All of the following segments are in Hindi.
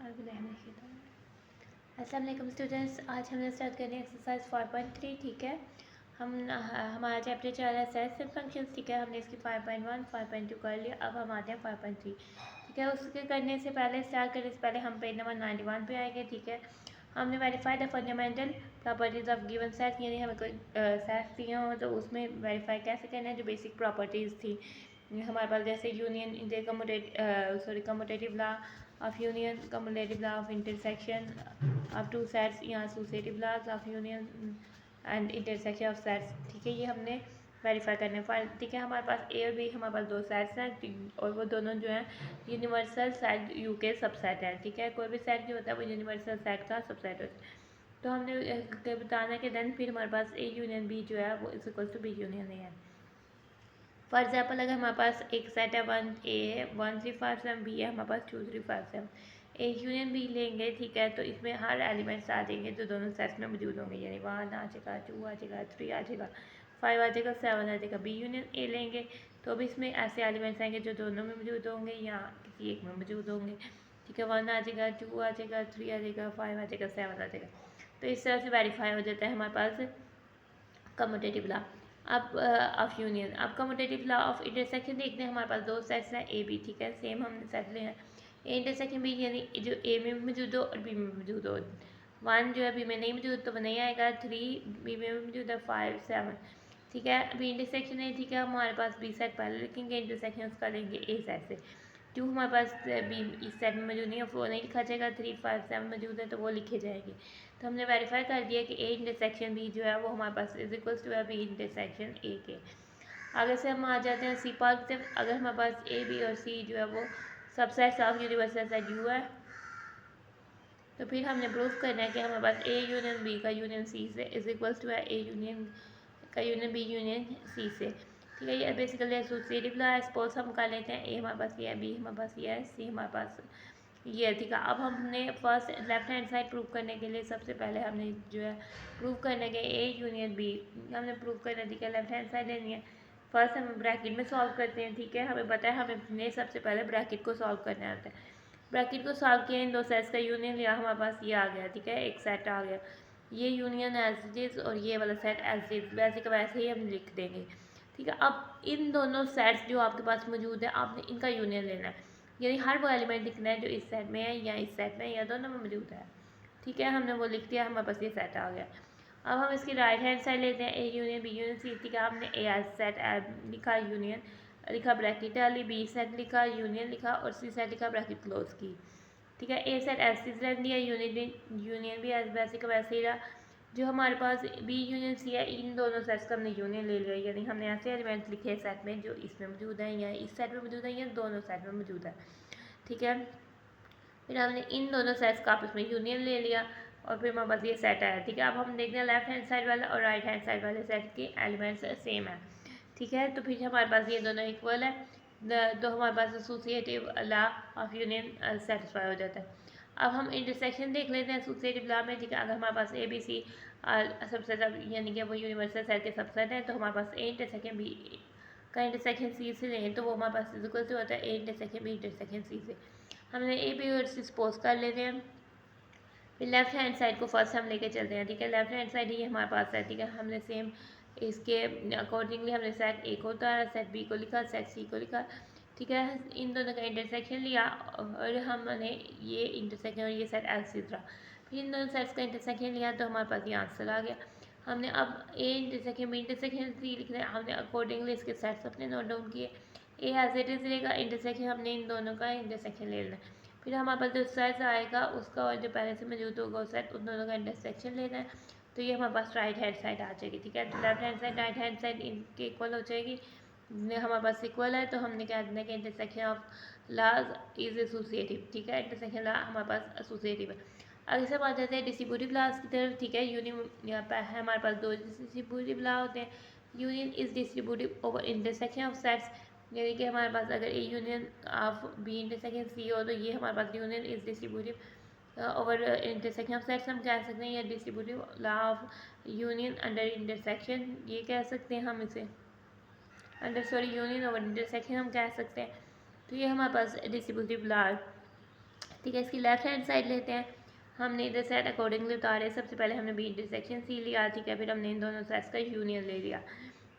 अस्सलाम वालेकुम स्टूडेंट्स, आज हमने स्टार्ट करनी है एक्सरसाइज 4.3। ठीक है, हमारा चैप्टर चल रहा है सेट्स एंड फंक्शंस। ठीक है, हमने इसकी 5.1 5.2 कर लिया। अब हम आते हैं 5.3। ठीक है, उसके करने से पहले स्टार्ट करने से पहले हम पेज नंबर 91 पे आएंगे। ठीक है, हमने verify the fundamental properties of given set, यानी हमें कोई सेट्स दिए हों तो उसमें वेरीफाई कैसे करना है, जो बेसिक प्रॉपर्टीज़ थी हमारे पास, जैसे union commutative law of union, cumulative law of intersection of two sets या associative laws of union and intersection of sets। ठीक है, ये हमने वेरीफाई करने पर। ठीक है, हमारे पास ए और बी, हमारे पास दो सेट्स हैं और वो दोनों जो हैं यूनिवर्सल सेट यू के सबसेट हैं। ठीक है, कोई भी सेट जो होता है वो यूनिवर्सल सेट का सबसेट होता है। तो हमने बताना है कि देन फिर हमारे पास ए यूनियन बी जो है वो is equal to B union A है। फॉर एग्जाम्पल, अगर हमारे पास एक सेट है 1 ए है 1 3 5 7, बी है हमारे पास 2 3 5 7, ए यूनियन बी लेंगे। ठीक है, तो इसमें हर एलिमेंट्स आ जाएंगे जो दोनों सेट्स में मौजूद होंगे, यानी 1 आ जाएगा, 2 आ जाएगा, 3 आ जाएगा, 5 आ जाएगा, 7 आ जाएगा। बी यूनियन ए लेंगे तो भी इसमें ऐसे एलिमेंट्स आएंगे जो दोनों में मौजूद होंगे या किसी एक में मौजूद होंगे। ठीक है, 1 आ जाएगा, 2 आ जाएगा, 3 आ जाएगा, 5 आ जाएगा, 7 आ जाएगा। तो इस तरह से वेरीफाई हो जाता है हमारे पास कम्यूटेटिव लॉ अब ऑफ यूनियन। अब कम्यूटेटिव लॉ ऑफ इंटरसेक्शन देखते हैं। हमारे पास दो सेट्स हैं ए बी। ठीक है, सेम हमने सेट ले हैं ए इंटरसेक्शन बी, यानी जो ए में मौजूद हो और बी में मौजूद हो। 1 जो है बी में नहीं मौजूद तो वो नहीं आएगा, 3 बी में मौजूद है, 5 7। ठीक है, बी इंटरसेक्शन है। ठीक है, हमारे पास बी सेट पहले लिखेंगे, इंटरसेक्शन उसका लेंगे ए सेट से। 2 हमारे पास बी इस सेट में मौजूद नहीं है, वो नहीं लिखा जाएगा। 3 5 7 मौजूद है तो वो लिखे जाएंगे। तो हमने वेरीफाई कर दिया कि ए इंटरसेक्शन बी जो है वो हमारे पास इज इक्वल्स टू है बी इंटरसेक्शन ए के। आगे से हम आ जाते हैं सी पार्ट से। अगर हमारे पास ए बी और सी जो है वो subsets of universal set you है, तो फिर हमने प्रूफ करना है कि हमारे पास ए यूनियन बी का यूनियन सी से इज इक्वल्स टू है ए यूनियन का यूनियन बी यूनियन सी से। ठीक है, ये बेसिकली एसोसिएटिव लॉ है। सपोज हम कर लेते हैं ए हमारे पास ये है, बी हमारे पास ये है, सी हमारे पास ये है। ठीक है, अब हमने first left hand side prove करने के लिए सबसे पहले हमने जो है प्रूव करने के ए यूनियन बी हमने प्रूव करना। ठीक है, लेफ्ट हैंड साइड लेनी है। फर्स्ट हम ब्रैकेट में सॉल्व करते हैं। ठीक है, हमें पता है हमें सबसे पहले ब्रैकेट को सॉल्व करना होता है। ब्रैकेट को सॉल्व किया, इन दो सेट्स का यूनियन लिया, हमारे पास ये आ गया। ठीक है, एक सेट आ गया, ये यूनियन एज इट इज़ और ये वाला सेट एज इट इज़, वैसे का वैसे ही हम लिख देंगे। ठीक है, अब इन दोनों सेट्स जो आपके पास मौजूद है आपने इनका यूनियन लेना है, यानी हर वो एलिमेंट लिखना है जो इस सेट में है या इस सेट में या दोनों में मौजूद है। ठीक है, हमने वो लिख दिया, हमारे पास ये सेट आ गया। अब हम इसकी राइट हैंड साइड लेते हैं, A union B union C. ठीक है, हमने ए एज सेट लिखा, यूनियन लिखा, ब्रैकेट डाली, बी सेट लिखा, यूनियन लिखा और सी सेट लिखा, ब्रैकेट क्लोज की। ठीक है, A set as C set लिया, यूनियन भी एज वैसे का वैसे ही रहा। जो हमारे पास बी यूनियन सी है, इन दोनों सेट्स का हमने यूनियन ले लिया, यानी हमने ऐसे एलिमेंट्स लिखे सेट में जो इसमें मौजूद हैं या इस सेट में मौजूद है या दोनों सेट में मौजूद है। ठीक है, फिर हमने इन दोनों सेट्स का आपस में यूनियन ले लिया और फिर हमारे पास ये सेट आया। ठीक है, अब हम देखते हैं लेफ्ट हैंड साइड वाला और राइट हैंड साइड वाले सेट के एलिमेंट्स सेम है। ठीक है, तो फिर हमारे पास ये दोनों इक्वल है, तो हमारे पास associative law of union satisfy हो जाता है। अब हम इंटरसेक्शन देख लेते हैं एसोसिएटिव लॉ में। ठीक है, अगर हमारे पास ए बी सी सबसेट यानी कि वो यूनिवर्सल सेट के सबसेट हैं, तो हमारे पास ए इंटरसेक्शन बी का इंटरसेक्शन सी से लें तो वो हमारे पास इक्वल से होता है A intersection B intersection C से। हमने ए बी और सी सपोज कर लेते हैं। फिर लेफ्ट हैंड साइड को फर्स्ट हम लेके चलते हैं। ठीक है, लेफ्ट हैंड साइड ये हमारे पास है। ठीक है, हमने सेम इसके अकॉर्डिंगली हमने सेट ए को उतारा, सेट बी को लिखा, सेट सी को लिखा। ठीक है, इन दोनों का इंटरसेक्शन लिया और हमने ये इंटरसेक्शन और ये सेट एज इज रहा। फिर इन दोनों सेट्स का इंटरसेक्शन लिया तो हमारे पास ये आंसर आ गया। हमने अब A intersection B intersection C लिखना है, हमने अकॉर्डिंगली इसके सेट्स अपने नोट डाउन किए। ए एज इट इज रहेगा, इंटरसेक्शन हमने इन दोनों का इंटरसेक्शन ले लेना है। फिर हमारे पास जो सेट आएगा उसका और जो पहले से मौजूद होगा उस सेट उन दोनों का इंटरसेक्शन लेना है, तो ये हमारे पास राइट हैंड साइड आ जाएगी। ठीक है, तो left hand side right hand side इनके इक्वल हो जाएगी, हमारे पास इक्वल है तो हमने क्या करना है कि intersection of laws is associative. ठीक है, इंटरसेक्शन लॉ हमारे पास एसोसिएटिव है। आगे से बात करते हैं डिस्ट्रीब्यूटिव लॉज की तरफ। ठीक है, यहाँ पर हमारे पास दो डिस्ट्रीब्यूटिव लॉ होते हैं। Union is distributive over intersection of sets, यानी कि हमारे पास अगर A union of B intersection C हो तो ये हमारे पास union is distributive over intersection of sets हम कह सकते हैं, या distributive law of union under intersection ये कह सकते हैं हम इसे, यूनियन ओवर इंटरसेक्शन हम कह सकते हैं। तो ये हमारे पास डिस्ट्रीब्यूटिव लॉ। ठीक है। इसकी लेफ्ट हैंड साइड लेते हैं, हमने इधर सेट अकॉर्डिंगली उतारे। सबसे पहले हमने बी इंटरसेक्शन सी लिया, ठीक है, फिर हमने इन दोनों सेट्स का यूनियन ले लिया,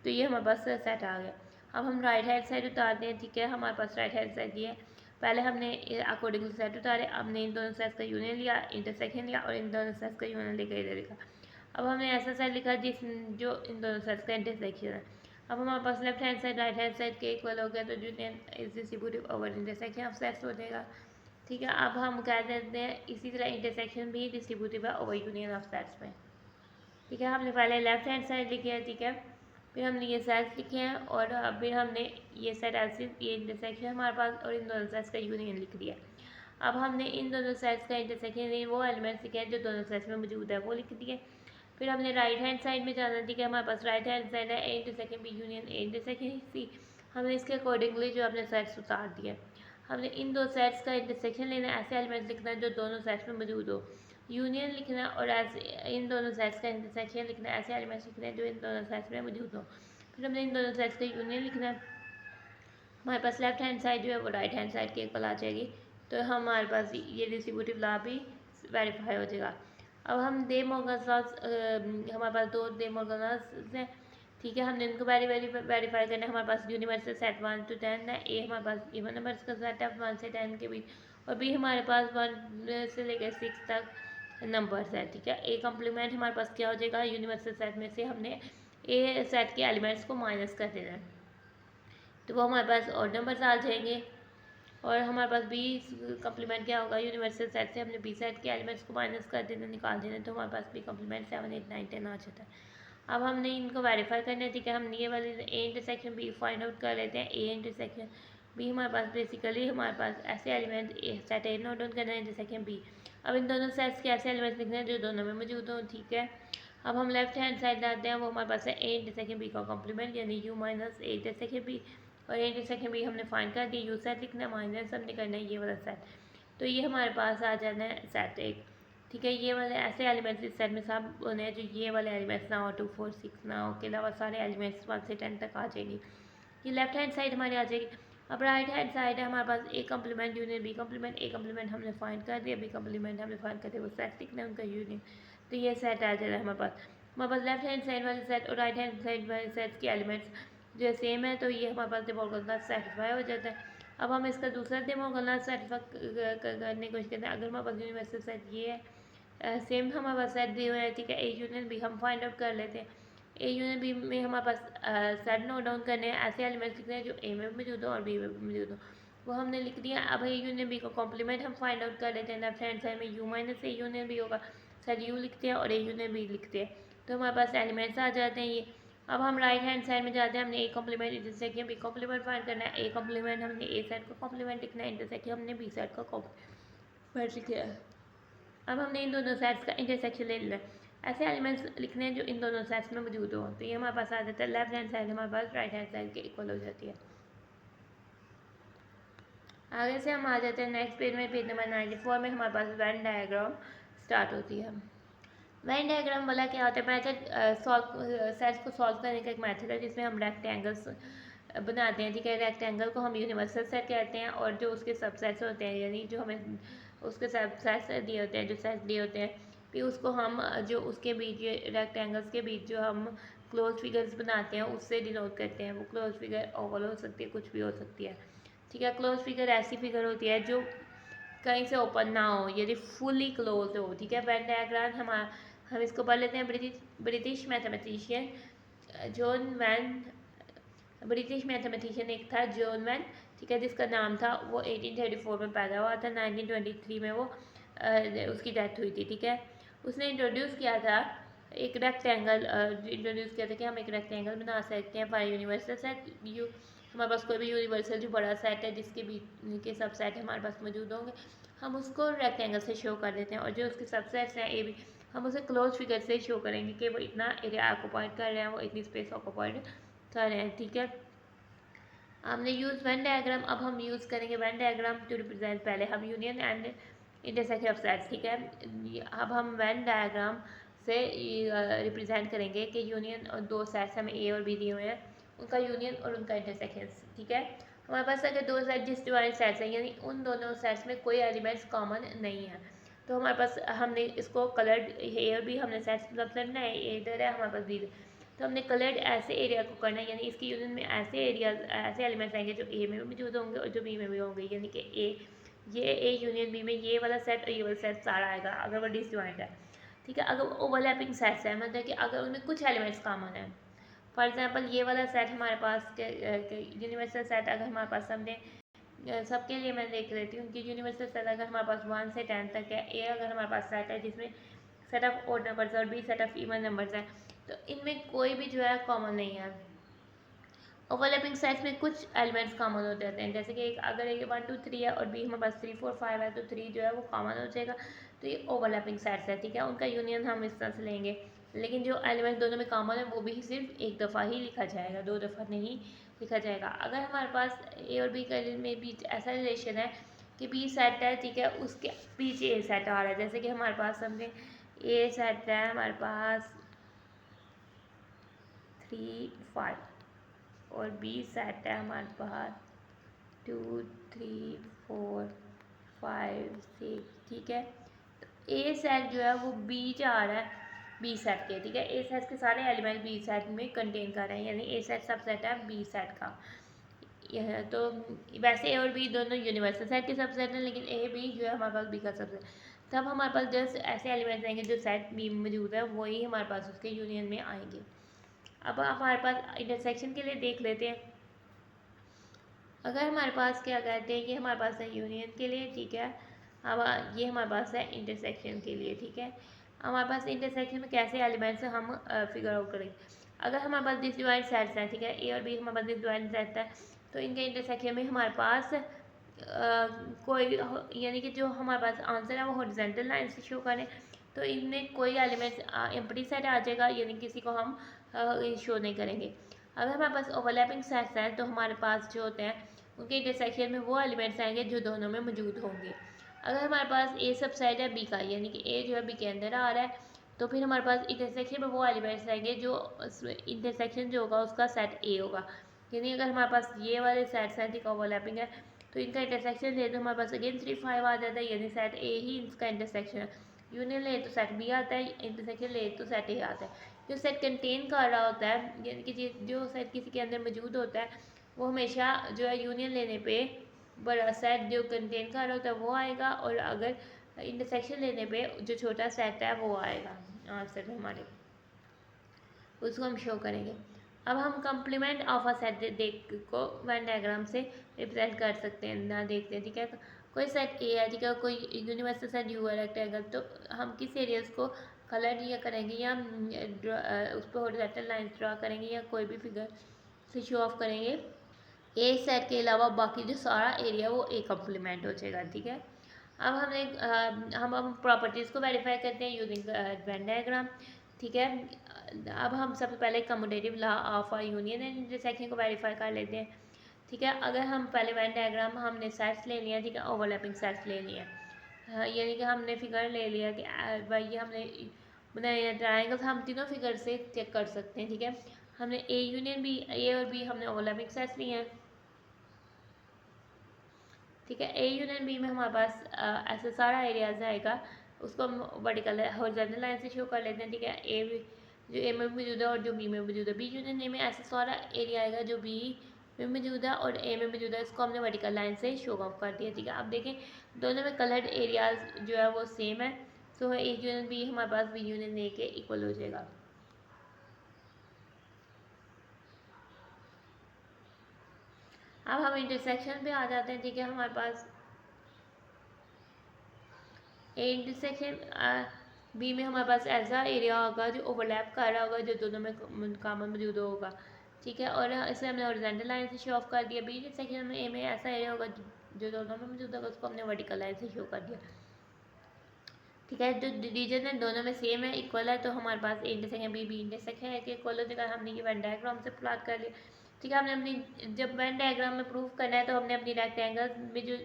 तो ये हमारे पास सेट आ गया। अब हम राइट हैंड साइड उतारते हैं, ठीक है, हमारे पास राइट हैंड साइड ये है। पहले हमने अकॉर्डिंगली सेट उतारे, हमने इन दोनों सेट्स का यूनियन लिया, इंटरसेक्शन लिया और इन दोनों सेट्स का यूनियन लेकर इधर लिखा। अब हमने ऐसा सेट लिखा जिस जो इन दोनों सेट्स का इंटरसेक्शन है। अब हमारे पास left hand side right hand side के इक्वल हो गया, तो union is distributive over intersection of sets हो जाएगा, ठीक है। अब हम कह देते हैं इसी तरह इंटरसेक्शन भी डिस्ट्रीब्यूटिव है ओवर यूनियन ऑफ सेट्स में, ठीक है। हमने पहले लेफ्ट हैंड साइड लिखी है, ठीक है, फिर हमने ये सेट्स लिखे हैं और फिर हमने ये सेट ऐसे ये इंटरसेक्शन हमारे पास और इन दोनों सेट्स का यूनियन लिख दिया। अब हमने इन दोनों सेट्स का इंटरसेक्शन वो एलिमेंट्स लिखे हैं जो दोनों सेट्स में मौजूद है, वो लिख दिए। फिर हमने राइट हैंड साइड में जाना, ठीक है, हमारे पास राइट हैंड साइड है A intersection B union A intersection C. हमने इसके अकॉर्डिंगली जो अपने सेट्स उतार दिए। हमने इन दो सेट्स का इंटरसेक्शन लेना, ऐसे एलिमेंट्स लिखना है जो दोनों सेट्स में मौजूद हो, यूनियन लिखना और ऐसे इन दोनों सेट्स का इंटरसेक्शन लिखना, ऐसे एलिमेंट्स लिखने हैं जो इन दोनों सेट्स में मौजूद हो। फिर हमने इन दोनों सेट्स का यूनियन लिखना है। हमारे पास लेफ्ट हैंड साइड जो है वो राइट हैंड साइड के इक्वल आ जाएगी, तो हमारे पास ये डिस्ट्रीब्यूटिव लॉ भी वेरीफाई हो जाएगा। अब हम दे मोर्गन्स लॉस, हमारे पास दो दे मोर्गन लॉस हैं, ठीक है, हमने इनको वेरीफाई करना है। हमारे पास यूनिवर्सल सेट 1 to 10 है, ए हमारे पास इवन नंबर्स का सेट है 1 से 10 के बीच, और बी हमारे पास 1 से लेकर 6 तक नंबर्स है, ठीक है। ए कम्प्लीमेंट हमारे पास क्या हो जाएगा, यूनिवर्सल सेट में से हमने ए सेट के एलिमेंट्स को माइनस कर देना है, तो वो हमारे पास और नंबर्स आ जाएंगे। और हमारे पास बी कम्प्लीमेंट क्या होगा, यूनिवर्सल सेट से हमने बी सेट के एलिमेंट्स को माइनस कर देना, निकाल देना, तो हमारे पास बी कम्प्लीमेंट 7 8 9 10 आ जाता है। अब हमने इनको वेरीफाई करना है, ठीक है, हमने ये वाले A intersection B find out कर लेते हैं। ए इंटरसेक्शन बी हमारे पास बेसिकली हमारे पास ऐसे एलिमेंट सेट ए नोट डाउन करना है, इंटरसेक्शन बी। अब इन दोनों सेट्स के ऐसे एलिमेंट्स लिखने हैं जो दोनों में मौजूद हों, ठीक है। अब हम लेफ्ट हैंड साइड लाते हैं, वो हमारे पास है ए इंटरसेक्शन बी का कॉम्प्लीमेंट यानी U minus A intersection B, और ए इंटरसेक्शन बी हमने फाइंड कर दिया, यू सेट लिखना है, माइनस हमने करना है ये वाला सेट, तो ये हमारे पास आ जाना है सेट एक, ठीक है। ये वाले ऐसे एलिमेंट्स इस सेट में सब होने हैं जो ये वाले एलिमेंट्स ना हो, 2 4 6 ना हो, के अलावा सारे एलिमेंट्स 1 से 10 तक आ जाएंगी। ये लेफ्ट हैंड साइड हमारी आ जाएगी। अब राइट हैंड साइड है हमारे पास A complement union B complement, A complement हमने फाइंड कर दिया, बी कम्प्लीमेंट हमने फाइंड कर दिया, वो सेट लिखना है उनका यूनियन, तो ये सेट आ जाएगा हमारे पास। हमारे पास लेफ्ट हैंड साइड वाले सेट और राइट हैंड साइड वाले सेट्स के एलिमेंट्स जो सेम है, तो ये हमारे पास दे मोर्गन लॉ सेटिस्फाई हो जाता है। अब हम इसका दूसरा दे मोर्गन लॉ सेटिस्फाई करने की कोशिश करते हैं। अगर हमारे पास यूनिवर्सल सेट ये है, सेम हमारे पास सेट दिए हुए हैं, ठीक है, ए यूनियन बी हम फाइंड आउट कर लेते हैं। ए यूनियन बी में हमारे पास सेट नोट डाउन करने हैं, ऐसे एलिमेंट्स लिखने हैं जो ए में मौजूद हो और बी में मौजूद हो, वो हमने लिख दिया। अब ए यूनियन बी का कॉम्प्लीमेंट हम फाइंड आउट कर लेते हैं। लेफ्ट हैंड साइड में U minus A union B होगा, सेट यू लिखते हैं और ए यूनियन बी लिखते हैं, तो हमारे पास एलिमेंट्स आ जाते हैं ये। अब हम राइट हैंड साइड में जाते हैं, हमने A complement intersection B complement find करना है। ए कॉम्प्लीमेंट हमने ए सेट का कॉम्प्लीमेंट लिखना है, इंटरसेक्शन हमने बी सेट का कॉम्प्लीमेंट लिखा है। अब हमने इन दोनों सेट्स का इंटरसेक्शन ले लेना है, ऐसे एलिमेंट्स लिखने हैं जो इन दोनों सेट्स में मौजूद हो, तो ये हमारे पास आ जाता है। लेफ्ट हैंड साइड हमारे पास राइट हैंड साइड के इक्वल हो जाती है। आगे से हम आ जाते हैं नेक्स्ट पेज में, पेज नंबर 94 में हमारे पास वेन डायग्राम स्टार्ट होती है। वेन डायग्राम वाला क्या होता है, मैथड सेट्स को सॉल्व करने का एक मैथड है जिसमें हम रेक्टेंगल्स बनाते हैं, ठीक है। रेक्टेंगल को हम यूनिवर्सल सेट कहते हैं और जो उसके सबसेट्स होते हैं यानी जो हमें उसके सबसेट्स दिए होते हैं, जो सेट्स दिए होते हैं, फिर उसको हम जो उसके बीच रेक्टेंगल्स के बीच जो हम क्लोज फिगर्स बनाते हैं उससे डिनोट करते हैं। वो क्लोज फिगर ओवल हो सकती है, कुछ भी हो सकती है, ठीक है। क्लोज फिगर ऐसी फिगर होती है जो कहीं से ओपन ना हो, यदि फुली क्लोज हो, ठीक है। वेन डायग्राम हम इसको पढ़ लेते हैं। British mathematician John Venn, British mathematician एक था जॉन वैन, ठीक है, जिसका नाम था, वो 1834 में पैदा हुआ था, 1923 में वो उसकी डेथ हुई थी, ठीक है। उसने इंट्रोड्यूस किया था एक रेक्टेंगल, इंट्रोड्यूस किया था कि हम एक रेक्टेंगल बना सकते हैं फॉर यूनिवर्सल सेट यू। हमारे पास कोई भी यूनिवर्सल जो बड़ा सेट है जिसके बीच के सब सेट हमारे पास मौजूद होंगे, हम उसको रेक्टेंगल से शो कर देते हैं, और जो उसके सब सेट्स हैं ए बी, हम उसे क्लोज फिगर से शो करेंगे कि वो इतना एरिया ऑक्युपाइड कर रहे हैं, वो इतनी स्पेस ऑक्युपाइड कर रहे हैं, ठीक है। हमने यूज़ वेन डायग्राम, अब हम यूज़ करेंगे वेन डायग्राम टू रिप्रेजेंट, पहले हम union and intersection of sets, ठीक है। अब हम वेन डायग्राम से रिप्रेजेंट करेंगे कि यूनियन और दो सेट्स हमें ए और बी दिए हुए हैं, उनका यूनियन और उनका इंटरसेक्शन, ठीक है। हमारे पास अगर दो सेट डिसजॉइंट सेट्स हैं यानी उन दोनों सेट्स में कोई एलिमेंट्स कॉमन नहीं है, तो हमारे पास हमने इसको कलर्ड ए और बी हमने सेट्स मतलब ना ए इधर है हमारे पास बी, तो हमने कलर्ड ऐसे एरिया को करना है यानी इसकी यूनियन में ऐसे एरियाज ऐसे एलिमेंट्स आएंगे जो ए में भी मौजूद होंगे और जो बी में भी होंगे, यानी कि ए यूनियन बी में ये वाला सेट और ये वाला सेट सारा आएगा अगर वो डिसजॉइंट है। ठीक है, अगर ओवरलैपिंग सेट्स है मतलब कि अगर उनमें कुछ एलिमेंट्स कॉमन है, फॉर एग्जांपल ये वाला सेट हमारे पास यूनिवर्सल सेट अगर हमारे पास हमने सबके लिए मैं देख लेती हूँ कि यूनिवर्सल सेट अगर हमारे पास 1 से 10 तक है, ए अगर हमारे पास सेट है जिसमें सेट ऑफ ओड नंबर्स और B set of even numbers है, तो इनमें कोई भी जो है कॉमन नहीं है। ओवरलैपिंग सेट्स में कुछ एलिमेंट्स कॉमन हो जाते हैं, जैसे कि अगर ये 1 2 3 है और बी हमारे पास 3 4 5 है तो 3 जो है वो कॉमन हो जाएगा, तो ये ओवरलैपिंग सेट्स है। ठीक है, उनका यूनियन हम इस तरह से लेंगे, लेकिन जो एलिमेंट दोनों में कॉमन है वो भी सिर्फ एक दफ़ा ही लिखा जाएगा, 2 दफ़ा नहीं लिखा जाएगा। अगर हमारे पास ए और बी में बीच ऐसा रिलेशन है कि बी सेट है, ठीक है, उसके पीछे ए सेट आ रहा है, जैसे कि हमारे पास समझे ए सेट है हमारे पास 3 5 और बी सेट है हमारे पास 2 3 4 5 6, ठीक है, तो ए सेट जो है वो बी जा रहा है बी सेट के, ठीक है, ए सेट के सारे एलिमेंट बी सेट में कंटेन कर रहे हैं यानी ए सेट सबसेट है बी सेट का। यह तो वैसे ए और बी दोनों यूनिवर्सल सेट के सबसेट हैं, लेकिन ए बी जो है हमारे पास बी का सबसेट, तब हमारे पास जस्ट ऐसे एलिमेंट्स आएंगे जो सेट बी में मौजूद है वही हमारे पास उसके यूनियन में आएंगे। अब हमारे पास इंटरसेक्शन के लिए देख लेते हैं। अगर हमारे पास क्या कहते हैं कि हमारे पास है यूनियन के लिए, ठीक है, अब ये हमारे पास है इंटरसेक्शन के लिए। ठीक है, हमारे पास इंटरसेक्शन में कैसे एलिमेंट्स हम फिगर आउट करेंगे। अगर हमारे पास डिसजॉइंट सेट्स हैं, ठीक है, ए और बी हमारे पास डिसजॉइंट सेट है, तो इनके इंटरसेक्शन में हमारे पास कोई यानी कि जो हमारे पास आंसर है वो हॉरिजॉन्टल लाइन से शो करें, तो इनमें कोई एलिमेंट्स एम्प्टी सेट आ जाएगा यानी किसी को हम शो नहीं करेंगे। अगर हमारे पास ओवरलैपिंग सेट्स हैं तो हमारे पास जो होते हैं उनके इंटरसेक्शन में वो एलिमेंट्स आएंगे जो दोनों में मौजूद होंगे। अगर हमारे पास ए सबसेट है बी का यानी कि ए जो है बी के अंदर आ रहा है, तो फिर हमारे पास इंटरसेक्शन में वो एलिमेंट्स आएंगे जो इंटरसेक्शन जो होगा उसका सेट ए होगा, यानी अगर हमारे पास ये वाले सेट्स हैं ठीक है ओवरलैपिंग है तो इनका इंटरसेक्शन ले तो हमारे पास अगेन 3 5 आ जाता है यानी सेट ए ही इसका इंटरसेक्शन है। यूनियन ले तो सेट बी आता है, इंटरसेक्शन ले तो सेट ए आता है। जो सेट कंटेन कर रहा होता है यानी कि जो सेट किसी के अंदर मौजूद होता है वो हमेशा जो है यूनियन लेने पे बड़ा सेट जो कंटेन कर रहा होता है वो आएगा, और अगर इंटरसेक्शन लेने पे जो छोटा सेट है वो आएगा आंसर में हमारे, उसको हम शो करेंगे। अब हम कम्प्लीमेंट ऑफ अ सेट देख को वेन डायग्राम से रिप्रेजेंट कर सकते हैं ना, देखते हैं। ठीक है, कोई सेट ए है, ठीक है, कोई यूनिवर्सल सेट यू है रेक्टेंगल, तो हम किस एरियाज को कलर या करेंगे या उस पर हॉरिजॉन्टल लाइंस ड्रा करेंगे या कोई भी फिगर से शो ऑफ करेंगे। ए सेट के अलावा बाकी जो सारा एरिया वो ए कम्प्लीमेंट हो जाएगा। ठीक है, अब हम प्रॉपर्टीज़ को वेरीफाई करते हैं यूजिंग वेन डायग्राम। ठीक है, अब हम सबसे पहले commutative law of union and intersection को वेरीफाई कर लेते हैं। ठीक है, अगर हम पहले वेन डायग्राम हमने सेट्स ले लिया, ठीक है, ओवरलैपिंग सेट्स ले लिया, यानी कि हमने फिगर ले लिया कि भाई हमने बनाया ट्रायंगल्स, हम तीनों फिगर से चेक कर सकते हैं। ठीक है, हमने ए यूनियन बी, ए और बी हमने ओवरलैपिंग सेट्स लिए हैं। ठीक है, ए यूनियन बी में हमारे पास ऐसा सारा एरियाज आएगा, उसको हम वर्टिकल हॉरिजॉन्टल लाइन से शो कर लेते हैं। ठीक है, ए जो ए में मौजूद है और जो बी में मौजूद है, बी यूनियन ए में ऐसा सारा एरिया आएगा जो बी में मौजूद है और ए में मौजूद है, इसको हमने वर्टिकल लाइन से शो ऑफ कर दिया। ठीक है, अब देखें दोनों में कलर्ड एरियाज जो है वो सेम है, सो ए यूनियन बी हमारे पास बी यूनियन ए के इक्वल हो जाएगा। अब हम इंटरसेक्शन पे आ जाते हैं। ठीक है, हमारे पास ए इंटरसेक्शन बी में हमारे पास ऐसा एरिया होगा जो ओवरलैप कर रहा होगा जो दोनों में कॉमन मौजूद होगा। ठीक है, और इसे हमने हॉरिजॉन्टल लाइन से शो ऑफ कर दिया। बी इंटरसेक्शन में ए में ऐसा एरिया होगा जो दोनों में मौजूद होगा, उसको हमने वर्टिकल लाइन से शो कर दिया। ठीक है, जो रीजन है दोनों में सेम है, इक्वल है, तो हमारे पास ए इंटरसेक्शन बी इंटरसेक्शन है कि इक्वल हो जाएगा। हमने ये वेन डायग्राम से प्लॉट कर लिया। ठीक है, हमने अपनी जब वेन डायग्राम में प्रूफ करना है तो हमने अपनी रेक्टेंगल में जो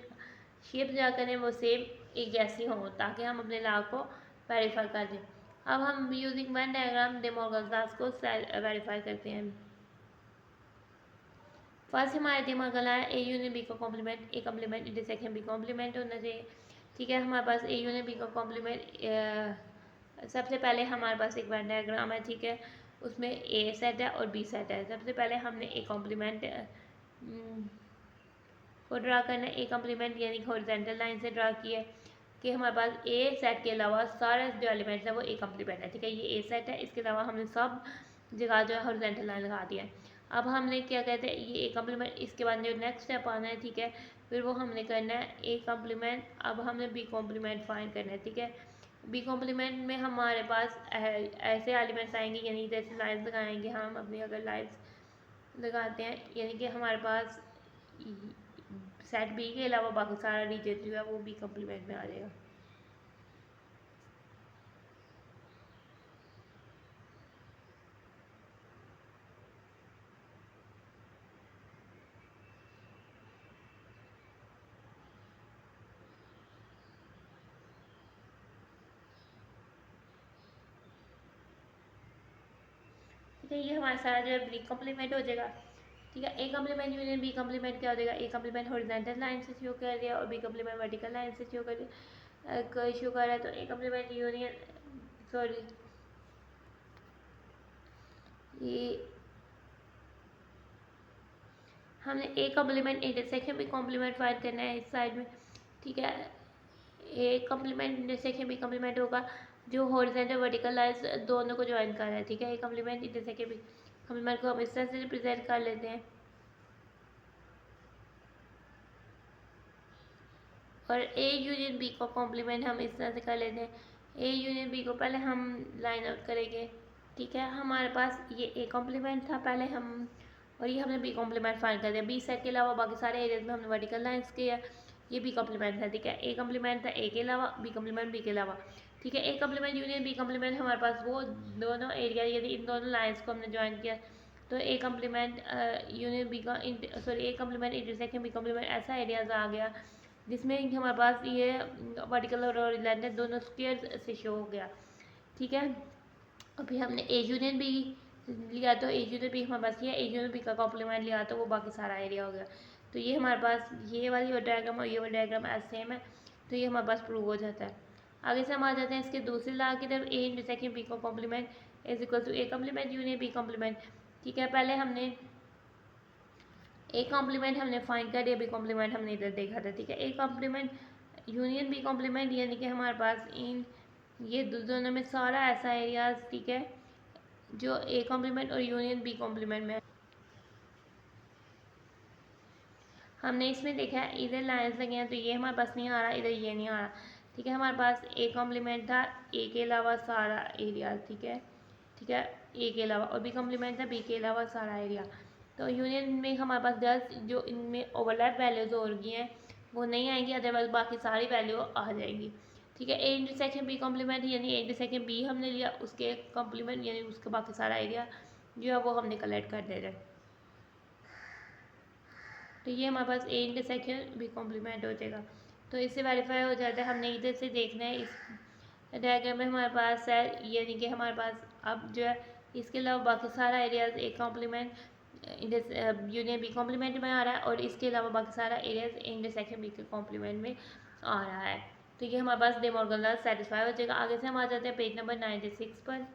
शेप जा करें वो सेम एक जैसी हो ताकि हम अपने लॉ को वेरीफाई कर दें। अब हम using Venn diagram De Morgan laws को वेरीफाई करते हैं। फर्स्ट हमारे दिमाग में आया ए यूनियन बी का complement, A complement intersection B complement होना चाहिए। ठीक है, हमारे पास ए यूनियन बी का कॉम्प्लीमेंट, सबसे पहले हमारे पास एक वेन डायग्राम है। ठीक है, उसमें ए सेट है और बी सेट है। सबसे पहले हमने ए कॉम्प्लीमेंट को ड्रा करना है। ए कॉम्प्लीमेंट यानी हॉरिजॉन्टल लाइन से ड्रा किया है कि हमारे पास ए सेट के अलावा सारे जो एलिमेंट्स हैं वो ए कॉम्प्लीमेंट है। ठीक है, ये ए सेट है, इसके अलावा हमने सब जगह जो है हॉरिजॉन्टल लाइन लगा दिया है। अब हमने क्या कहते हैं, ये ए कॉम्प्लीमेंट, इसके बाद जो नेक्स्ट स्टेप आना है, ठीक है, फिर वो हमने करना है ए कॉम्प्लीमेंट। अब हमने बी कॉम्प्लीमेंट फाइंड करना है। ठीक है, बी कॉम्प्लीमेंट में हमारे पास ऐसे एलिमेंट्स आएंगे, यानी जैसे लाइन्स लगाएंगे हम अपनी, अगर लाइन्स लगाते हैं यानी कि हमारे पास सेट बी के अलावा बाकी सारा रीजन जो है वो बी कॉम्प्लीमेंट में आ जाएगा। ठीक है, ये हमारा सारा जो है बी कॉम्प्लीमेंट हो जाएगा। ठीक है, A complement union B complement क्या हो जाएगा, ए कॉम्प्लीमेंट हॉरिजॉन्टल लाइन से शो कर दिया और बी कॉम्प्लीमेंट वर्टिकल लाइन से शो कर दिया, शो कर रहा है। तो ए कॉम्प्लीमेंट यूनियन, सॉरी, ये हमने A complement intersection B complement find करना है इस साइड में। ठीक है, A complement intersection B complement होगा जो हॉरिजॉन्टल वर्टिकल लाइंस दोनों को ज्वाइन कर रहा है। ठीक है, A complement intersection B complement को हम इस तरह से रिप्रेजेंट कर लेते हैं। और ए यूनियन बी का कॉम्प्लीमेंट हम इस तरह से कर लेते हैं। ए यूनियन बी को पहले हम लाइन आउट करेंगे। ठीक है, हमारे पास ये ए कॉम्प्लीमेंट था पहले हम, और ये हमने बी कॉम्प्लीमेंट फाइंड कर दिया। बी सेट के अलावा बाकी सारे एरियाज में हमने वर्टिकल लाइंस किया, ये बी कॉम्प्लीमेंट था। ठीक है, ए कॉम्प्लीमेंट था ए के अलावा, बी कॉम्प्लीमेंट बी के अलावा। ठीक है, A complement union B complement हमारे पास वो दोनों एरिया, यदि इन दोनों लाइन्स को हमने ज्वाइन किया तो ए कॉम्प्लीमेंट यूनियन बी का, sorry, A complement intersection B complement ऐसा एरियाज आ गया जिसमें हमारे पास ये वर्टिकल और हॉरिजॉन्टल दोनों स्क्वायर से शो हो गया। ठीक है, अभी हमने ए यूनियन बी लिया तो ए यूनियन बी हमारे पास, ये ए यूनियन बी का कॉम्प्लीमेंट लिया तो वो बाकी सारा एरिया हो गया। तो ये हमारे पास ये वाली डायग्राम और ये वाली डायग्राम एज सेम है, तो ये हमारे पास प्रूव हो जाता है। आगे से हम आ जाते हैं इसके दूसरी लॉ की तरफ, ए इंटरसेक्शन बी का complement is equal to A complement union B complement. ठीक है, पहले हमने ए कॉम्प्लीमेंट हमने फाइंड कर दिया, बी कॉम्प्लीमेंट हमने इधर देखा था। ठीक है, A complement union B complement यानी कि हमारे पास इन ये दोनों में सारा ऐसा एरियाज, ठीक है, जो ए कॉम्प्लीमेंट और यूनियन बी कॉम्प्लीमेंट में हमने इसमें देखा है इधर लाइन्स लगे हैं तो ये हमारे पास नहीं आ रहा, इधर ये नहीं आ रहा। ठीक है, हमारे पास ए कॉम्प्लीमेंट था ए के अलावा सारा एरिया। ठीक है, ठीक है, ए के अलावा, और बी कॉम्प्लीमेंट था बी के अलावा सारा एरिया। तो यूनियन में हमारे पास 10 जो इनमें ओवरलैप वैल्यूज हो रही हैं वो नहीं आएंगी, अदरवाइज बाकी सारी वैल्यू आ जाएंगी। ठीक है, ए इंटरसेक्शन बी कॉम्प्लीमेंट यानी ए इंटरसेक्शन बी हमने लिया, उसके कॉम्प्लीमेंट यानी उसका बाकी सारा एरिया जो है वो हमने कलेक्ट कर दे रहे हैं। तो ये हमारे पास ए इंटरसेक्शन बी कॉम्प्लीमेंट हो जाएगा। तो इससे वेरीफाई हो जाता है। हमने इधर से देखना है, इस डायग्राम में हमारे पास है, यानी कि हमारे पास अब जो है इसके अलावा बाकी सारा areas A complement union B complement में आ रहा है और इसके अलावा बाकी सारा एरियाज ए इंटरसेक्शन बी के कॉम्प्लीमेंट में आ रहा है। तो ये हमारे पास डे मॉर्गन लॉ सेटिस्फाई हो जाएगा। आगे से हम आ जाते हैं पेज नंबर 96 पर।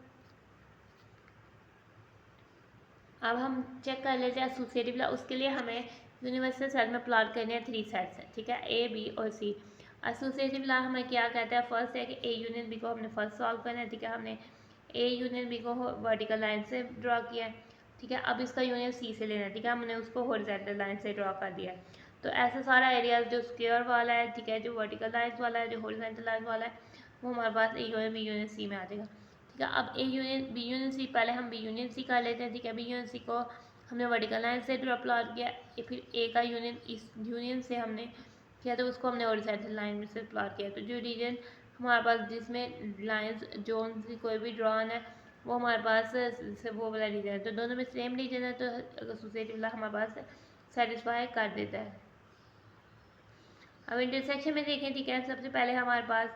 अब हम चेक कर लेते हैं एसोसिएटिव लॉ। उसके लिए हमें यूनिवर्सल सेट में प्लॉट करने हैं 3 सेट्स हैं। ठीक है, ए बी और सी। एसोसिएटिव लॉ हमें क्या कहता है, फर्स्ट है कि ए यूनियन बी को हमने फर्स्ट सॉल्व करना है। ठीक है, हमने ए यूनियन बी को वर्टिकल लाइन से ड्रॉ किया है। ठीक है, अब इसका यूनियन सी से लेना है। ठीक है, हमने उसको हॉरिजॉन्टल लाइन से ड्रॉ कर दिया है। तो ऐसा सारा एरिया जो स्क्वायर वाला है, ठीक है, जो वर्टिकल लाइन वाला है, जो हॉरिजॉन्टल लाइन वाला है, वो हमारे पास A union B union C में आ जाएगा। ठीक है, अब A union B union C, पहले हम बी यूनियन सी कर लेते हैं। ठीक है, बी यूनियन सी को हमने वर्टिकल लाइन से ड्रॉ प्लॉट किया, फिर ए का यूनियन इस यूनियन से हमने किया तो उसको हमने हॉरिजॉन्टल लाइन से प्लॉट किया। तो जो रीजन हमारे पास जिसमें लाइंस जोन से कोई भी ड्रॉन है वो हमारे पास वो वाला रीजन है। तो दोनों में सेम रीजन है तो एसोसिएटिव लॉ हमारे पास सेटिस्फाई कर देता है। अब इंटरसेक्शन में देखें। ठीक है, सबसे पहले हमारे पास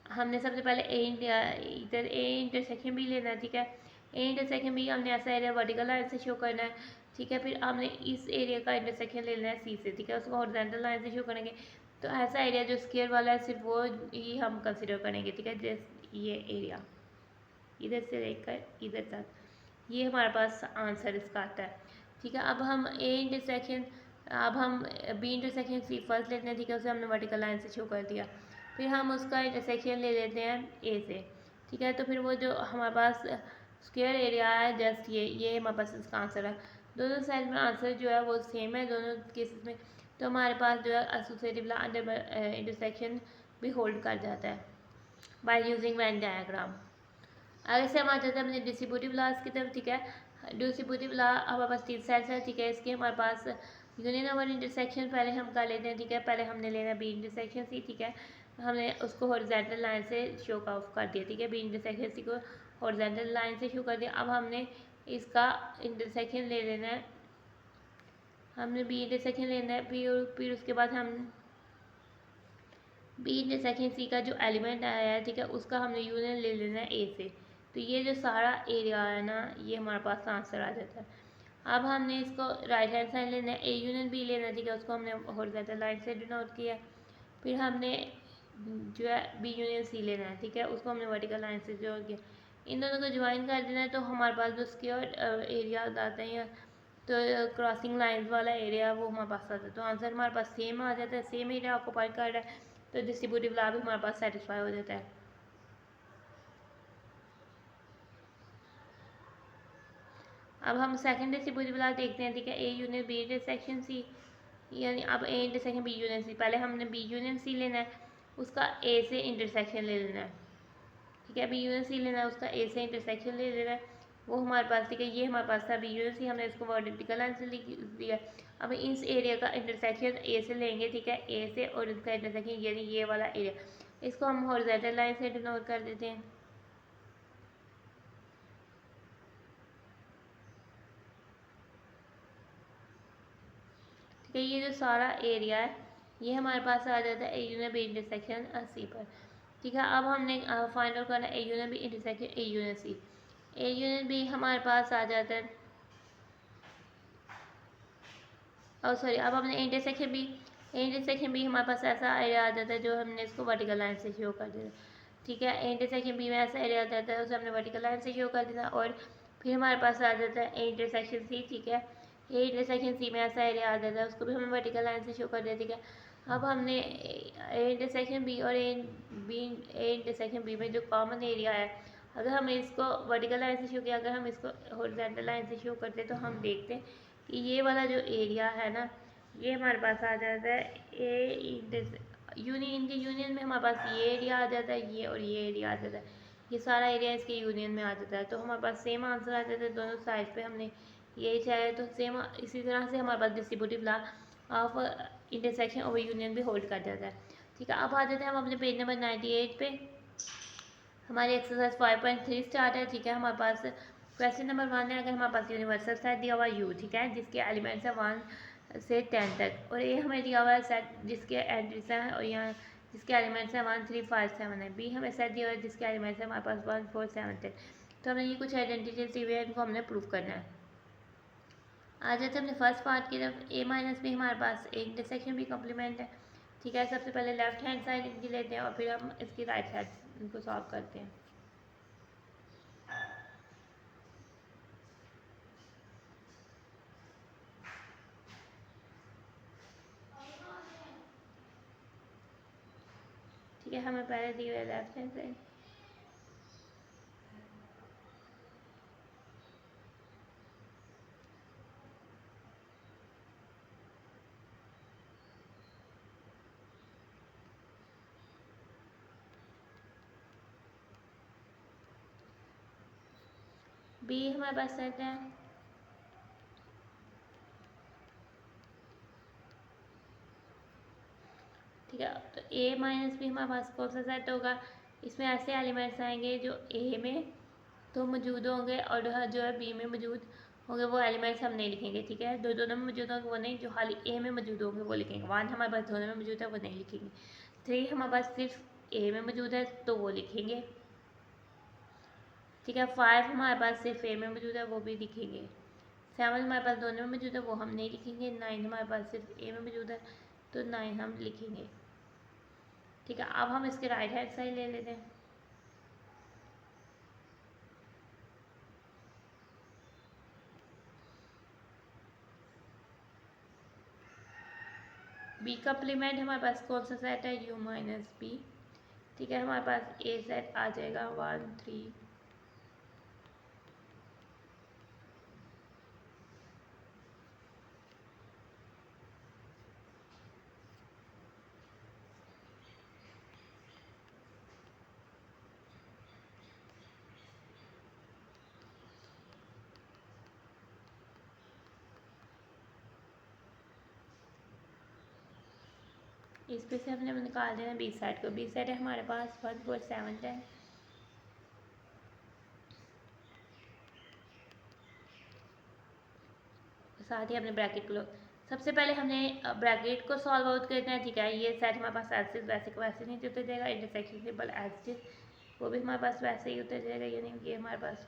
हमने सबसे पहले इधर ए इंटरसेक्शन भी लेना है। ठीक है, ए इंटरसेक्शन भी हमने ऐसा एरिया वर्टिकल लाइन से शो करना है ठीक है। फिर हमने इस एरिया का इंटरसेक्शन ले लेना है सी से, ठीक है, उसको हॉरिजॉन्टल लाइन से शो करेंगे। तो ऐसा एरिया जो स्क्वायर वाला है सिर्फ वो ही हम कंसिडर करेंगे, ठीक है। जैसे ये एरिया इधर से लेकर इधर तक, ये हमारे पास आंसर इसका आता है, ठीक है। अब हम बी इंटरसेक्शन सी फर्स्ट लेते हैं, ठीक है, उसे हमने वर्टिकल लाइन से शो कर दिया। फिर हम उसका इंटरसेक्शन ले लेते हैं ए से, ठीक है। तो फिर वो जो हमारे पास स्क्वायर एरिया है जस्ट ये हमारे पास इसका आंसर है। दोनों साइड में आंसर जो है वो सेम है दोनों केसेस में, तो हमारे पास जो है एसोसिएटिव ला अंडर इंटरसेक्शन भी होल्ड कर जाता है बाय यूजिंग वेन डायग्राम। आगे से हम आ जाते हैं अपने डिस्ट्रीब्यूटिव लॉज की तरफ, ठीक है। डिस्ट्रीब्यूटिव लॉ हमारे पास तीन सेट्स है, ठीक है। इसके हमारे पास यूनियन ओवर इंटरसेक्शन पहले हम कर लेते हैं, ठीक है। पहले हमने लेना बी इंटरसेक्शन सी, ठीक है, हमने उसको हॉरिजॉन्टल लाइन से शो ऑफ कर दिया, ठीक है। बी इंटरसेक्शन सी को हॉरिजॉन्टल लाइन से शो कर दिया। अब हमने इसका इंटरसेक्शन ले लेना है, हमने बी इंटरसेक्शन लेना है। फिर उसके बाद हम बी इंटरसेक्शन सी का जो एलिमेंट आया है, ठीक है, उसका हमने यूनियन ले लेना है ए से। तो ये जो सारा एरिया है ना, ये हमारे पास आंसर आ जाता है। अब हमने इसको राइट हैंड साइड लेना है, ए यूनियन बी लेना है, ठीक है, उसको हमने हॉरिजॉन्टल लाइन से डिनोट किया। फिर हमने जो है बी यूनियन सी लेना है, ठीक है, उसको हमने वर्टिकल लाइन से जोड़ किया। इन दोनों को ज्वाइन कर देना है, तो हमारे पास जो स्क्वायर एरिया आता है, तो क्रॉसिंग लाइंस वाला एरिया वो हमारे पास आता है। तो आंसर हमारे पास सेम आ जाता है, सेम एरिया ऑक्यूपाई कर रहा है, तो डिस्ट्रीब्यूटिव लॉ भी हमारे पास सेटिस्फाई हो जाता है। अब हम सेकंड डिस्ट्रीब्यूटिव लॉ देखते हैं, ठीक है। A union B intersection C, यानी अब A intersection B union C, पहले हमने बी यूनियन सी लेना है, उसका ए से इंटरसेक्शन ले लेना है, ठीक है। बी यूनियन सी लेना है, उसका ए से इंटरसेक्शन ले लेना है, वो हमारे पास, ठीक है, ये हमारे पास था बी यूनियन सी, हमने इसको वर्टिकल लाइन से लिख दिया। अब इस एरिया का इंटरसेक्शन ए से लेंगे, ठीक है, ए से, और इसका इंटरसेक्शन यानी ये वाला एरिया, इसको हम हॉरिजॉन्टल लाइन से डिनोट कर देते हैं। ठीक है, ये जो सारा एरिया है ये हमारे पास आ जाता है A union B intersection C पर, ठीक है। अब हमने फाइंड आउट करना है A union B intersection A union C. A union B हमारे पास आ जाता है, और सॉरी, अब हमने इंटरसेक्शन बी हमारे पास ऐसा एरिया आ जाता है जो हमने इसको वर्टिकल लाइन से शो कर दिया, ठीक है। इंटरसेक्शन बी में ऐसा एरिया आ जाता है उसे हमने वर्टिकल लाइन से शो कर दिया, और फिर हमारे पास आ जाता है इंटरसेक्शन सी, ठीक है। ए इंटरसेक्शन सी में ऐसा एरिया आ जाता है, उसको भी हमने वर्टिकल लाइन से शो कर दिया, ठीक है। अब हमने ए इंटरसेक्शन बी और ए इंटरसेक्शन बी में जो कॉमन एरिया है, अगर हम इसको वर्टिकल लाइन से शो किया, अगर हम इसको हॉरिजॉन्टल लाइन से शो करते तो हम देखते हैं कि ये वाला जो एरिया है ना, ये हमारे पास आ जाता है ए यूनियन, इनके यूनियन में हमारे पास ये एरिया आ जाता है, ये और ये एरिया आ जाता है, ये सारा एरिया इसके यूनियन में आ जाता है। तो हमारे पास सेम आंसर आ जाता है दोनों साइड पे, हमने ये चाहे तो सेम इसी तरह से हमारे पास distributive law of intersection over union भी होल्ड कर जाता है, ठीक है। अब आ जाते हैं हम अपने पेज नंबर 98 पे, हमारी एक्सरसाइज 5.3 स्टार्ट है, ठीक है। हमारे पास क्वेश्चन नंबर 1 है, अगर हमारे पास यूनिवर्सल सेट दिया हुआ यू, ठीक है, जिसके एलिमेंट्स हैं 1 से 10 तक, और ये हमें दिया हुआ है सेट जिसके एंट्रीज हैं और यहाँ जिसके एलिमेंट्स हैं 1 3 5 7 है। बी हमें सेट दिया हुआ है जिसके एलिमेंट्स हैं हमारे पास 1 4 7 तक। तो हमने ये कुछ आइडेंटिटीज दी हुई है, इनको हमने प्रूव करना है। आ जाते हैं अपने फर्स्ट पार्ट की तरफ। ए माइनस बी हमारे पास एक इंटरसेक्शन भी कॉम्प्लीमेंट है, ठीक है। सबसे पहले लेफ्ट हैंड साइड इनकी लेते हैं और फिर हम इसकी राइट साइड इनको सॉल्व करते हैं। ठीक है, हमें पहले दी हुई है लेफ्ट हैंड साइड, बी हमारे पास सेट है, ठीक है। तो ए माइनस बी हमारे पास कौन सा सेट होगा, इसमें ऐसे एलिमेंट्स आएंगे जो ए में तो मौजूद होंगे और जो है बी में मौजूद होंगे, वो एलिमेंट्स हम नहीं लिखेंगे, ठीक है। दोनों में मौजूद होंगे वो नहीं, जो खाली ए में मौजूद होंगे वो लिखेंगे। 1 हमारे पास दोनों में मौजूद है वो नहीं लिखेंगे। 3 हमारे पास सिर्फ ए में मौजूद है तो वो लिखेंगे, ठीक है। 5 हमारे पास सिर्फ ए में मौजूद है वो भी लिखेंगे। 7 हमारे पास दोनों में मौजूद है, वो हम नहीं लिखेंगे। 9 हमारे पास सिर्फ ए में मौजूद है, तो 9 हम लिखेंगे। ठीक है, अब हम इसके राइट हैंड साइड ले लेते हैं। बी कम्प्लीमेंट हमारे पास कौन सा सेट है, u माइनस बी। ठीक है, हमारे पास ए सेट आ जाएगा 1 3। इस पे से हमने निकाल देना बी सेट को। बी सेट है हमारे पास 1 4 7 10। साथ ही हमने ब्रैकेट को सबसे पहले हमने ब्रैकेट को सॉल्व आउट करना है। ठीक है, ये सेट हमारे पास एज इज वैसे को वैसे नहीं उतर जाएगा, इंटरसेक्शन सिंबल एज इज वो भी हमारे पास वैसे ही उतर जाएगा, यानी ये हमारे पास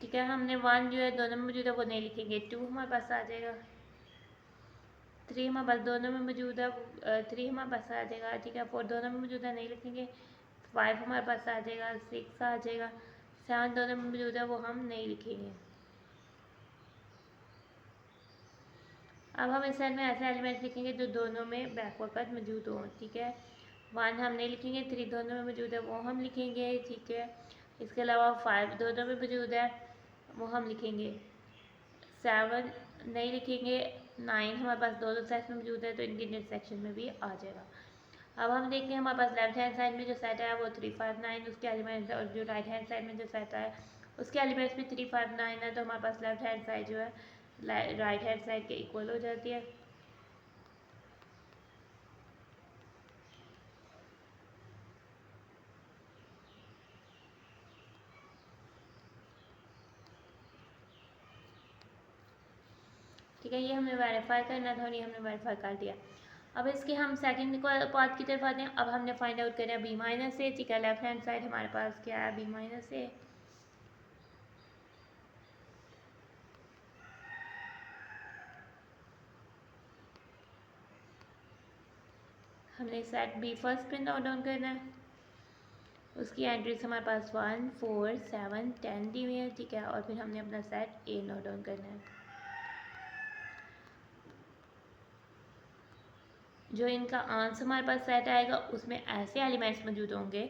ठीक है। हमने 1 जो है दोनों में मौजूद है वो नहीं लिखेंगे, 2 हमारे पास आ जाएगा। 3 हमारे पास दोनों में मौजूद है, 3 हमारे पास आ जाएगा। ठीक है, 4 दोनों में मौजूद है, नहीं लिखेंगे। 5 हमारे पास आ जाएगा, 6 आ जाएगा। 7 दोनों में मौजूद है, वो हम नहीं लिखेंगे। अब हम इस सेट में ऐसे एलिमेंट्स लिखेंगे जो दोनों में बैक वक्त मौजूद हों। ठीक है, 1 हम नहीं लिखेंगे, 3 दोनों में मौजूद है वो हम लिखेंगे। ठीक है, इसके अलावा 5 दोनों में मौजूद है वो हम लिखेंगे। 7 नहीं लिखेंगे। 9 हमारे पास दोनों सेट में मौजूद है, तो इनके इंटरसेक्शन में भी आ जाएगा। अब हम देखते हैं हमारे पास लेफ्ट हैंड साइड में जो सेट है वो 3 5 9 उसके एलिमेंट्स है, और जो राइट हैंड साइड में जो सेट है उसके एलिमेंट्स भी 3 5 9 है। तो हमारे पास लेफ्ट हैंड साइड जो है राइट हैंड साइड के इक्वल हो जाती है। ठीक है, ये हमें वेरीफाई करना था और ये हमने वेरीफाई कर दिया। अब इसके हम सेकंड पार्ट की तरफ आते हैं। अब हमने फाइंड आउट करना है बी माइनस ए। ठीक है, लेफ्ट हैंड साइड हमारे पास क्या है, बी माइनस ए। हमने सेट बी फर्स्ट पे नोट डाउन करना है। उसकी एंट्रीज हमारे पास 1 4 7 10 दी हुई है। ठीक है, और फिर हमने अपना सेट ए नोट डाउन करना है। जो इनका आंसर हमारे पास सेट आएगा उसमें ऐसे एलिमेंट्स मौजूद होंगे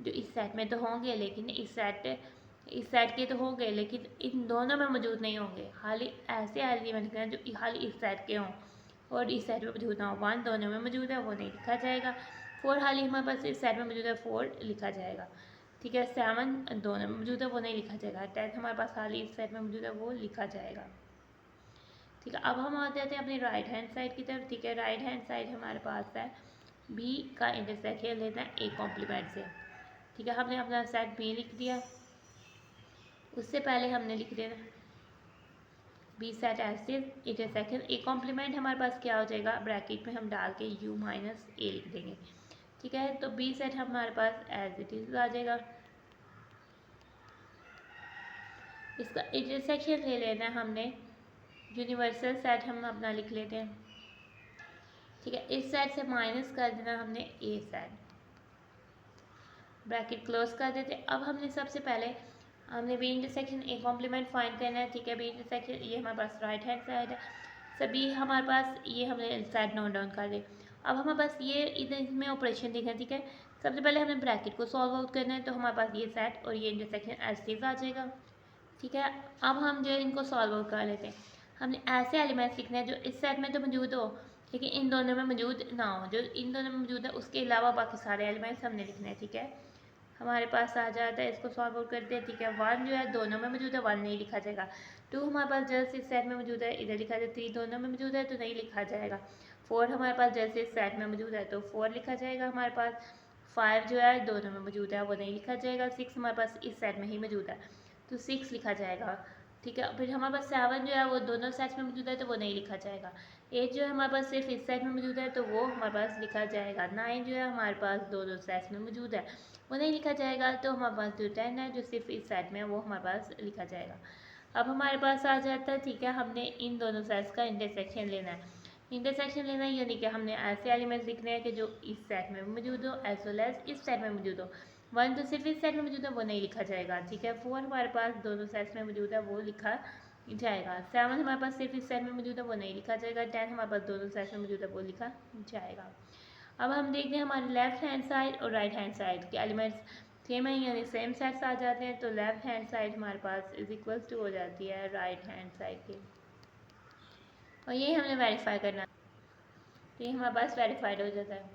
जो इस सेट में तो होंगे, लेकिन इस सेट के तो होंगे लेकिन इन दोनों में मौजूद नहीं होंगे। खाली ऐसे एलिमेंट्स हैं जो खाली इस सेट के हों और इस सेट में मौजूद ना हो। 1 दोनों में मौजूद है वो नहीं लिखा जाएगा। 4 हाल ही हमारे पास इस सेट में मौजूद है, 4 लिखा जाएगा। ठीक है, 7 दोनों में मौजूद है वो नहीं लिखा जाएगा। 10 हमारे पास हाल ही इस सेट में मौजूद है वो लिखा जाएगा। ठीक है, अब हम आ जाते हैं अपनी राइट हैंड साइड की तरफ। ठीक है, राइट हैंड साइड हमारे पास है बी का इंटरसेक्शन लेना है ए कॉम्प्लीमेंट से। ठीक है, हमने अपना सेट बी लिख दिया। उससे पहले हमने लिख देना B set as is intersection A complement हमारे पास क्या हो जाएगा, ब्रैकेट में हम डाल के u माइनस ए लिख देंगे। ठीक है, तो बी सेट हमारे पास एज इट इज आ जाएगा। इसका इंटरसेक्शन ले लेना है हमने, यूनिवर्सल सेट हम अपना लिख लेते हैं। ठीक है, इस सेट से माइनस कर देना हमने ए सेट, ब्रैकेट क्लोज कर देते। अब हमने सबसे पहले हमने B intersection A complement find करना है। ठीक है, बी इंटरसेक्शन ये हमारे पास राइट हैंड साइड है, सभी हमारे पास ये हमने सेट नोट डाउन कर दिया। अब हमारे पास ये इधर इसमें ऑपरेशन देखना है। ठीक है, सबसे पहले हमें ब्रैकेट को सॉल्व आउट करना है, तो हमारे पास ये सेट और ये इंटरसेक्शन एज आ जाएगा। ठीक है, अब हम जो है इनको सॉल्व आउट कर लेते हैं। हमने ऐसे एलिमेंट्स लिखने हैं जो इस सेट में तो मौजूद हो लेकिन इन दोनों में मौजूद ना हो। जो इन दोनों में मौजूद है उसके अलावा बाकी सारे एलिमेंट्स हमने लिखने हैं। ठीक है, हमारे पास आ जाता है, इसको सॉल्व आउट करते हैं। ठीक है, 1 जो है दोनों में मौजूद है, 1 नहीं लिखा जाएगा। 2 हमारे पास जस्ट इस सेट में मौजूद है, इधर लिखा जाए। 3 दोनों में मौजूद है तो नहीं लिखा जाएगा। 4 हमारे पास जैसे इस सेट में मौजूद है तो 4 लिखा जाएगा हमारे पास। 5 जो है दोनों में मौजूद है वो नहीं लिखा जाएगा। 6 हमारे पास इस सेट में ही मौजूद है तो 6 लिखा जाएगा। ठीक है। फिर हमारे पास 7 जो है वो दोनों सेट्स में मौजूद है तो वो नहीं लिखा जाएगा। 8 जो है हमारे पास सिर्फ इस सेट में मौजूद है तो वो हमारे पास लिखा जाएगा। 9 जो है हमारे पास दोनों सेट्स में मौजूद है वो नहीं लिखा जाएगा। तो हमारे पास जो 10 है जो सिर्फ इस सेट में है वो हमारे पास लिखा जाएगा। अब हमारे पास आ जाता है, ठीक है, हमने इन दोनों सेट्स का इंटरसेक्शन लेना है। इंटरसेक्शन लेना है यानी कि हमने ऐसे एलिमेंट्स लिखने हैं कि जो इस सेट में मौजूद हो एज वेल एज इस सेट में मौजूद हो। 1 तो सिर्फ इस सेट में मौजूद है वो नहीं लिखा जाएगा, ठीक है। 4 हमारे पास दोनों सेट्स में मौजूद है वो लिखा जाएगा। 7 हमारे पास सिर्फ इस सेट में मौजूद है वो नहीं लिखा जाएगा। 10 हमारे पास दोनों सेट्स में मौजूद है वो लिखा जाएगा। अब हम देखते हैं हमारे लेफ्ट हैंड साइड और राइट हैंड साइड के एलिमेंट्स सेम है यानी सेम सेट्स आ जाते हैं। तो लेफ्ट हैंड साइड हमारे पास इज इक्वल टू हो जाती है राइट हैंड साइड के, और यही हमने वेरीफाई करना है। तो ये हमारे पास वेरीफाइड हो जाता है।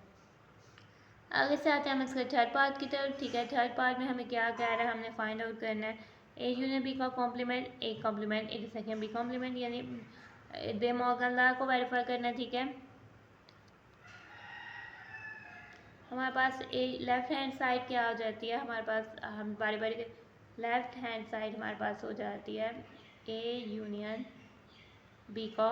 आगे से आते हैं हम इसके थर्ड पार्ट की तरफ, ठीक है। थर्ड पार्ट में हमें क्या कह रहा है, हमने फाइंड आउट करना है ए यूनियन बी का complement, A complement intersection B complement यानी दे मॉर्गन लॉ को वेरीफाई करना है, ठीक है। हमारे पास ए लेफ्ट हैंड साइड क्या हो जाती है, हमारे पास हम बारी बारी लेफ्ट हैंड साइड हमारे पास हो जाती है ए यूनियन बी का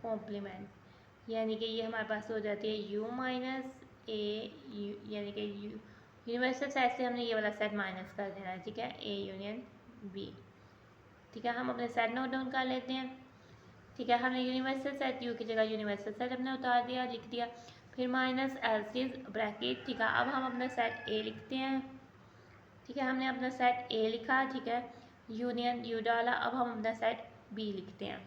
कॉम्प्लीमेंट यानी कि ये हमारे पास हो जाती है यू माइनस ए यू यानी कि यू यूनिवर्सल सेट से हमने ये वाला सेट माइनस कर देना है, ठीक है, ए यूनियन बी। ठीक है, हम अपने सेट नोट डाउन कर लेते हैं। ठीक है, हमने यूनिवर्सल सेट यू की जगह यूनिवर्सल सेट हमने उतार दिया, लिख दिया, फिर माइनस एल्सिस ब्रैकेट। ठीक है, अब हम अपना सेट ए लिखते हैं। ठीक है, हमने अपना सेट ए लिखा, ठीक है, यूनियन यू डाला। अब हम अपना सेट बी लिखते हैं।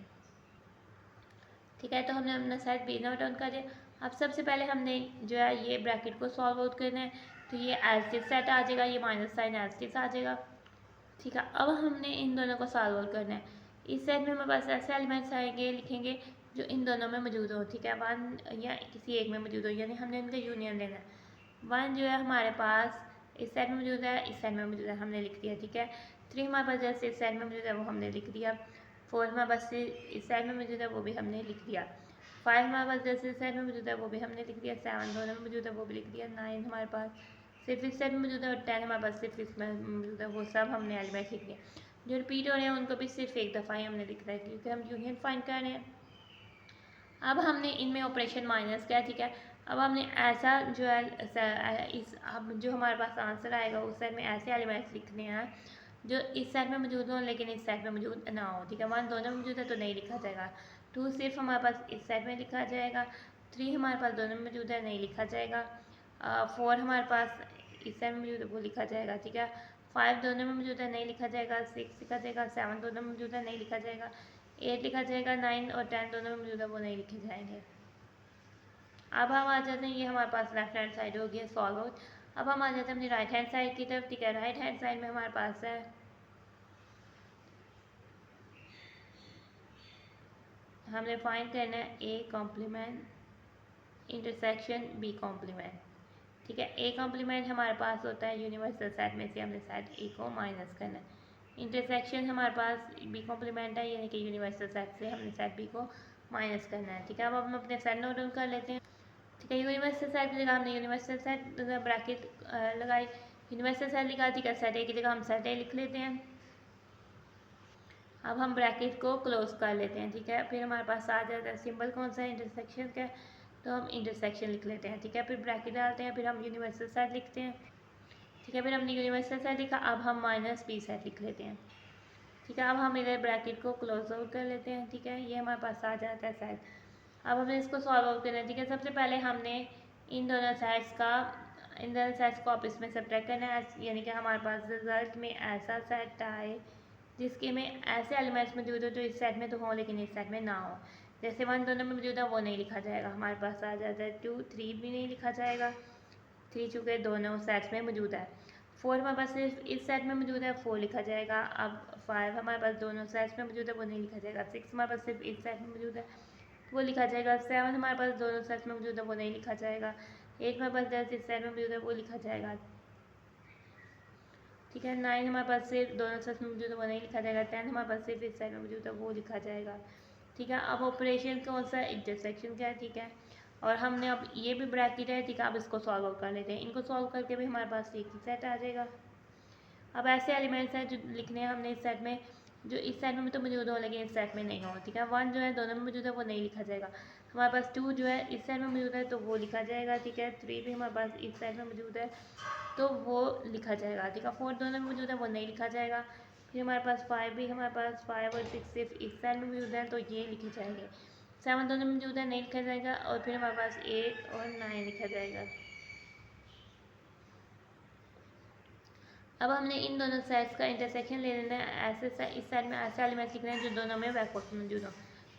ठीक है, तो हमने अपना सेट बी नोट डाउन कर दिया। अब सबसे पहले हमने जो है ये ब्रैकेट को सॉल्व आउट करना है, तो ये एल्सिस सेट आ जाएगा, ये माइनस साइन एल्सिस आ जाएगा। ठीक है, अब हमने इन दोनों को सॉल्व आउट करना है। इस सेट में हमारे पास ऐसे एलिमेंट्स आएंगे, लिखेंगे जो इन दोनों में मौजूद हो, ठीक है, 1 या किसी एक में मौजूद हो, यानी हमने इनका यूनियन लेना है। 1 जो है हमारे पास इस सेट में मौजूद है, इस सेट में मौजूद है, हमने लिख दिया। ठीक है, 3 हमारे पास जैसे इस सेट में मौजूद है वो हमने लिख दिया। 4 हमारे पास इस सेट में मौजूद है वो भी हमने लिख दिया। 5 हमारे पास जैसे इस सेट में मौजूद है वो भी हमने लिख दिया। 7 दोनों में मौजूद है वो भी लिख दिया। 9 हमारे पास सिर्फ इस सेट में मौजूद है और 10 हमारे पास सिर्फ इसमें मौजूद है, वो सब हमने एलिमेंट लिख दिया। जो रिपीट हो रहे हैं उनको भी सिर्फ एक दफ़ा ही हमने लिखना है क्योंकि हम यूनियन फाइंड कर रहे हैं। अब हमने इनमें ऑपरेशन माइनस किया। ठीक है, अब हमने ऐसा जो है इस अब जो हमारे पास आंसर आएगा उस सेट में ऐसे एलिमेंट्स लिखने हैं जो इस सेट में मौजूद हो लेकिन इस सेट में मौजूद ना हो। ठीक है, 1 दोनों में मौजूद है तो नहीं लिखा जाएगा। 2 सिर्फ हमारे पास इस सेट में लिखा जाएगा। 3 हमारे पास दोनों में मौजूद है, नहीं लिखा जाएगा। 4 हमारे पास इस सेट में मौजूद है वो लिखा जाएगा। ठीक है, 5 दोनों में मौजूद है, नहीं लिखा जाएगा। 6 लिखा जाएगा। 7 दोनों में मौजूद है, नहीं लिखा जाएगा। 8 लिखा जाएगा। 9 और 10 दोनों में मौजूद है वो नहीं लिखे जाएंगे। अब हम आ जाते हैं, ये हमारे पास लेफ्ट हैंड साइड हो गया सॉल्व आउट। अब हम आ जाते हैं अपनी राइट हैंड साइड की तरफ। ठीक है, राइट हैंड साइड में हमारे पास है हमने फाइंड करना है A complement intersection B complement. ठीक है, ए कॉम्प्लीमेंट हमारे पास होता है यूनिवर्सल सेट में से हमने सेट ए को माइनस करना है। इंटरसेक्शन हमारे पास बी कॉम्प्लीमेंट है यानी कि यूनिवर्सल सेट से हमने सेट बी को माइनस करना है। ठीक है, अब हम अपने सेट नोट डाउन कर लेते हैं। ठीक है, यूनिवर्सल सेट की जगह हमने यूनिवर्सल सेट ब्रैकेट लगाई, यूनिवर्सल सेट लिखा। ठीक है, सेट ए की जगह हम सेट ए लिख लेते हैं। अब हम ब्रैकेट को क्लोज कर लेते हैं। ठीक है, फिर हमारे पास आ जाता है सिंबल कौन सा है, इंटरसेक्शन का, तो हम इंटरसेक्शन लिख लेते हैं। ठीक है, फिर ब्रैकेट डालते हैं, फिर हम यूनिवर्सल सेट लिखते हैं। ठीक है, फिर हमने यूनिवर्सल सेट लिखा, अब हम माइनस बी सेट लिख लेते हैं। ठीक है, अब हम इधर ब्रैकेट को क्लोज आउट कर लेते हैं। ठीक है, ये हमारे पास आ जाता है सेट। अब हमें इसको सॉल्व आउट करना है। ठीक है, सबसे पहले हमने इन दोनों सेट्स को आपस में सब्ट्रैक्ट करना है, यानी कि हमारे पास रिजल्ट में ऐसा सेट आए जिसके में ऐसे एलिमेंट्स मौजूद हो जो इस सेट में तो हो लेकिन इस सेट में ना हो। जैसे 1 दोनों में मौजूद है वो नहीं लिखा जाएगा, हमारे पास आ जाता है 2, 3 भी नहीं लिखा जाएगा, 3 चूँकि दोनों सेट्स में मौजूद है। 4 हमारे पास सिर्फ इस सेट में मौजूद है, 4 लिखा जाएगा। अब 5 हमारे पास दोनों सेट्स में मौजूद है वो नहीं लिखा जाएगा। 6 हमारे पास सिर्फ इस सेट में मौजूद है वो लिखा जाएगा। 7 हमारे पास दोनों सेट्स में मौजूद है वो नहीं लिखा जाएगा। 8 हमारे पास जैसे इस सेट में मौजूद है वो लिखा जाएगा। ठीक है, 9 हमारे पास सिर्फ दोनों सेट्स में मौजूद है वो नहीं लिखा जाएगा। 10 हमारे पास सिर्फ इस सेट में मौजूद है वो लिखा जाएगा। ठीक है, अब ऑपरेशन कौन सा, इंटरसेक्शन का है। ठीक है, और हमने अब ये भी ब्रैकेट है। ठीक है, अब इसको सॉल्व आउट कर लेते हैं। इनको सॉल्व करके भी हमारे पास एक ही सेट आ जाएगा। अब ऐसे एलिमेंट्स हैं जो लिखने हैं हमने इस सेट में जो इस सेट में तो मौजूद हो लेकिन इस सेट में नहीं हो, ठीक है। 1 जो है दोनों में मौजूद है वो नहीं लिखा जाएगा। हमारे पास 2 जो है इस सेट में मौजूद है तो वो लिखा जाएगा, ठीक है। 3 भी हमारे पास इस सेट में मौजूद है तो वो लिखा जाएगा, ठीक है। 4 दोनों में मौजूद है वो नहीं लिखा जाएगा। फिर हमारे पास 5 भी, हमारे पास 5 और 6 सिर्फ इस सेट में मौजूद है तो ये लिखे जाएंगे। 7 दोनों में मौजूद है नहीं लिखा जाएगा। और फिर हमारे पास 8 और 9 लिखा जाएगा। अब हमने इन दोनों सेट्स का इंटरसेक्शन ले लेना है। ऐसे इस सेट में ऐसे एलिमेंट्स लिखने हैं जो दोनों में बैकवर्ड मौजूद हो।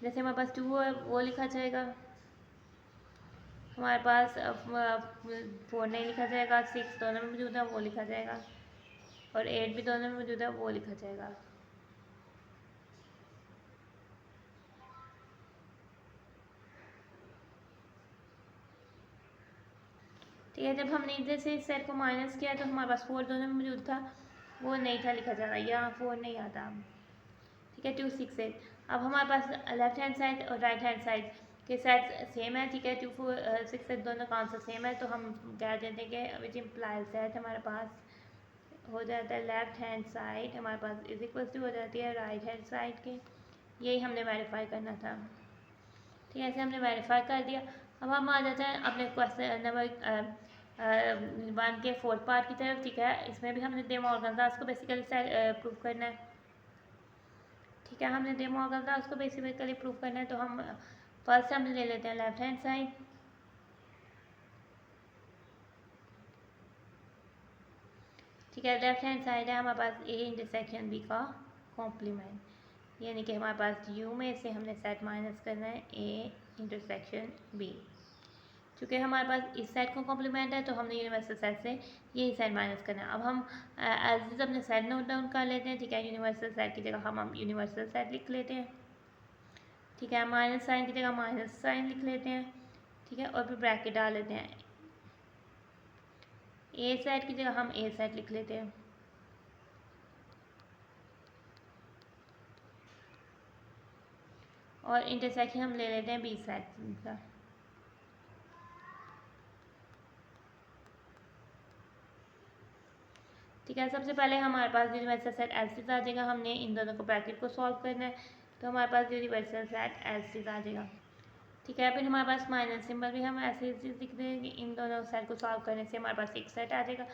जैसे हमारे पास 2 है वो लिखा जाएगा, हमारे पास 4 नहीं लिखा जाएगा, 6 दोनों में मौजूद है वो लिखा जाएगा, और 8 भी दोनों में मौजूद है वो लिखा जाएगा। ठीक है, जब हमने इधर से इस सेट को माइनस किया तो हमारे पास 4 दोनों में मौजूद था वो नहीं था लिखा जाता, यहाँ 4 नहीं आता। ठीक है, 2 6 8। अब हमारे पास लेफ्ट हैंड साइड और राइट हैंड साइड के सेट सेम है, ठीक है। 2 4 6 8 दोनों का आंसर सेम है तो हम कह देते हैं कि विच इम्प्लाइज दैट हमारे पास हो जाता है लेफ्ट हैंड साइड हमारे पास इज इक्वल टू हो जाती है राइट हैंड साइड के। यही हमने वेरीफाई करना था, ठीक है। ऐसे हमने वेरीफाई कर दिया। अब हम आ जाते हैं अपने क्वेश्चन नंबर 1 के 4th पार्ट की तरफ, ठीक है। इसमें भी हमने डे मॉर्गन लॉस को बेसिकली प्रूव करना है, ठीक है। हमने डे मॉर्गन लॉस को बेसिकली प्रूव करना है तो हम फर्स्ट हम ले लेते हैं लेफ्ट हैंड साइड, ठीक है। लेफ्ट हैंड साइड है हमारे पास ए इंटरसेक्शन बी का कॉम्प्लीमेंट, यानी कि हमारे पास यू में से हमने सेट माइनस करना है ए इंटरसेक्शन बी। चूँकि हमारे पास इस सेट को कॉम्प्लीमेंट है तो हमने यूनिवर्सल सेट से यही सेट माइनस करना है। अब हम एज अपने सेट नोट डाउन कर लेते हैं, ठीक है। यूनिवर्सल सेट की जगह हम यूनिवर्सल सेट लिख लेते हैं, ठीक है। माइनस साइन की जगह माइनस साइन लिख लेते हैं, ठीक है। और फिर ब्रैकेट डाल लेते हैं। ए सेट की जगह हम ए सेट लिख लेते हैं, और इंटरसेक्शन हम ले लेते हैं बी सेट का, ठीक है। सबसे पहले हमारे पास यूनिवर्सल सेट एल्सिस आ जाएगा, हमने इन दोनों को ब्रैकेट को सॉल्व करना है तो हमारे पास यूनिवर्सल सेट एल्सिस आ जाएगा, ठीक है। फिर हमारे पास माइनस सिंबल भी हम ऐसे लिख देंगे कि इन दोनों सेट को सॉल्व करने से हमारे पास एक सेट आ जाएगा।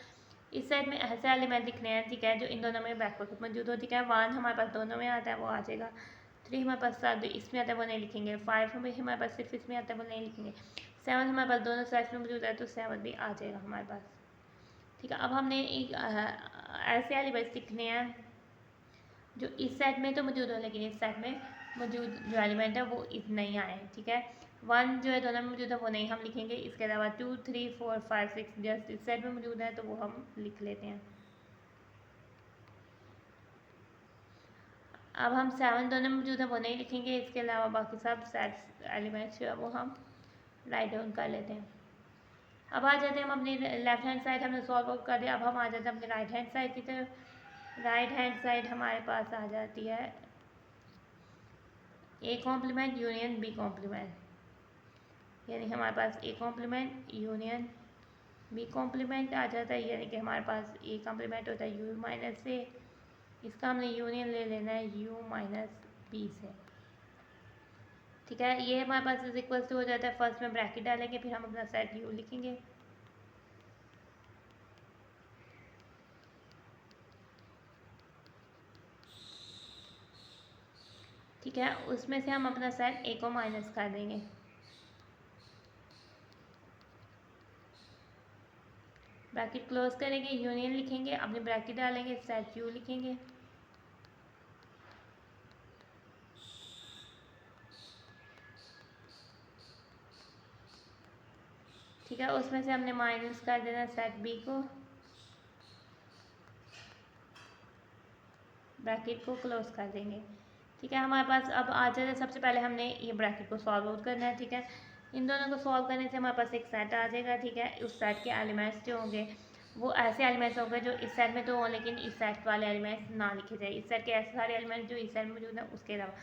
इस सेट में ऐसे एलिमेंट लिखने हैं, ठीक है, जो इन दोनों में बैकवर्ड मौजूद हो, ठीक है। 1 हमारे पास दोनों में आता है वो आ जाएगा, 3 हमारे पास साथ इसमें आता है वो नहीं लिखेंगे, 5 हमारे पास सिर्फ इसमें आता है वो नहीं लिखेंगे, 7 हमारे पास दोनों सेट्स में मौजूद है तो 7 भी आ जाएगा हमारे पास, ठीक है। अब हमने एक ऐसे एलिमेंट्स लिखने हैं जो इस सेट में तो मौजूद हो लेकिन इस सेट में मौजूद जो एलिमेंट है वो नहीं आए, ठीक है। 1 जो है दोनों में मौजूद है वो नहीं हम लिखेंगे, इसके अलावा 2 3 4 5 6 जस्ट इस सेट में मौजूद है तो वो हम लिख लेते हैं। अब हम 7 दोनों में मौजूद है वो नहीं लिखेंगे, इसके अलावा बाकी सब सेट एलिमेंट्स जो है वो हम राइट डाउन कर लेते हैं। अब आ जाते हैं हम अपनी लेफ्ट हैंड साइड हमने सॉल्व आउट कर दिया। अब हम आ जाते हैं अपनी राइट हैंड साइड की तरफ। राइट हैंड साइड हमारे पास आ जाती है A complement union B complement, यानी हमारे पास A complement union B complement आ जाता है, यानी कि हमारे पास ए कॉम्प्लीमेंट होता है यू माइनस ए, इसका हमने यूनियन ले लेना है यू माइनस बी से, ठीक है। ये हमारे पास इज इक्वल टू हो जाता है, फर्स्ट में ब्रैकेट डालेंगे फिर हम अपना सेट यू लिखेंगे, ठीक है। उसमें से हम अपना सेट ए को माइनस कर देंगे, ब्रैकेट क्लोज करेंगे, यूनियन लिखेंगे, अपनी ब्रैकेट डालेंगे, सेट यू लिखेंगे, ठीक है। उसमें से हमने माइनस कर देना सेट बी को, ब्रैकेट को क्लोज कर देंगे, ठीक है। हमारे पास अब आ जाए सबसे पहले हमने ये ब्रैकेट को सॉल्व आउट करना है, ठीक है। इन दोनों को सॉल्व करने से हमारे पास एक सेट आ जाएगा, ठीक है। उस सेट के एलिमेंट्स जो होंगे वो ऐसे एलिमेंट्स होंगे जो इस सेट में तो हो लेकिन इस सेट वाले एलिमेंट्स ना लिखे जाए, इस सेट के ऐसे सारे एलिमेंट्स जो इस सेट में मौजूद है उसके अलावा।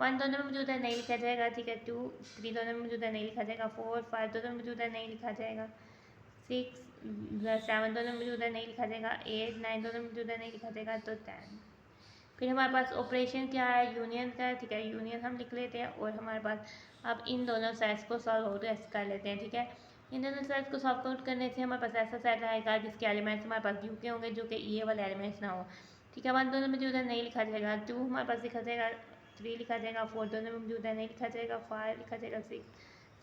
1 दोनों में मौजूद है नहीं लिखा जाएगा, ठीक है। 2 3 दोनों में मौजूद है नहीं लिखा जाएगा, 4 5 दोनों में मौजूद है नहीं लिखा जाएगा, 6 7 दोनों में मौजूद है नहीं लिखा जाएगा, 8 9 दोनों में मौजूद है नहीं लिखा जाएगा, तो 10 फिर हमारे पास ऑपरेशन क्या है, यूनियन का है, ठीक है, यूनियन हम लिख लेते हैं। और हमारे पास अब इन दोनों सेट्स को सॉल्व आउट कर लेते हैं, ठीक है। इन दोनों सेट्स को सॉल्व आउट करने से हमारे पास ऐसा सेट आएगा जिसके एलिमेंट्स हमारे पास यू के होंगे जो कि ये वाले एलिमेंट्स ना हो, ठीक है। 1 दोनों में मौजूद है, नहीं लिखा जाएगा। 2 हमारे पास लिखा जाएगा, 3 लिखा जाएगा। 4 दोनों में मौजूद है, नहीं लिखा जाएगा। 5 लिखा जाएगा। 6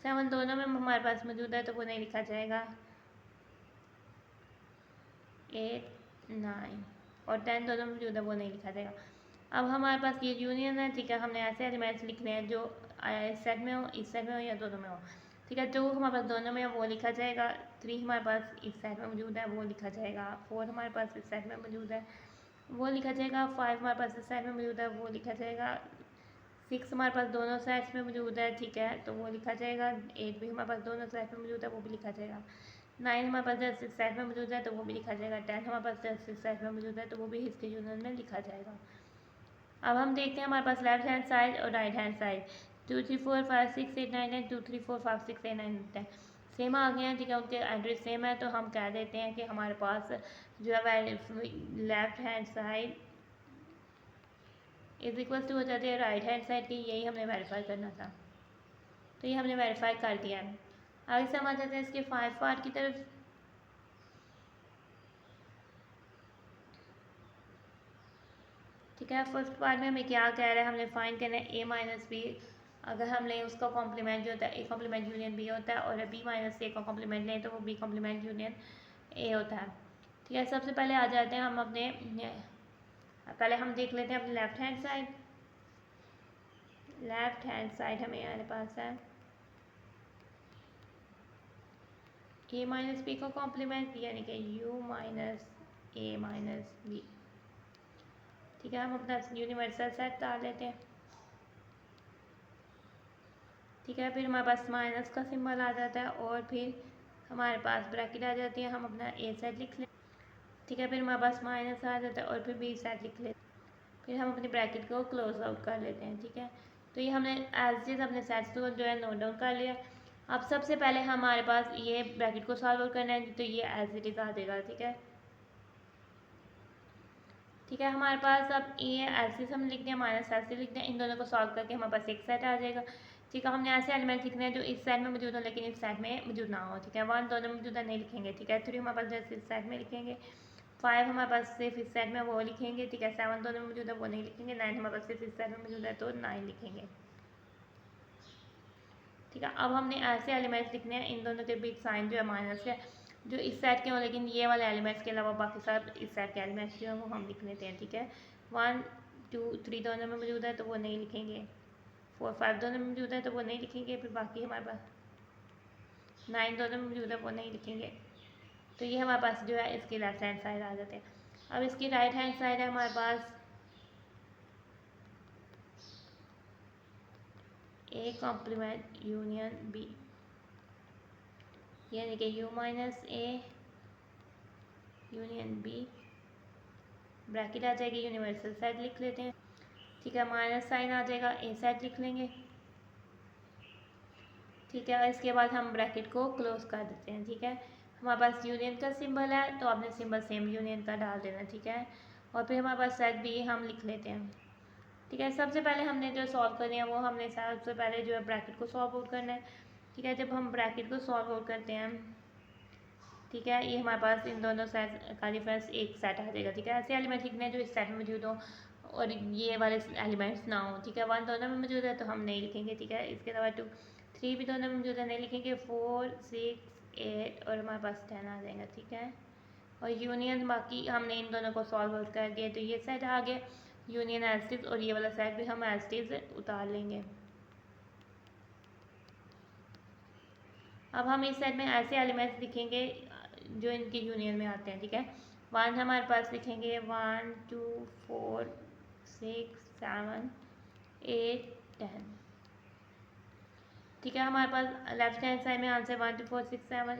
7 दोनों में हमारे पास मौजूद है तो वो नहीं लिखा जाएगा। 8 9 और 10 दोनों में मौजूद है, वो नहीं लिखा जाएगा। अब हमारे पास ये यूनियन है, ठीक है। हमने ऐसे एलिमेंट्स लिखने हैं जो इस सेट में हो, इस सेट में हो या दोनों में हो, ठीक है। 2 हमारे पास दोनों में है, वो लिखा जाएगा। 3 हमारे पास इस सेट में मौजूद है, वो लिखा जाएगा। 4 हमारे पास इस सेट में मौजूद है, वो लिखा जाएगा। 5 हमारे पास इस सेट में मौजूद है, वो लिखा जाएगा। 6 हमारे पास दोनों सेट्स में मौजूद है, ठीक है, तो वो लिखा जाएगा। 8 भी हमारे पास दोनों सेट में मौजूद है, वो भी लिखा जाएगा। 9 हमारे पास जस्ट इस सेट में मौजूद है तो वो भी लिखा जाएगा। 10 हमारे पास जस्ट इस सेट में मौजूद है तो वो भी इसके यूनियन में लिखा जाएगा। अब हम देखते हैं हमारे पास लेफ्ट हैंड साइड और राइट हैंड साइड। 2 3 4 5 6 8 9 10 2 3 4 5 6 8 9 10 सेम आ गए हैं, ठीक है। उनके एड्रेस सेम है तो हम कह देते हैं कि हमारे पास जो है left hand side is equal to हो जाती है राइट हैंड साइड की। यही हमने वेरीफाई करना था, तो ये हमने वेरीफाई कर दिया है। आगे से हम आ जाते हैं इसके 5 पार्ट की तरफ। ठीक है, फर्स्ट पार्ट में हमें क्या कह रहा है, हमने फाइंड करना है a माइनस बी। अगर हम लें उसका कॉम्प्लीमेंट जो होता है a कॉम्प्लीमेंट यूनियन b होता है, और b माइनस a का कॉम्प्लीमेंट लें तो वो b कॉम्प्लीमेंट यूनियन a होता है, ठीक है। सबसे पहले आ जाते हैं हम अपने, पहले हम देख लेते हैं अपने left hand side. Left hand side हमें हमारे पास है a माइनस बी का कॉम्प्लीमेंट यानी कि u minus a minus B, ठीक है। हम अपना यूनिवर्सल सेट डाल लेते हैं, ठीक है। फिर हमारे पास माइनस का सिंबल आ जाता है और फिर हमारे पास ब्रैकेट आ जाती है। हम अपना ए सेट लिख लें, ठीक है। फिर हमारे पास माइनस आ जाता है और फिर बी सेट लिख लेते हैं। फिर हम अपनी ब्रैकेट को क्लोज आउट कर लेते हैं, ठीक है। तो ये हमने एज इज अपने सेट्स को जो है नोट डाउन कर लिया। अब सबसे पहले हमारे पास ये ब्रैकेट को सॉल्व आउट करना है, तो ये एज इट इज आ जाएगा, ठीक है। ठीक है, हमारे पास अब ये एसिस हम लिखते हैं, माइनस एसिस लिखते हैं। इन दोनों को सॉल्व करके हमारे पास एक सेट आ जाएगा, ठीक है। हमने ऐसे एलिमेंट लिखने हैं जो इस सेट में मौजूद हो लेकिन इस सेट में मौजूद ना हो, ठीक है। 1 दोनों में मौजूद नहीं लिखेंगे, ठीक है। 3 हमारे पास जैसे इस सेट में लिखेंगे। 5 हमारे पास सिर्फ इस सेट में वो लिखेंगे, ठीक है। 7 दोनों में मौजूद है, वो नहीं लिखेंगे। 9 हमारे पास सिर्फ इस सेट में मौजूद है तो 9 लिखेंगे, ठीक है। अब हमने ऐसे एलिमेंट्स लिखने हैं, इन दोनों के बीच साइन जो है माइनस है, जो इस सेट के हों लेकिन ये वाले एलिमेंट्स के अलावा बाकी सब इस सेट के एलिमेंट्स जो हैं वो हम लिख लेते हैं, ठीक है। 1 2 3 दोनों में मौजूद है तो वो नहीं लिखेंगे। 4 5 दोनों में मौजूद है तो वो नहीं लिखेंगे। फिर बाकी हमारे पास 9 दोनों में मौजूद है, वो नहीं लिखेंगे। तो ये हमारे पास जो है इसकी लेफ्ट हैंड साइड आ जाते हैं। अब इसकी राइट हैंड साइड है हमारे पास ए कॉम्प्लीमेंट यूनियन बी, यानी कि u minus A union B, bracket आ जाएगी, यूनिवर्सल सेट लिख लेते हैं, ठीक है। माइनस साइन आ जाएगा, ए सेट लिख लेंगे, ठीक है। और इसके बाद हम ब्रैकेट को क्लोज कर देते हैं, ठीक है। हमारे पास यूनियन का सिंबल है तो आपने सिंबल सेम यूनियन का डाल देना, ठीक है। और फिर हमारे पास सेट बी हम लिख लेते हैं, ठीक है। सबसे पहले हमने जो सॉल्व करनी है वो हमने सबसे पहले जो है ब्रैकेट को सॉल्व आउट करना है, ठीक है। जब हम ब्रैकेट को सॉल्व आउट करते हैं, ठीक है, ये हमारे पास इन दोनों सेट का डिफरेंस एक सेट आ जाएगा, ठीक है। ऐसे एलिमेंट लिखने हैं जो इस सेट में मौजूद हो और ये वाले एलिमेंट्स ना हो, ठीक है। 1 दोनों में मौजूद है तो हम नहीं लिखेंगे, ठीक है। इसके अलावा 2 3 भी दोनों में मौजूद है, नहीं लिखेंगे। 4 6 8 और हमारे पास 10 आ जाएगा, ठीक है। और यूनियन बाकी हमने इन दोनों को सॉल्व आउट कर दिया तो ये सेट आ गया यूनियन एस्टिस, और ये वाला सेट भी हम एस्टिस उतार लेंगे। अब हम इस सेट में ऐसे एलिमेंट्स लिखेंगे जो इनके यूनियन में आते हैं, ठीक है। 1 हमारे पास लिखेंगे 1 2 4 6 7 8 10, ठीक है। हमारे पास लेफ्ट हैंड साइड में आंसर 1 2 4 6 7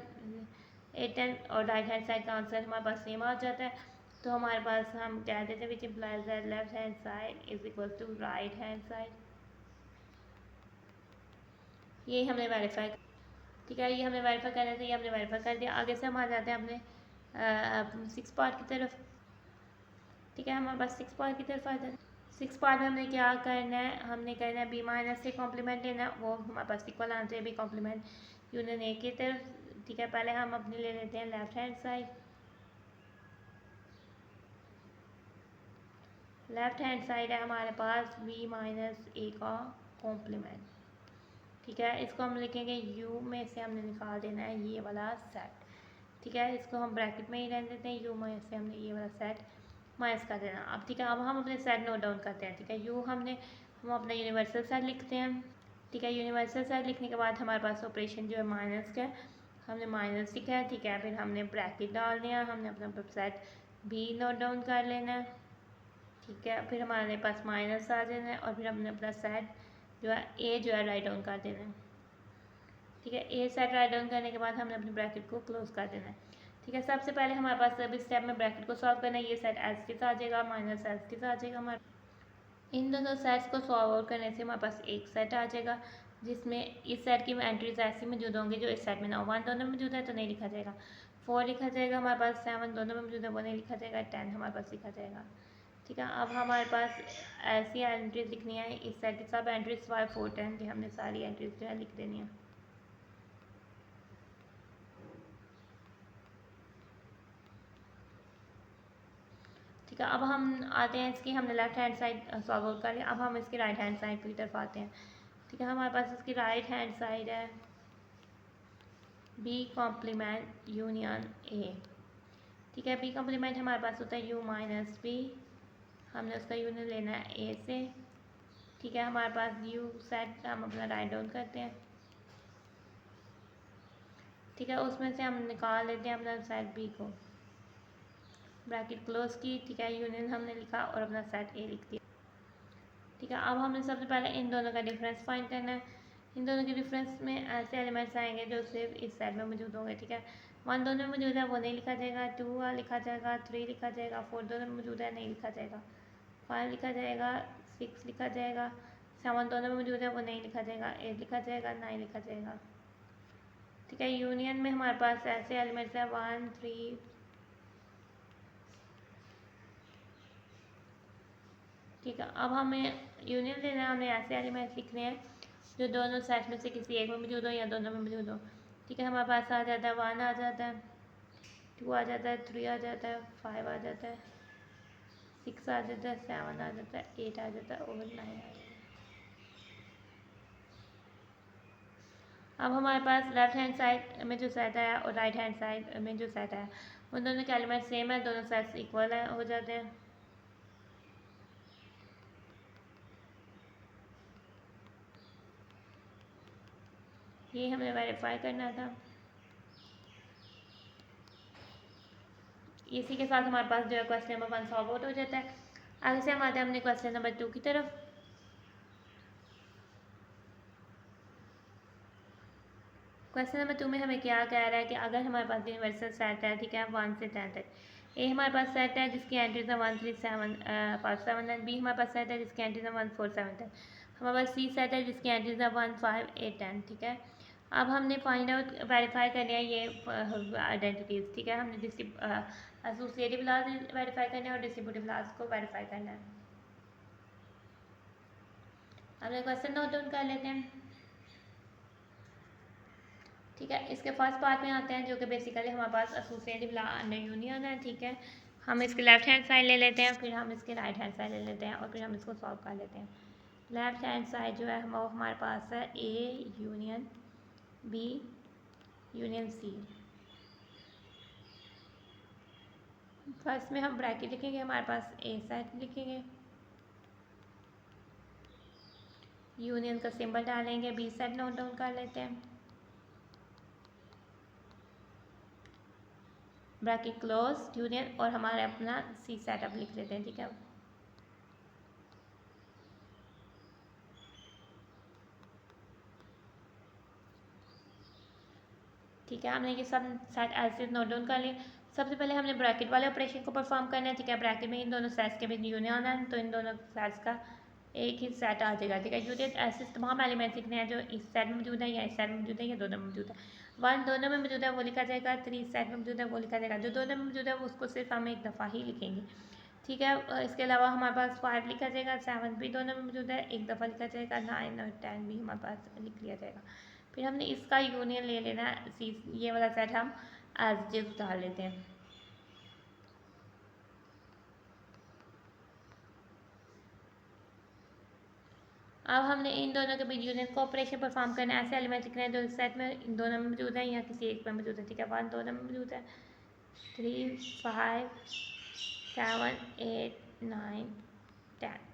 8 10 और राइट हैंड साइड का आंसर हमारे पास सेम आ जाता है। तो हमारे पास हम कह देते हैं which implies that left hand side is equal to right hand side. ये हमने वेरीफाई, ठीक है। ये हमने वेरीफाई करना था, ये हमने वेरीफाई कर दिया। आगे से हम आ जाते हैं अपने 6 पार्ट की तरफ, ठीक है। हमारे पास 6 पार्ट की तरफ आ जाते हैं। सिक्स पार्ट में हमने क्या करना है, हमने करना है बी माइनस से कॉम्प्लीमेंट लेना, वो हमारे पास इक्वल आंसर है बी कॉम्प्लीमेंट यूनियन ए की तरफ। ठीक है, पहले हम अपने ले लेते हैं left hand side. Left hand side है हमारे पास बी माइनस ए का कॉम्प्लीमेंट। ठीक है, इसको हम लिखेंगे u में से हमने निकाल देना है ये वाला सेट। ठीक है, इसको हम ब्रैकेट में ही रहने देते हैं, u में से हमने ये वाला सेट माइनस कर देना। अब ठीक है, अब हम अपने सेट नोट डाउन करते हैं। ठीक है, हम अपना यूनिवर्सल सेट लिखते हैं। ठीक है, यूनिवर्सल सेट लिखने के बाद हमारे पास ऑपरेशन जो है माइनस का, हमने माइनस लिखा है। ठीक है, फिर हमने ब्रैकेट डाल दिया, हमने अपना सेट भी नोट डाउन कर लेना है। ठीक है, फिर हमारे पास माइनस आ जाना है और फिर हमने अपना सेट जो है ए जो है राइट डाउन कर देना है। ठीक है, ए सेट राइट डाउन करने के बाद हमने अपने ब्रैकेट को क्लोज कर देना है। ठीक है, सबसे पहले हमारे पास सभी स्टेप में ब्रैकेट को सॉल्व करना है। ये सेट एज किस आ जाएगा, माइनस एज किस आ जाएगा। हमारे इन दोनों सेट्स को सॉल्व आउट करने से हमारे पास एक सेट आ जाएगा जिसमें इस सेट की एंट्रीज ऐसी मौजूद होंगी जो इस सेट में ना 1 दोनों में मौजूद है तो नहीं लिखा जाएगा, 4 लिखा जाएगा हमारे पास, 7 दोनों में मौजूद है वो नहीं लिखा जाएगा, 10 हमारे पास लिखा जाएगा। ठीक है, अब हमारे पास ऐसी एंट्रीज लिखनी है इस सेट की सब एंट्रीज 5, 4, 10 की हमने सारी एंट्रीज जो है लिख देनी है। ठीक है, अब हम आते हैं इसकी, हमने left hand side solve out कर लिया, अब हम इसकी राइट हैंड साइड की तरफ आते हैं। ठीक है, हमारे पास इसकी राइट हैंड साइड है बी कॉम्प्लीमेंट यूनियन ए। ठीक है, बी कॉम्प्लीमेंट हमारे पास होता है u माइनस बी, हमने उसका यूनियन लेना है ए से। ठीक है, हमारे पास u सेट हम अपना राइट डाउन करते हैं। ठीक है, उसमें से हम निकाल लेते हैं अपना सेट बी को, ब्रैकेट क्लोज की। ठीक है, यूनियन हमने लिखा और अपना सेट ए लिख दिया। ठीक है, अब हमने सबसे पहले इन दोनों का डिफरेंस फाइंड करना है। इन दोनों के डिफरेंस में ऐसे एलिमेंट्स आएंगे जो सिर्फ इस सेट में मौजूद होंगे। ठीक है, 1 दोनों में मौजूद है वो नहीं लिखा जाएगा, 2 लिखा जाएगा, 3 लिखा जाएगा, 4 दोनों में मौजूद है नहीं लिखा जाएगा, 5 लिखा जाएगा, 6 लिखा जाएगा, 7 दोनों में मौजूद है वो नहीं लिखा जाएगा, 8 लिखा जाएगा, 9 लिखा जाएगा। ठीक है, यूनियन में हमारे पास ऐसे एलिमेंट्स हैं 1, 3। ठीक है, अब हमें यूनियन लेना है, हमें ऐसे एलिमेंट्स लिखने हैं जो दोनों सेट में से किसी एक में मौजूद हो या दोनों में मौजूद हो। ठीक है, हमारे पास आ जाता है 1 आ जाता है, 2 आ जाता है, 3 आ जाता है, 5 आ जाता है, 6 आ जाता है, 7 आ जाता है, 8 आ जाता है और 9 आ जाता है। अब हमारे पास लेफ्ट हैंड साइड में जो सेट है और राइट हैंड साइड में जो सेट है उन दोनों के एलिमेंट सेम है, दोनों सेट्स इक्वल हो जाते हैं। ये हमें वेरीफाई करना था। इसी के साथ हमारे पास जो है क्वेश्चन नंबर 1 सॉल्व आउट हो जाता है। आगे से हम आते हैं अपने क्वेश्चन नंबर 2 की तरफ। क्वेश्चन नंबर 2 में हमें क्या कह रहा है कि अगर हमारे पास यूनिवर्सल सेट है, ठीक है, 1 से 10 तक, ए हमारे पास सेट है जिसकी एंट्रीज है 1, 3, 7, 5, 7 है, बी हमारे पास सेट है जिसकी एंट्रीज है 1, 4, 7 तक, हमारे पास सी सेट है जिसकी एंट्रीज है 1, 5, 8, 10। ठीक है, अब हमने फाइंड आउट वेरीफाई करनी है ये आइडेंटिटीज। ठीक है, हमने एसोसिएटिव लॉज वेरीफाई करना है और डिस्ट्रीब्यूटिव लॉज को वेरीफाई करना है। हमने क्वेश्चन नोट डाउन कर लेते हैं। ठीक है, इसके फर्स्ट पार्ट में आते हैं जो कि बेसिकली हमारे पास एसोसिएटिव लॉ अंडर यूनियन है। ठीक है, हम इसके लेफ्ट हैंड साइड ले लेते हैं, फिर हम इसके राइट हैंड साइड ले लेते हैं और फिर हम इसको सॉल्व कर लेते हैं। लेफ्ट हैंड साइड जो है वो हमारे पास है A union B union C. First में हम ब्रैकेट लिखेंगे, हमारे पास ए सेट लिखेंगे, यूनियन का सिंबल डालेंगे, बी सेट नोट डाउन कर लेते हैं, ब्रैकेट क्लोज यूनियन और हमारे अपना सी सेटअप लिख लेते हैं। ठीक है, ठीक है, हमने ये सब सेट ऐसे नोट डाउन कर लिए। सबसे पहले हमने ब्रैकेट वाले ऑपरेशन को परफॉर्म करना है। ठीक है, ब्रैकेट में इन दोनों सेट्स के बीच यूनियन है तो इन दोनों सेट्स का एक ही सेट आ जाएगा। ठीक है, यूनियन ऐसे तमाम एलिमेंट्स लिखने हैं जो इस सेट में मौजूद है या इस सेट में मौजूद है या दोनों में मौजूद है। 1 दोनों में मौजूद है वो लिखा जाएगा, 3 सेट में मौजूद है वो लिखा जाएगा, जो दोनों में मौजूद है उसको सिर्फ हम एक दफ़ा ही लिखेंगे। ठीक है। इसके अलावा हमारे पास 5 लिखा जाएगा, 7 भी दोनों में मौजूद है, एक दफ़ा लिखा जाएगा, 9 और 10 भी हमारे पास लिख लिया जाएगा। फिर हमने इसका यूनियन ले लेना है, ये वाला सेट हम एज इट इज उतार लेते हैं। अब हमने इन दोनों के बीच यूनियन को ऑपरेशन परफॉर्म करना है। ऐसे एलिमेंट लिखने हैं जो इस सेट में इन दोनों में मौजूद है या किसी एक में मौजूद है। ठीक है, 1 दोनों में मौजूद है, 3 5 7 8 9 10।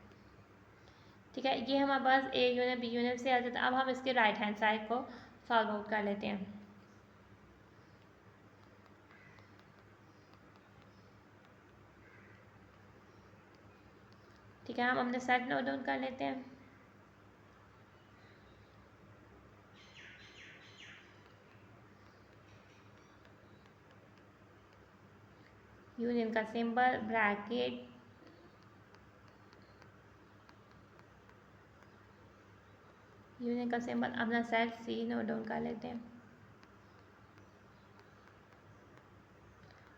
ठीक है, ये हमारे पास ए यूनियन बी यूनियन से आ जाता है। अब हम इसके राइट हैंड साइड को सॉल्व आउट कर लेते हैं। ठीक है, हम अपने सेट नोट डाउन कर लेते हैं। यूनियन का सिंबल, ब्रैकेट, यूनियन का सिंबल, अपना सेट सी नोट डाउन कर लेते हैं,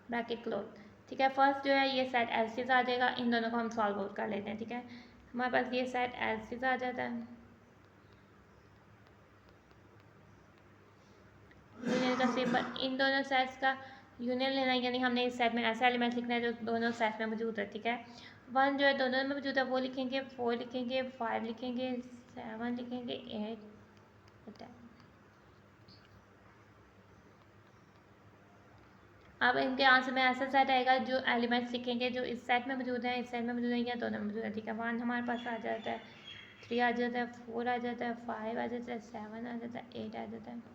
ब्रैकेट क्लोज। ठीक है, फर्स्ट जो है ये सेट एल्सिस आ जाएगा, इन दोनों को हम सॉल्व आउट कर लेते हैं। ठीक है, हमारे पास ये सेट एल्सिस आ जाता है, यूनियन का सिंबल, इन दोनों सेट्स का यूनियन लेना है, यानी हमने इस सेट में ऐसा एलिमेंट लिखना है जो दोनों सेट में मौजूद है। ठीक है, 1 जो है दोनों में मौजूद है वो लिखेंगे, 4 लिखेंगे, 5 लिखेंगे, 7 लिखेंगे, 8 10। अब इनके आंसर में ऐसा सेट आएगा जो एलिमेंट्स लिखेंगे जो इस सेट में मौजूद है, इस सेट में मौजूद है या दोनों में मौजूद है। ठीक है, 1 हमारे पास आ जाता है, 3 आ जाता है, 4 आ जाता है, 5 आ जाता है, 7 आ जाता है, 8 आ जाता है।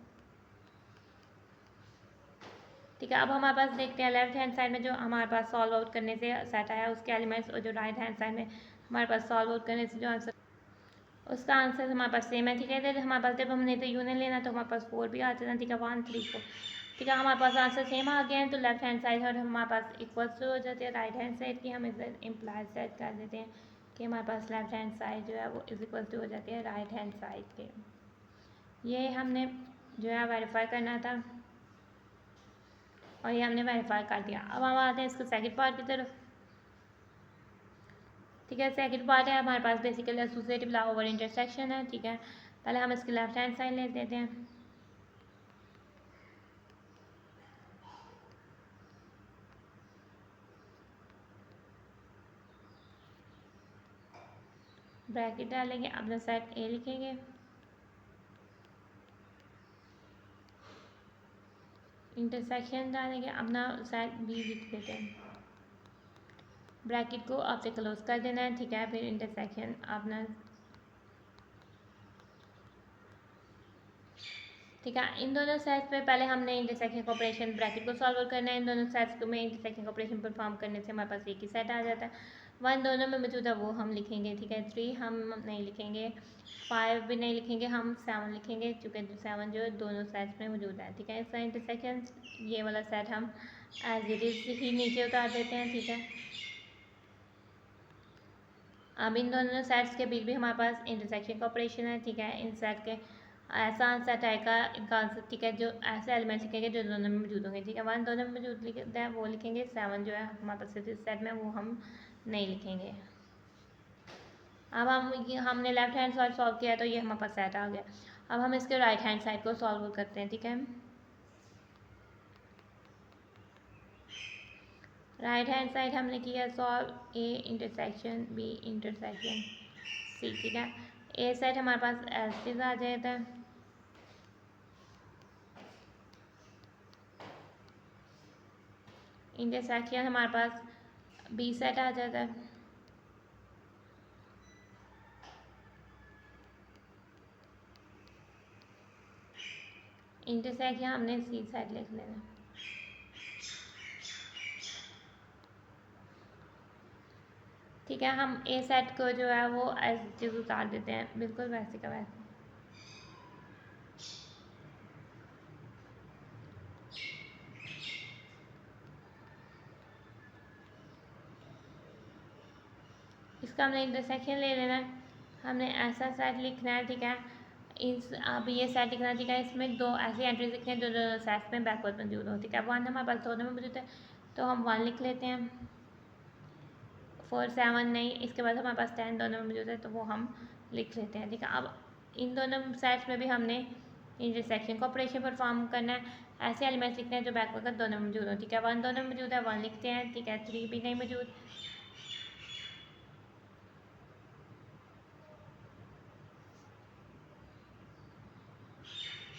ठीक है, अब हमारे पास देखते हैं लेफ्ट हैंड साइड में जो हमारे पास सॉल्व आउट करने से सेट आया उसके एलिमेंट्स, और जो राइट हैंड साइड में हमारे पास सॉल्व आउट करने से जो आंसर, उसका आंसर हमारे पास सेम है। ठीक है, हमारे पास जब हमने तो यूनियन लेना तो हमारे पास 4 भी आ जाता है। ठीक है, 1 3 4। ठीक है, हमारे पास आंसर सेम आ गया है, तो लेफ्ट हैंड साइड और हमारे पास इक्वल्स हो जाते हैं राइट हैंड साइड की, हम इधर इम्प्लाइड सेट कर देते हैं कि हमारे पास लेफ्ट हैंड साइड जो है वो इज इक्वल टू हो जाती है राइट हैंड साइड के। ये हमने जो है वेरीफाई करना था और ये हमने वेरीफाई कर दिया। अब हम आते हैं इसको सेकंड पार्ट की तरफ। ठीक है, सेकंड पार्ट है हमारे पास basically associative law over intersection है। ठीक है, पहले हम इसकी लेफ्ट हैंड साइड ले देते हैं। ब्रैकेट डालेंगे, अपना सेट ए लिखेंगे, इंटरसेक्शन डालेंगे, अपना सेट बी लिख देते हैं, ब्रैकेट को आपसे क्लोज कर देना है। ठीक है, फिर इंटरसेक्शन अपना, ठीक है, इन दोनों सेट्स में पहले हमने इंटरसेक्शन का ऑपरेशन ब्रैकेट को सॉल्व करना है। इन दोनों सेट्स में इंटरसेक्शन का ऑपरेशन परफॉर्म करने से हमारे पास एक ही सेट आ जाता है। 1 दोनों में मौजूद है वो हम लिखेंगे। ठीक है, 3 हम नहीं लिखेंगे, 5 भी नहीं लिखेंगे, हम 7 लिखेंगे चूँकि 7 जो है दोनों सेट्स में मौजूद है। ठीक है, इसका इंटरसेक्शन ये वाला सेट हम एज इट इज़ ही नीचे उतार देते हैं। ठीक है, अब इन दोनों सेट्स के बीच भी हमारे पास इंटरसेक्शन का ऑपरेशन है। ठीक है, इन सेट के ऐसा सेट आएगा इनका आंसर। ठीक है, जो ऐसे एलिमेंट्स लिखेंगे जो दोनों में मौजूद होंगे। ठीक है, 1 दोनों में मौजूद लिखते हैं वो लिखेंगे, 7 जो है हमारे पास इस सेट में वो हम नहीं लिखेंगे। अब हमने लेफ्ट हैंड साइड सॉल्व किया तो ये हमारे पास सेट आ गया। अब हम इसके राइट हैंड साइड को सॉल्व करते हैं। ठीक है, राइट हैंड साइड हमने किया solve, A intersection B intersection C. ठीक है, ए साइड हमारे पास एल्सिस आ जाता है, इंटरसेक्शन हमारे पास बी सेट आ जाता है, इंटरसेक्शन हमने सी सेट लिख लेना। ठीक है, हम ए सेट को जो है वो ऐसे उतार देते हैं, बिल्कुल वैसे का वैसे। इसका हमने इंटरसेक्शन ले लेना है, हमने ऐसा सेट लिखना है। ठीक है, इस अब ये सेट लिखना है। ठीक है, इसमें 2 ऐसी एंट्रीज लिखनी है जो दोनों सेट्स में बैकवर्ड मौजूद हो। ठीक है, 1 हमारे पास दोनों में मौजूद है तो हम 1 लिख लेते हैं, 4 7 नहीं, इसके बाद हमारे पास 10 दोनों में मौजूद है, तो वो हम लिख लेते हैं। ठीक है, अब इन दोनों सेट्स में भी हमने इंटरसेक्शन का ऑपरेशन परफॉर्म करना है। ऐसे एलिमेंट्स लिखते हैं जो बैक वक्त दोनों में मौजूद हो। ठीक है, 1 दोनों में मौजूद है, 1 लिखते हैं। ठीक है, 3 भी नहीं मौजूद।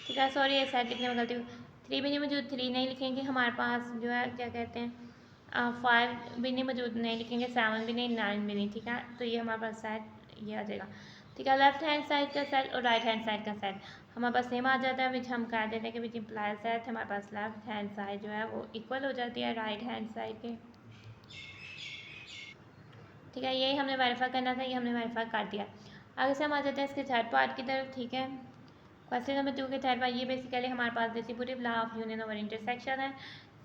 ठीक है, सॉरी ये सेट लिखने में गलती हुई। 3 भी नहीं मौजूद, 3 नहीं लिखेंगे। हमारे पास जो है क्या कहते हैं 5 भी नहीं मौजूद, नहीं लिखेंगे। 7 भी नहीं, 9 भी नहीं। ठीक है, तो ये हमारे पास सेट ये आ जाएगा। ठीक है, लेफ्ट हैंड साइड का सेट और राइट हैंड साइड का सेट हमारे पास सेम आ जाता है, विच हम कह देते हैं कि विच इम्प्लाइज सेट हमारे पास लेफ्ट हैंड साइड जो है वो इक्वल हो जाती है राइट हैंड साइड के। ठीक है, यही हमने वेरीफाई करना था, ये हमने वेरीफाई कर दिया। आगे से हम आ जाते हैं इसके थर्ड पार्ट की तरफ। ठीक है, क्वेश्चन नंबर 2 के थर्ड पार्ट ये बेसिकली हमारे पास distributive law of union over intersection है।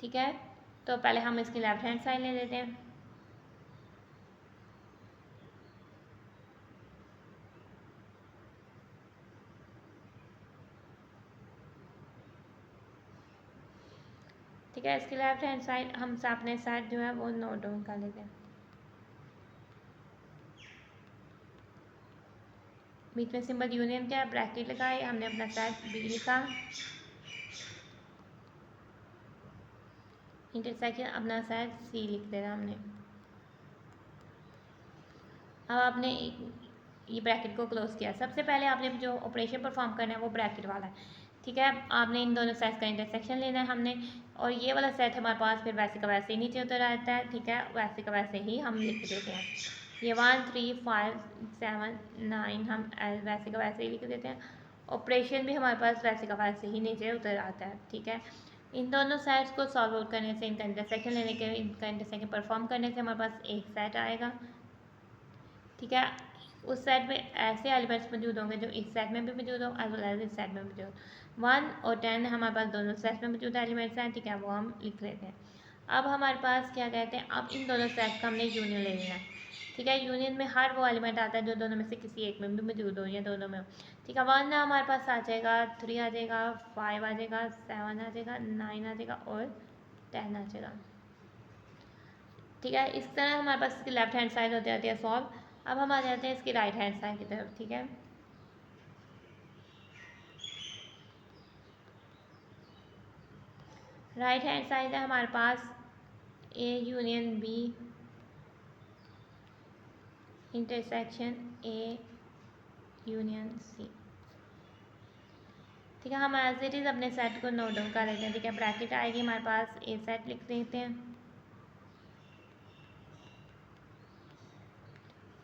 ठीक है, तो पहले हम इसकी लेफ्ट हैंड साइड ले लेते हैं। ठीक है, इसकी लेफ्ट हैंड साइड हम अपने साइड जो है वो नोट डाउन कर लेते हैं। बीच में सिंबल यूनियन क्या है, ब्रैकेट लगाए, हमने अपना साइड बी लिखा, इंटरसेक्शन अपना साइड सी लिख देना हमने। अब आपने ये ब्रैकेट को क्लोज किया। सबसे पहले आपने जो ऑपरेशन परफॉर्म करना है वो ब्रैकेट वाला है। ठीक है, आपने इन दोनों सेट्स का इंटरसेक्शन लेना है हमने, और ये वाला सेट हमारे पास फिर वैसे का वैसे ही नीचे उतर आता है। ठीक है, वैसे का वैसे ही हम लिख देते हैं। ये 1 3 5 7 9 हम वैसे का वैसे ही लिख देते हैं। ऑपरेशन भी हमारे पास वैसे का वैसे ही नीचे उतर आता है। ठीक है, इन दोनों सेट्स को सॉल्व आउट करने से, इनका इंटरसेक्शन लेने के, इनका इंटरसेक्शन परफॉर्म करने से हमारे पास एक सेट आएगा। ठीक है, उस सेट में ऐसे एलिमेंट्स मौजूद होंगे जो इस सेट में भी मौजूद हो एज वेल एज इस सेट में मौजूद। 1 और 10 हमारे पास दोनों सेट में मौजूद एलिमेंट्स हैं। ठीक है, वो हम लिख लेते हैं। अब हमारे पास क्या कहते हैं, अब इन दोनों सेट्स का हमने यूनियन ले लेना है। ठीक है, यूनियन में हर वो एलिमेंट आता है जो दोनों में से किसी एक में भी मौजूद हो या दोनों में हो। ठीक है, 1 हमारे पास आ जाएगा, 3 आ जाएगा, 5 आ जाएगा, 7 आ जाएगा, 9 आ जाएगा और 10 आ जाएगा। ठीक है, इस तरह हमारे पास इसकी लेफ्ट हैंड साइड हो जाती है सॉल्व। अब हम आ जाते हैं इसकी राइट हैंड साइड की तरफ। ठीक है, राइट हैंड साइड है हमारे पास A union B intersection A union C. ठीक है, हम एज इट इज़ अपने सेट को नोट डाउन कर लेते हैं। ठीक है, ब्रैकेट आएगी हमारे पास, ए सेट लिख देते हैं,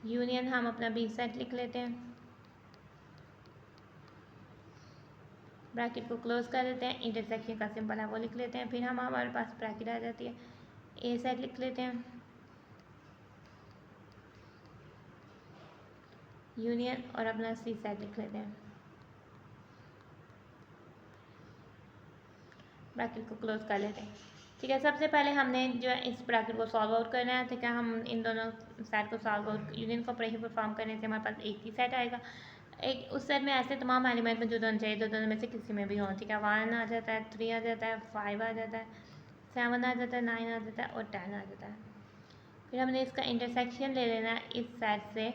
यूनियन हम अपना बी सेट लिख लेते हैं, ब्रैकेट को क्लोज कर देते हैं, इंटरसेक्शन का सिंबल है वो लिख लेते हैं, फिर हम हमारे पास ब्रैकेट आ जाती है, ए सेट लिख लेते हैं, यूनियन और अपना सी सेट लिख लेते हैं, ब्रैकेट को क्लोज कर लेते हैं। ठीक है, सबसे पहले हमने जो है इस ब्रैकेट को सॉल्व आउट करना है। ठीक है, हम इन दोनों सेट को सॉल्व आउट, यूनियन का ऑपरेशन परफॉर्म करने से हमारे पास एक ही सेट आएगा। एक उस सेट में ऐसे तमाम एलिमेंट मौजूद होने चाहिए जो दोनों में से किसी में भी हों। ठीक है, 1 आ जाता है, 3 आ जाता है, 5 आ जाता है, 7 आ जाता है, 9 आ जाता है और 10 आ जाता है। फिर हमने इसका इंटरसेक्शन ले लेना है इस सेट से।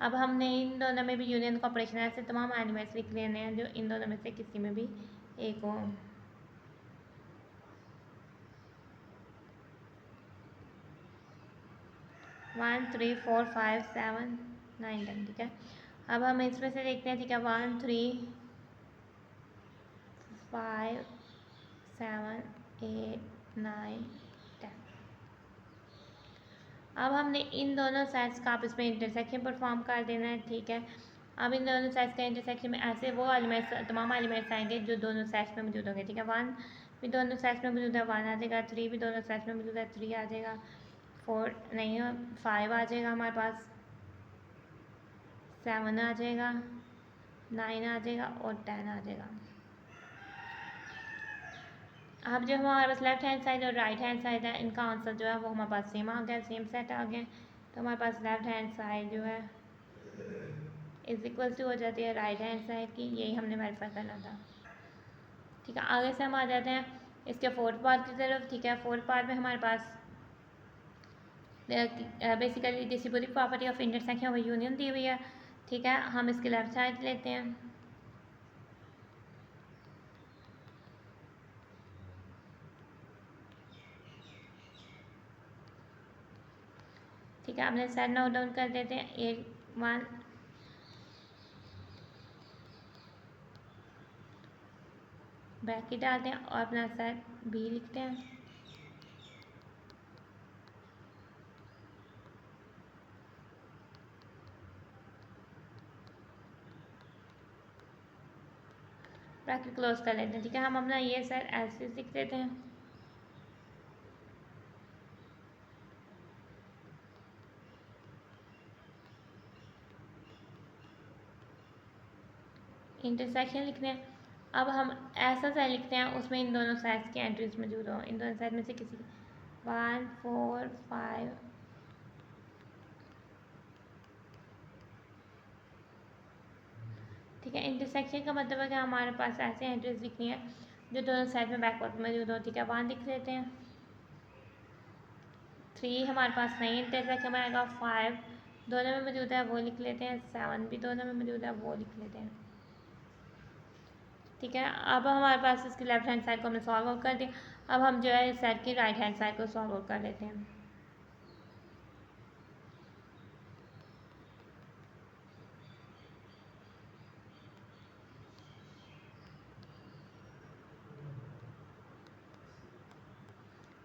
अब हमने इन दोनों में भी यूनियन का ऑपरेशन ऐसे तमाम एलिमेंट्स लिख लेने हैं जो इन दोनों में से किसी में भी एक हों। 1 3 4 5 7 9 10। ठीक है, अब हम इसमें से देखते हैं। ठीक है, 1 3 5 7 8 9 10। अब हमने इन दोनों सेट्स का आपस में इंटरसेक्शन परफॉर्म कर देना है। ठीक है, अब इन दोनों सेट्स का इंटरसेक्शन में ऐसे वो एलिमेंट्स, तमाम एलिमेंट्स आएंगे जो दोनों सेट्स में मौजूद होंगे। ठीक है, 1 भी दोनों सेट्स में मौजूद है, 1 आ जाएगा, 3 भी दोनों सेट्स में मौजूद है, 3 आ जाएगा, 4 नहीं, 5 आ जाएगा हमारे पास, 7 आ जाएगा, 9 आ जाएगा और 10 आ जाएगा। अब जो हमारे पास लेफ्ट हैंड साइड और राइट हैंड साइड है, इनका आंसर जो है वो हमारे पास सेम आ गया, सेम सेट आ गया। तो हमारे पास लेफ्ट हैंड साइड जो है इज इक्वल टू हो जाती है राइट हैंड साइड की। यही हमने वेरीफाई करना था। ठीक है, आगे से हम आ जाते हैं इसके फोर्थ पार्ट की तरफ। ठीक है, फोर्थ पार्ट में हमारे पास बेसिकली दिस पूरी प्रॉपर्टी ऑफ इंटरसेक्शन और यूनियन दी हुई है, ठीक है। हम इसके लेफ्ट साइड लेते हैं, ठीक है। अपने साइड नोट डाउन कर देते हैं, 1 ब्रैकेट डालते हैं और अपना सेट बी लिखते हैं, ब्रैकेट क्लोज कर लेते हैं, ठीक है। हम अपना ये सेट ऐसे लिख देते हैं, इंटरसेक्शन लिखते हैं। अब हम ऐसा सेट लिखते हैं उसमें इन दोनों साइड्स की एंट्रीज मौजूद हों, इन दोनों साइड में से किसी 1 4 5, ठीक है। इंटरसेक्शन का मतलब है कि हमारे पास ऐसे एंट्रीज लिखनी है जो दोनों साइड में बैकवर्ड मौजूद हो, ठीक है। 1 लिख लेते हैं, 3 हमारे पास नहीं इंटरसेक्शन में आएगा, 5 दोनों में मौजूद है वो लिख लेते हैं, 7 भी दोनों में मौजूद है वो लिख लेते हैं, ठीक है। अब हमारे पास इसकी लेफ्ट हैंड साइड को हमने सॉल्व आउट कर दिया। अब हम जो है इस सेट की राइट हैंड साइड को सॉल्व आउट कर लेते हैं,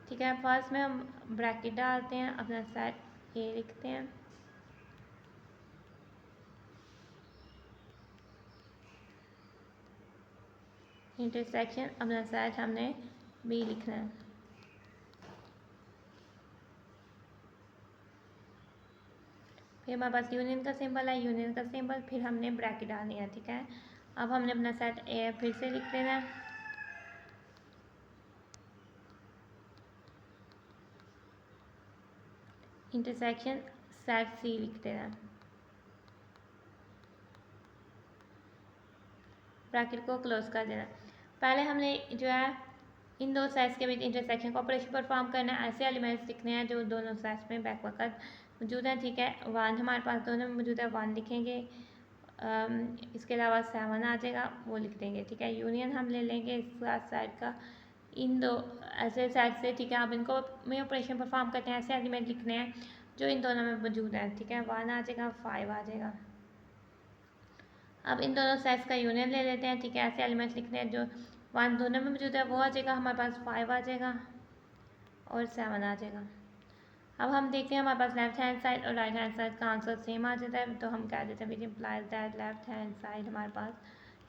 ठीक है। फर्स्ट में हम ब्रैकेट डालते हैं, अपना सेट ए लिखते हैं, इंटरसेक्शन अपना सेट हमने बी लिखना है, फिर हमारे पास यूनियन का सिंबल है, यूनियन का सिंबल, फिर हमने ब्रैकेट डालनी है, ठीक है। अब हमने अपना सेट ए फिर से लिख देना है, इंटरसेक्शन सेट सी लिख देना है, ब्रैकेट को क्लोज कर देना। पहले हमने जो है इन दो साइड्स के बीच इंटरसेक्शन का ऑपरेशन परफॉर्म करना है, ऐसे एलिमेंट्स लिखने हैं जो दोनों साइड्स में बैकवर्ड मौजूद है, ठीक है। 1 हमारे पास दोनों में मौजूद है, 1 लिखेंगे, इसके अलावा 7 आ जाएगा वो लिख देंगे, ठीक है। यूनियन हम ले लेंगे इस साइड का, इन दो ऐसे साइड से, ठीक है। अब इनको में ऑपरेशन परफॉर्म करते हैं, ऐसे एलिमेंट लिखने हैं जो इन दोनों में मौजूद है, ठीक है। 1 आ जाएगा, 5 आ जाएगा। अब इन दोनों साइड्स का यूनियन ले लेते हैं, ठीक है। ऐसे एलिमेंट्स लिखने हैं जो 1 दोनों में मौजूद है वो आ जाएगा, हमारे पास 5 आ जाएगा और 7 आ जाएगा। अब हम देखते हैं हमारे पास लेफ्ट हैंड साइड और राइट हैंड साइड का आंसर सेम आ जाता है, तो हम कह देते हैं which implies that left hand side हमारे पास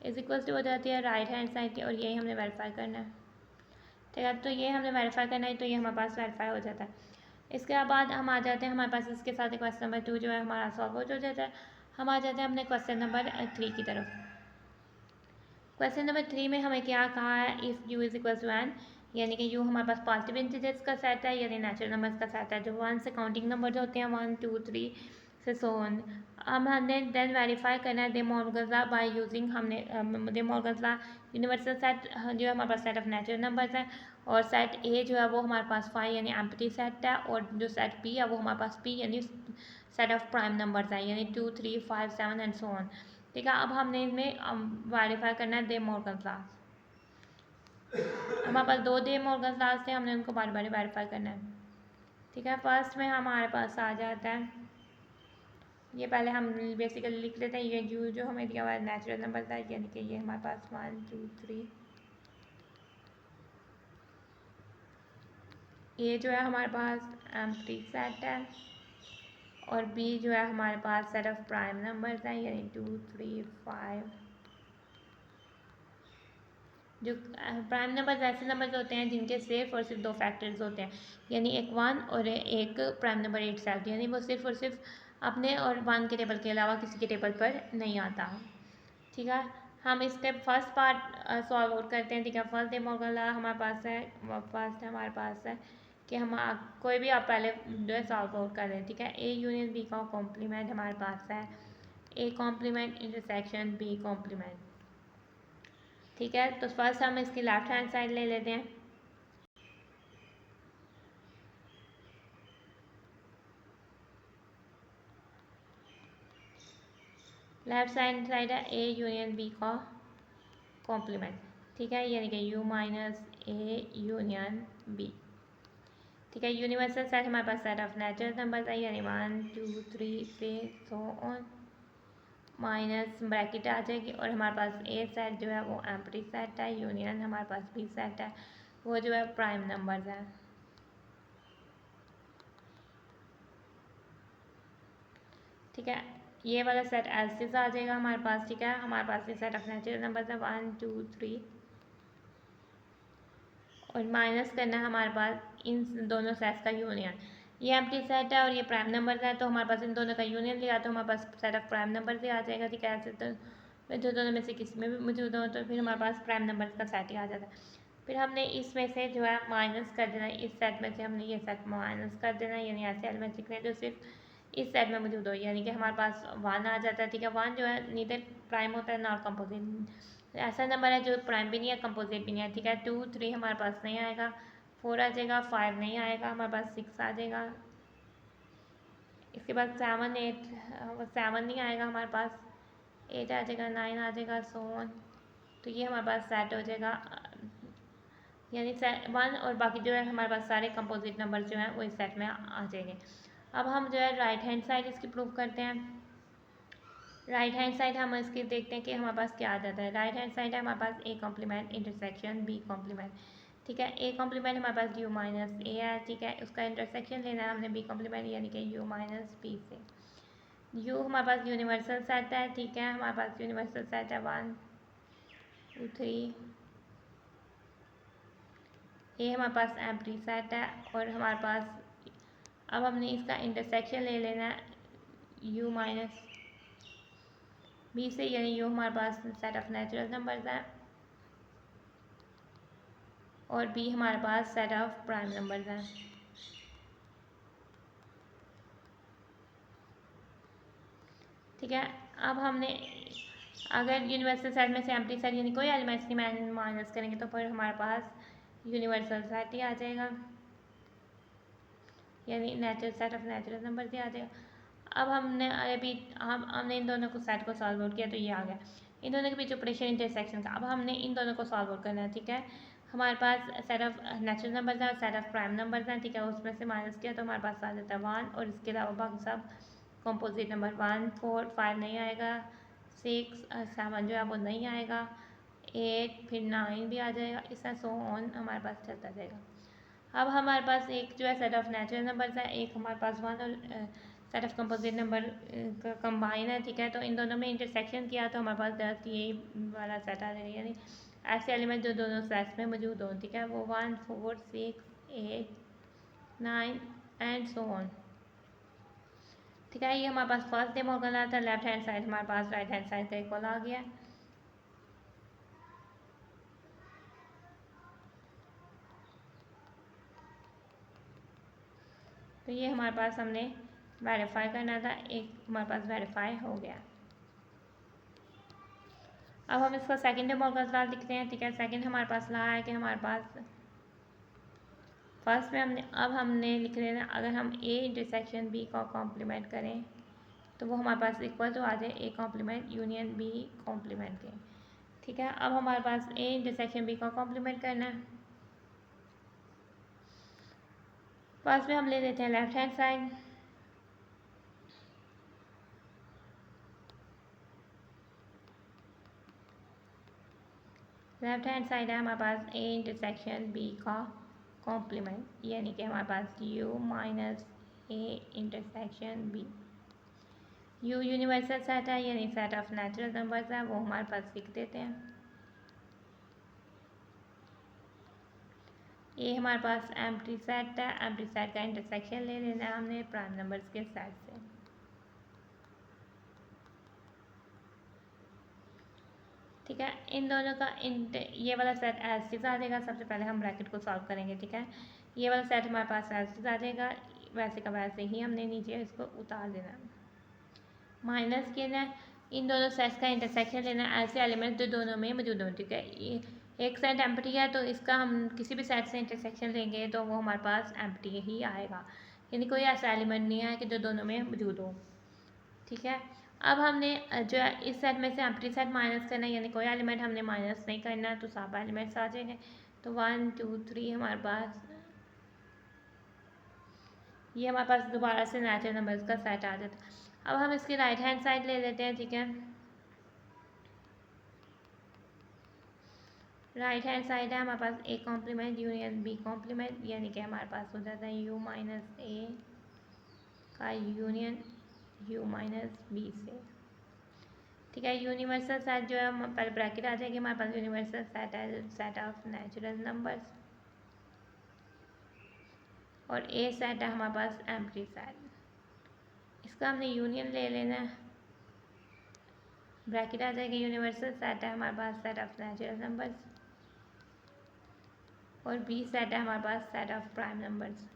इज इक्वल टू हो जाती है राइट हैंड साइड की, और यही हमने वेरीफाई करना है, ठीक है। तो ये हमने वेरीफाई करना है, तो ये हमारे पास वेरीफाई हो जाता है। इसके बाद हम आ जाते हैं हमारे पास इसके साथ क्वेश्चन नंबर 2 जो है हमारा सॉल्व हो जाता है। हम आ जाते हैं अपने क्वेश्चन नंबर 3 की तरफ। क्वेश्चन नंबर 3 में हमें क्या कहा है, if U is equal to N, यानी कि यू हमारे पास पॉजिटिव इंटीजर्स का सेट है, यानी नेचुरल नंबर्स का सेट है जो 1 से काउंटिंग नंबर जो होते हैं 1 2 3 से सो ऑन। हमने देन वेरीफाई करना है दे मॉर्गन लॉ बाय यूजिंग, हमने दे मॉर्गन लॉ यूनिवर्सल सेट जो है हमारे पास सेट ऑफ नेचुरल नंबर्स है, और सेट ए जो है वो हमारे पास 5 यानी एम्प्टी सेट है, और जो सेट बी है वो हमारे पास पी यानी सेट ऑफ प्राइम नंबर्स है, यानी 2 3 5 7 एंड सो ऑन, ठीक है। अब हमने इनमें वेरीफाई करना है दे मॉर्गन लॉ। हमारे पास 2 दे मॉर्गन लॉ थे, हमने उनको बार बार वेरीफाई करना है, ठीक है। फर्स्ट में हमारे पास आ जाता है, ये पहले हम बेसिकली लिख लेते हैं, ये जो हमें दिया हुआ है नेचुरल नंबर था, यानी कि ये हमारे पास 1 2 3, ए जो है हमारे पास एम्प्टी सेट है, और बी जो है हमारे पास सेट ऑफ प्राइम नंबर्स है, यानी 2 3 5। जो प्राइम नंबर्स ऐसे नंबर्स होते हैं जिनके सिर्फ और सिर्फ 2 फैक्टर्स होते हैं, यानी एक 1 और एक प्राइम नंबर इटसेल्फ, यानी वो सिर्फ और सिर्फ अपने और 1 के टेबल के अलावा किसी के टेबल पर नहीं आता, ठीक है। हम इसके फर्स्ट पार्ट सॉल्व आउट करते हैं, ठीक है। फर्स्ट डे मॉर्गन लॉ हमारे पास है, फर्स्ट हमारे पास है कि हम कोई भी आप पहले जो है सॉल्व आउट कर रहे हैं, ठीक है। ए यूनियन बी का कॉम्प्लीमेंट हमारे पास है, A complement intersection B complement, ठीक है। तो फर्स्ट हम इसकी लेफ्ट हैंड साइड ले लेते हैं, लेफ्ट साइड है ए यूनियन बी का कॉम्प्लीमेंट, ठीक है, यानी कि u minus A union B, ठीक है। यूनिवर्सल सेट हमारे पास सेट ऑफ नेचुरल नंबर्स है, यानी 1 2 3 से सो ऑन, माइनस ब्रैकेट आ जाएगी, और हमारे पास ए सेट जो है वो एम्प्टी सेट है, यूनियन हमारे पास बी सेट है, वो जो है प्राइम नंबर्स है, ठीक है। ये वाला सेट एल्सिस आ जाएगा हमारे पास, ठीक है। हमारे पास ये सेट ऑफ नेचुरल नंबर्स है 1 2 3, और माइनस करना है हमारे पास इन दोनों सेट्स का यूनियन। ये एम्प्टी सेट है और ये प्राइम नंबर है, तो हमारे पास इन दोनों का यूनियन लिया तो हमारे पास सेट ऑफ प्राइम नंबर भी आ जाएगा, ठीक है। ऐसे तो जो दोनों में से किसी में भी मौजूद हो तो फिर हमारे पास प्राइम नंबर का सेट ही आ जाता है। फिर हमने इसमें से जो है माइनस कर देना, इस सेट में से हमने ये सेट माइनस कर देना, यानी ऐसे एलिमेंट लिखने जो सिर्फ इस सेट में मौजूद हो, यानी कि हमारे पास 1 आ जाता है, ठीक है। 1 जो है नीदर प्राइम होता है नॉट कंपोजिट, ऐसा नंबर है जो प्राइम भी नहीं है कंपोजिट भी नहीं है, ठीक है। 2 3 हमारे पास नहीं आएगा, 4 आ जाएगा, 5 नहीं आएगा, हमारे पास 6 आ जाएगा, इसके बाद 7 8 7 नहीं आएगा हमारे पास, 8 आ जाएगा, 9 आ जाएगा, सो ऑन। तो ये हमारे पास सेट हो जाएगा, यानी 1 और बाकी जो है हमारे पास सारे कंपोजिट नंबर जो हैं वो इस सेट में आ जाएंगे। अब हम जो है राइट हैंड साइड इसकी प्रूव करते हैं। राइट हैंड साइड हम इसकी देखते हैं कि हमारे पास क्या आ जाता है। राइट हैंड साइड है हमारे पास A complement intersection B complement, ठीक है। ए कॉम्प्लीमेंट हमारे पास यू माइनस ए है, ठीक है, उसका इंटरसेक्शन लेना है हमने बी कॉम्प्लीमेंट यानी कि यू माइनस बी से। यू हमारे पास यूनिवर्सल सेट है, ठीक है, हमारे पास यूनिवर्सल सेट है 1 2 3। ए हमारे पास एम्प्टी सेट है, और हमारे पास अब हमने इसका इंटरसेक्शन ले लेना है यू माइनस बी से, यानी यू हमारे पास सेट ऑफ नेचुरल नंबर्स है और बी हमारे पास सेट ऑफ प्राइम नंबर्स हैं, ठीक है। अब हमने अगर यूनिवर्सल सेट में से एम्प्टी सेट यानी कोई एलिमेंट्स नहीं माइनस करेंगे तो फिर हमारे पास यूनिवर्सल सेट ही आ जाएगा, यानी natural set of natural number ही आ जाएगा। अब हमने इन दोनों को सेट को सॉल्व आउट किया तो ये आ गया, इन दोनों के बीच ऑपरेशन इंटरसेक्शन का। अब हमने इन दोनों को सॉल्व आउट करना है, ठीक है। हमारे पास सेट ऑफ नेचुरल नंबर्स हैं और सेट ऑफ प्राइम नंबर्स हैं, ठीक है, उसमें से माइनस किया तो हमारे पास आ जाता है 1, और इसके अलावा बाकी सब कंपोजिट नंबर 1 4 5 नहीं आएगा, 6 7 जो है वो नहीं आएगा, 8 फिर 9 भी आ जाएगा, इस तरह सो ऑन हमारे पास चलता जाएगा। अब हमारे पास एक जो है सेट ऑफ नेचुरल नंबर्स है, एक हमारे पास 1 और सेट ऑफ कंपोजिट नंबर का कंबाइन है, ठीक है। तो इन दोनों में इंटरसेक्शन किया तो हमारे पास जस्ट यही वाला सेट आ जाएगा, यानी ऐसे एलिमेंट जो दोनों सेट्स में मौजूद हों, ठीक है, वो 1 4 6 8 9 एंड सो ऑन, ठीक है। ये हमारे पास फर्स्ट डेमोगल आता है। लेफ्ट हैंड साइड हमारे पास राइट हैंड साइड का इक्वल आ गया, तो ये हमारे पास हमने वेरीफाई करना था, एक हमारे पास वेरीफाई हो गया। अब हम इसका सेकंड डेमोगल लॉ लिखते हैं, ठीक है। सेकंड हमारे पास लॉ है कि हमारे पास फर्स्ट में हमने लिख लेना, अगर हम ए इंटरसेक्शन बी का कॉम्प्लीमेंट करें तो वो हमारे पास इक्वल तो आ जाए A complement union B complement के, ठीक है। अब हमारे पास ए इंटरसेक्शन बी का कॉम्प्लीमेंट करना है। फर्स्ट में हम ले लेते हैं left hand side, left hand side है हमारे पास ए इंटरसेक्शन बी का कॉम्प्लीमेंट, यानी कि हमारे पास U minus A intersection B. U universal set है, यानी सेट ऑफ नेचुरल नंबर्स है, वो हमारे पास लिख देते हैं। ये हमारे पास एम्प्टी सेट है, एम्प्टी सेट का इंटरसेक्शन ले लेना है हमने प्राइम नंबर्स के सेट से, ठीक है। इन दोनों का ये वाला सेट एल्सिस आ जाएगा। सबसे पहले हम ब्रैकेट को सॉल्व करेंगे, ठीक है। ये वाला सेट हमारे पास एल्सिस आ जाएगा, वैसे का वैसे ही हमने नीचे इसको उतार देना है, माइनस किया है, इन दोनों सेट्स का इंटरसेक्शन लेना है, ऐसे एलिमेंट जो दोनों में मौजूद हों, ठीक है। ये एक सेट एम्प्टी है तो इसका हम किसी भी सेट से इंटरसेक्शन लेंगे तो वो हमारे पास एम्प्टी ही आएगा, यानी कोई ऐसा एलिमेंट नहीं है कि जो दोनों में मौजूद हो, ठीक है। अब हमने जो है इस सेट में से एम्प्टी सेट माइनस करना है, यानी कोई एलिमेंट हमने माइनस नहीं करना, तो सब एलिमेंट्स आ जाएंगे। तो 1 2 3 हमारे पास ये हमारे पास दोबारा से नेचुरल नंबर्स का सेट आ जाता है। अब हम इसकी राइट हैंड साइड ले लेते हैं, ठीक है। राइट हैंड साइड है हमारे पास A complement union B complement, यानी कि हमारे पास हो जाता है यू माइनस ए का यूनियन यू माइनस बी से, ठीक है। यूनिवर्सल सेट जो है पहले ब्रैकेट आ जाएगी हमारे पास, यूनिवर्सल सेट है सेट ऑफ नेचुरल नंबर्स, और ए सेट है हमारे पास एम्प्टी सेट। इसका हमने यूनियन ले लेना है, ब्रैकेट आ जाएगी यूनिवर्सल सेट है हमारे पास सेट ऑफ नेचुरल नंबर्स, और बी सेट है हमारे पास सेट ऑफ प्राइम नंबर्स।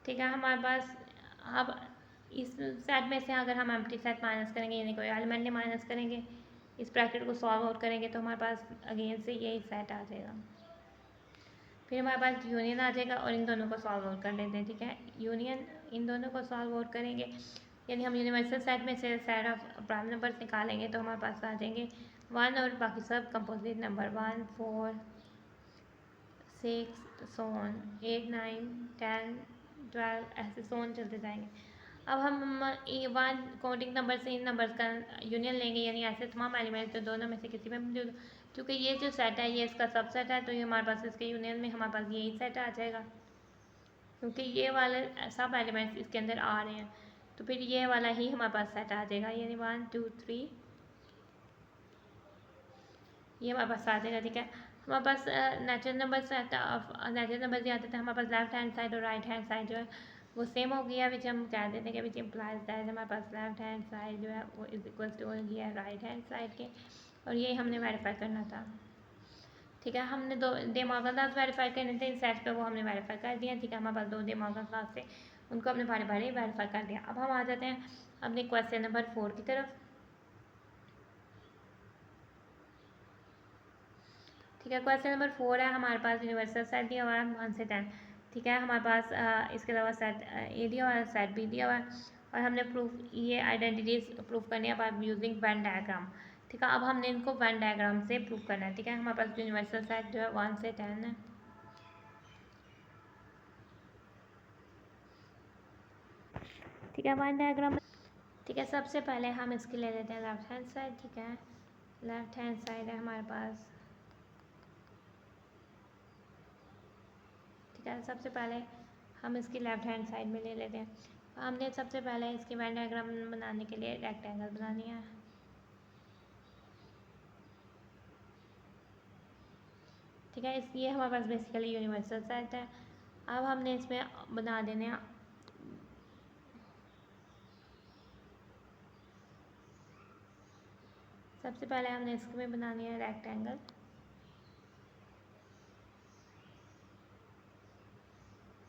ठीक है, हमारे पास अब इस सेट में से अगर हम एम्प्टी सेट माइनस करेंगे, यानी कोई एलिमेंट नहीं माइनस करेंगे, इस ब्रैकेट को सॉल्व आउट करेंगे, तो हमारे पास अगेन से यही सेट आ जाएगा। फिर हमारे पास यूनियन आ जाएगा, और इन दोनों को सॉल्व आउट कर लेते हैं, ठीक है। यूनियन इन दोनों को सॉल्व आउट करेंगे, यानी हम यूनिवर्सल सेट में से सेट ऑफ प्राइम नंबर्स निकालेंगे, तो हमारे पास आ जाएंगे 1 और बाकी सब कंपोजिट नंबर 1 4 6 so on 8 9 10 12 ऐसे सोन चलते जाएंगे। अब हम वन काउंटिंग नंबर से इन नंबर्स का यूनियन लेंगे, यानी ऐसे तमाम एलिमेंट तो दोनों में से किसी में मौजूद, क्योंकि ये जो सेट है ये इसका सबसेट है, तो ये हमारे पास इसके यूनियन में हमारे पास यही सेट आ जाएगा, क्योंकि ये वाले सब एलिमेंट्स इसके अंदर आ रहे हैं, तो फिर ये वाला ही हमारे पास सेट आ जाएगा, यानी 1 2 3 ये हमारे पास आ जाएगा, ठीक है। हमारे पास नेचुरल नंबर्स नेचुरल नंबर दिया जाता है, हमारे पास लेफ्ट हैंड साइड और राइट हैंड साइड जो है वो सेम हो गया, विच हम कह देते हैं कि विच इम्प्लाइज दैट हमारे पास लेफ्ट हैंड साइड जो है वो इज इक्वल टू हो गया राइट हैंड साइड के, और यही हमने वेरीफाई करना था, ठीक है। हमने दो दिमाग अंदाज वेरीफाई करने थे इन सेट्स पे, वो हमने वेरीफाई कर दिया, ठीक है। हमारे पास दो दिमाग अंदाज थे, उनको हमने बारी बारी वेरीफाई कर दिया। अब हम आ जाते हैं अपने क्वेश्चन नंबर 4 की तरफ, ठीक है। क्वेश्चन नंबर 4 है हमारे पास यूनिवर्सल सेट दिया हुआ है 1 से 10, ठीक है। हमारे पास इसके अलावा सेट ए दिया हुआ है, सेट बी दिया हुआ है, और हमने प्रूफ ये आइडेंटिटीज प्रूफ करनी है बाय यूजिंग वेन डायग्राम, ठीक है। अब हमने इनको वेन डायग्राम से प्रूफ करना है, ठीक है। हमारे पास यूनिवर्सल सेट जो है 1 से 10 है, ठीक है। वेन डायग्राम, ठीक है। सबसे पहले हम इसकी ले लेते हैं लेफ्ट हैंड साइड, ठीक है। लेफ्ट हैंड साइड है हमारे पास, ठीक है। सबसे पहले हम इसकी लेफ्ट हैंड साइड में ले लेते हैं। हमने सबसे पहले इसकी वेन डायग्राम बनाने के लिए रेक्टेंगल बनानी है, ठीक है। इस ये हमारे पास बेसिकली यूनिवर्सल सेट है। अब हमने इसमें बना देने हैं सबसे पहले हमने इसमें बनानी है रेक्टेंगल,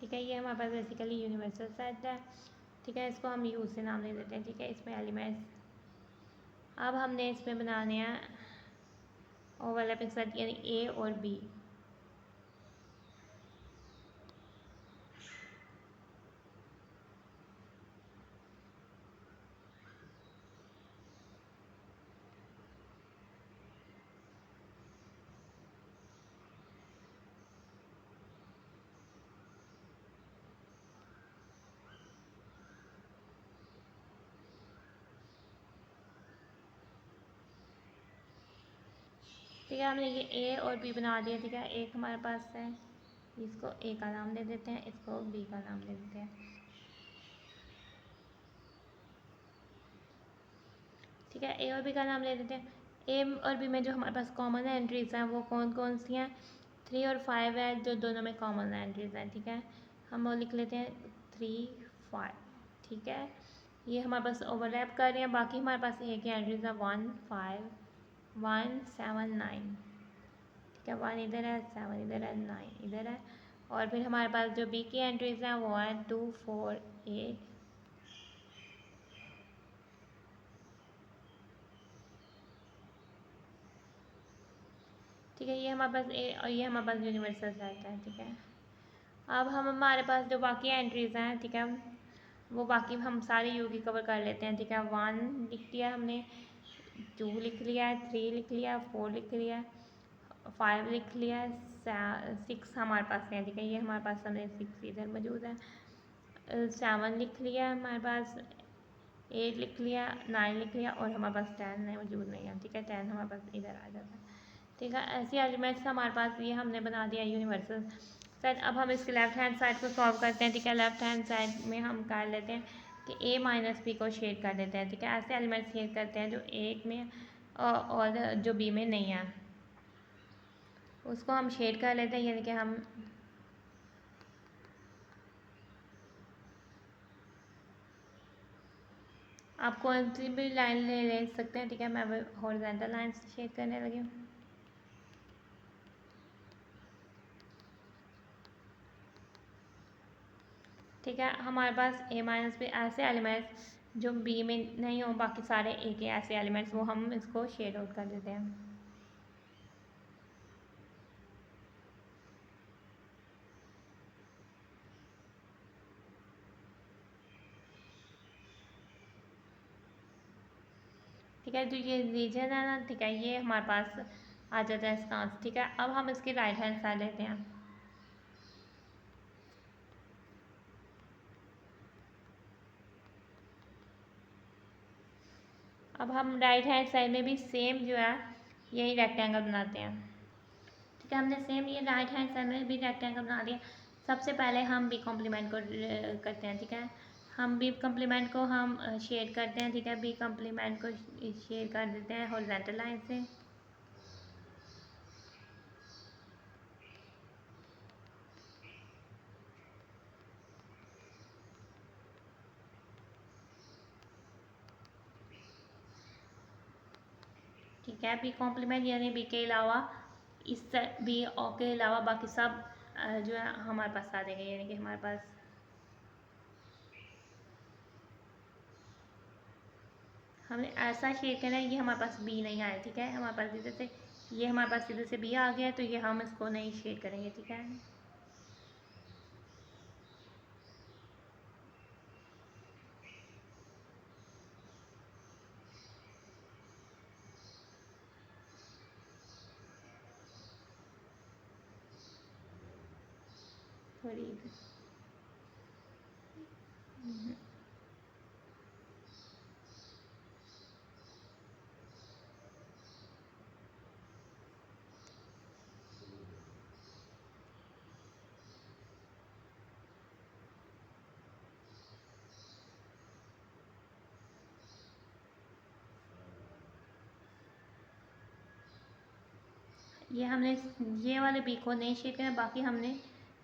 ठीक है। ये हमारे पास बेसिकली यूनिवर्सल सेट है, ठीक है। इसको हम यू से नाम दे देते हैं, ठीक है। इसमें एलिमेंट्स अब हमने इसमें बनाने हैं ओवरलैपिंग सेट, यानी ए और बी, ठीक है। हमने ये ए और बी बना दिया, ठीक है। एक हमारे पास है, इसको ए का नाम दे देते हैं, इसको बी का नाम दे देते हैं, ठीक है। ए और बी का नाम ले देते हैं। ए और बी में जो हमारे पास कॉमन एंट्रीज हैं वो कौन कौन सी हैं, 3 और 5 है जो दोनों में कॉमन एंट्रीज हैं, ठीक है। हम वो लिख लेते हैं 3 5, ठीक है। ये हमारे पास ओवरलैप कर रहे हैं, बाकी हमारे पास ए की एंट्रीज हैं 1 5 1 7 9, ठीक है। 1 इधर है, 7 इधर है, 9 इधर है, और फिर हमारे पास जो बी की एंट्रीज हैं वो है 2 4 8, ठीक है। ये हमारे पास ए और ये हमारे पास यूनिवर्सल सेट है, ठीक है। अब हमारे पास जो बाकी एंट्रीज हैं, ठीक है, वो बाकी हम सारे यू की कवर कर लेते हैं, ठीक है। 1 लिख लिया हमने, 2 लिख लिया है, 3 लिख लिया, 4 लिख लिया, 5 लिख लिया, 6 हमारे पास है, ठीक है, ये हमारे पास हमने 6 इधर मौजूद है। 7 लिख लिया हमारे पास, 8 लिख लिया, 9 लिख लिया, और हमारे पास 10 है, मौजूद नहीं है, ठीक है। 10 हमारे पास इधर आ जाता है, ठीक है। ऐसे एलिमेंट्स हमारे पास ये हमने बना दिया यूनिवर्सल सेट। अब हम इसके लेफ्ट हैंड साइड को सॉल्व करते हैं, ठीक है। लेफ्ट हैंड साइड में हम कर लेते हैं कि a माइनस बी को शेड कर देते हैं, ठीक है। ऐसे एलिमेंट्स शेड करते हैं जो a में और जो b में नहीं है, उसको हम शेड कर लेते हैं, यानी कि हम आप कौन सी भी लाइन ले सकते हैं, ठीक है। मैं हॉरिजॉन्टल लाइन से शेड करने लगी हूँ, ठीक है। हमारे पास a माइनस बी ऐसे एलिमेंट्स जो b में नहीं हो, बाकी सारे a के ऐसे एलिमेंट्स, वो हम इसको शेड आउट कर देते हैं। ठीक है, जो ये रीजन है ना, ठीक है, ये हमारे पास आ जाता है इसका आंसर, ठीक है। अब हम इसकी राइट हैंड साइड लेते हैं। अब हम राइट हैंड साइड में भी सेम जो है यही रेक्टेंगल बनाते हैं, ठीक है। हमने सेम ये राइट हैंड साइड में भी रेक्टेंगल बना दिया। सबसे पहले हम बी कॉम्प्लीमेंट को करते हैं, ठीक है। हम बी कॉम्प्लीमेंट को हम शेड करते हैं, ठीक है। बी कॉम्प्लीमेंट को शेड कर देते हैं हॉरिजॉन्टल लाइन से, ठीक है। बी कॉम्प्लीमेंट यानी बी के अलावा इस बी ओ के अलावा बाकी सब जो है हमारे पास आ जाएंगे, यानी कि हमारे पास हमने ऐसा शेड करना है, ये हमारे पास बी नहीं आया, ठीक है। हमारे पास इधर से ये हमारे पास इधर से बी आ गया, तो ये हम इसको नहीं शेड करेंगे, ठीक है। थोड़ी ये हमने ये वाले बी को नहीं शेड करना, बाकी हमने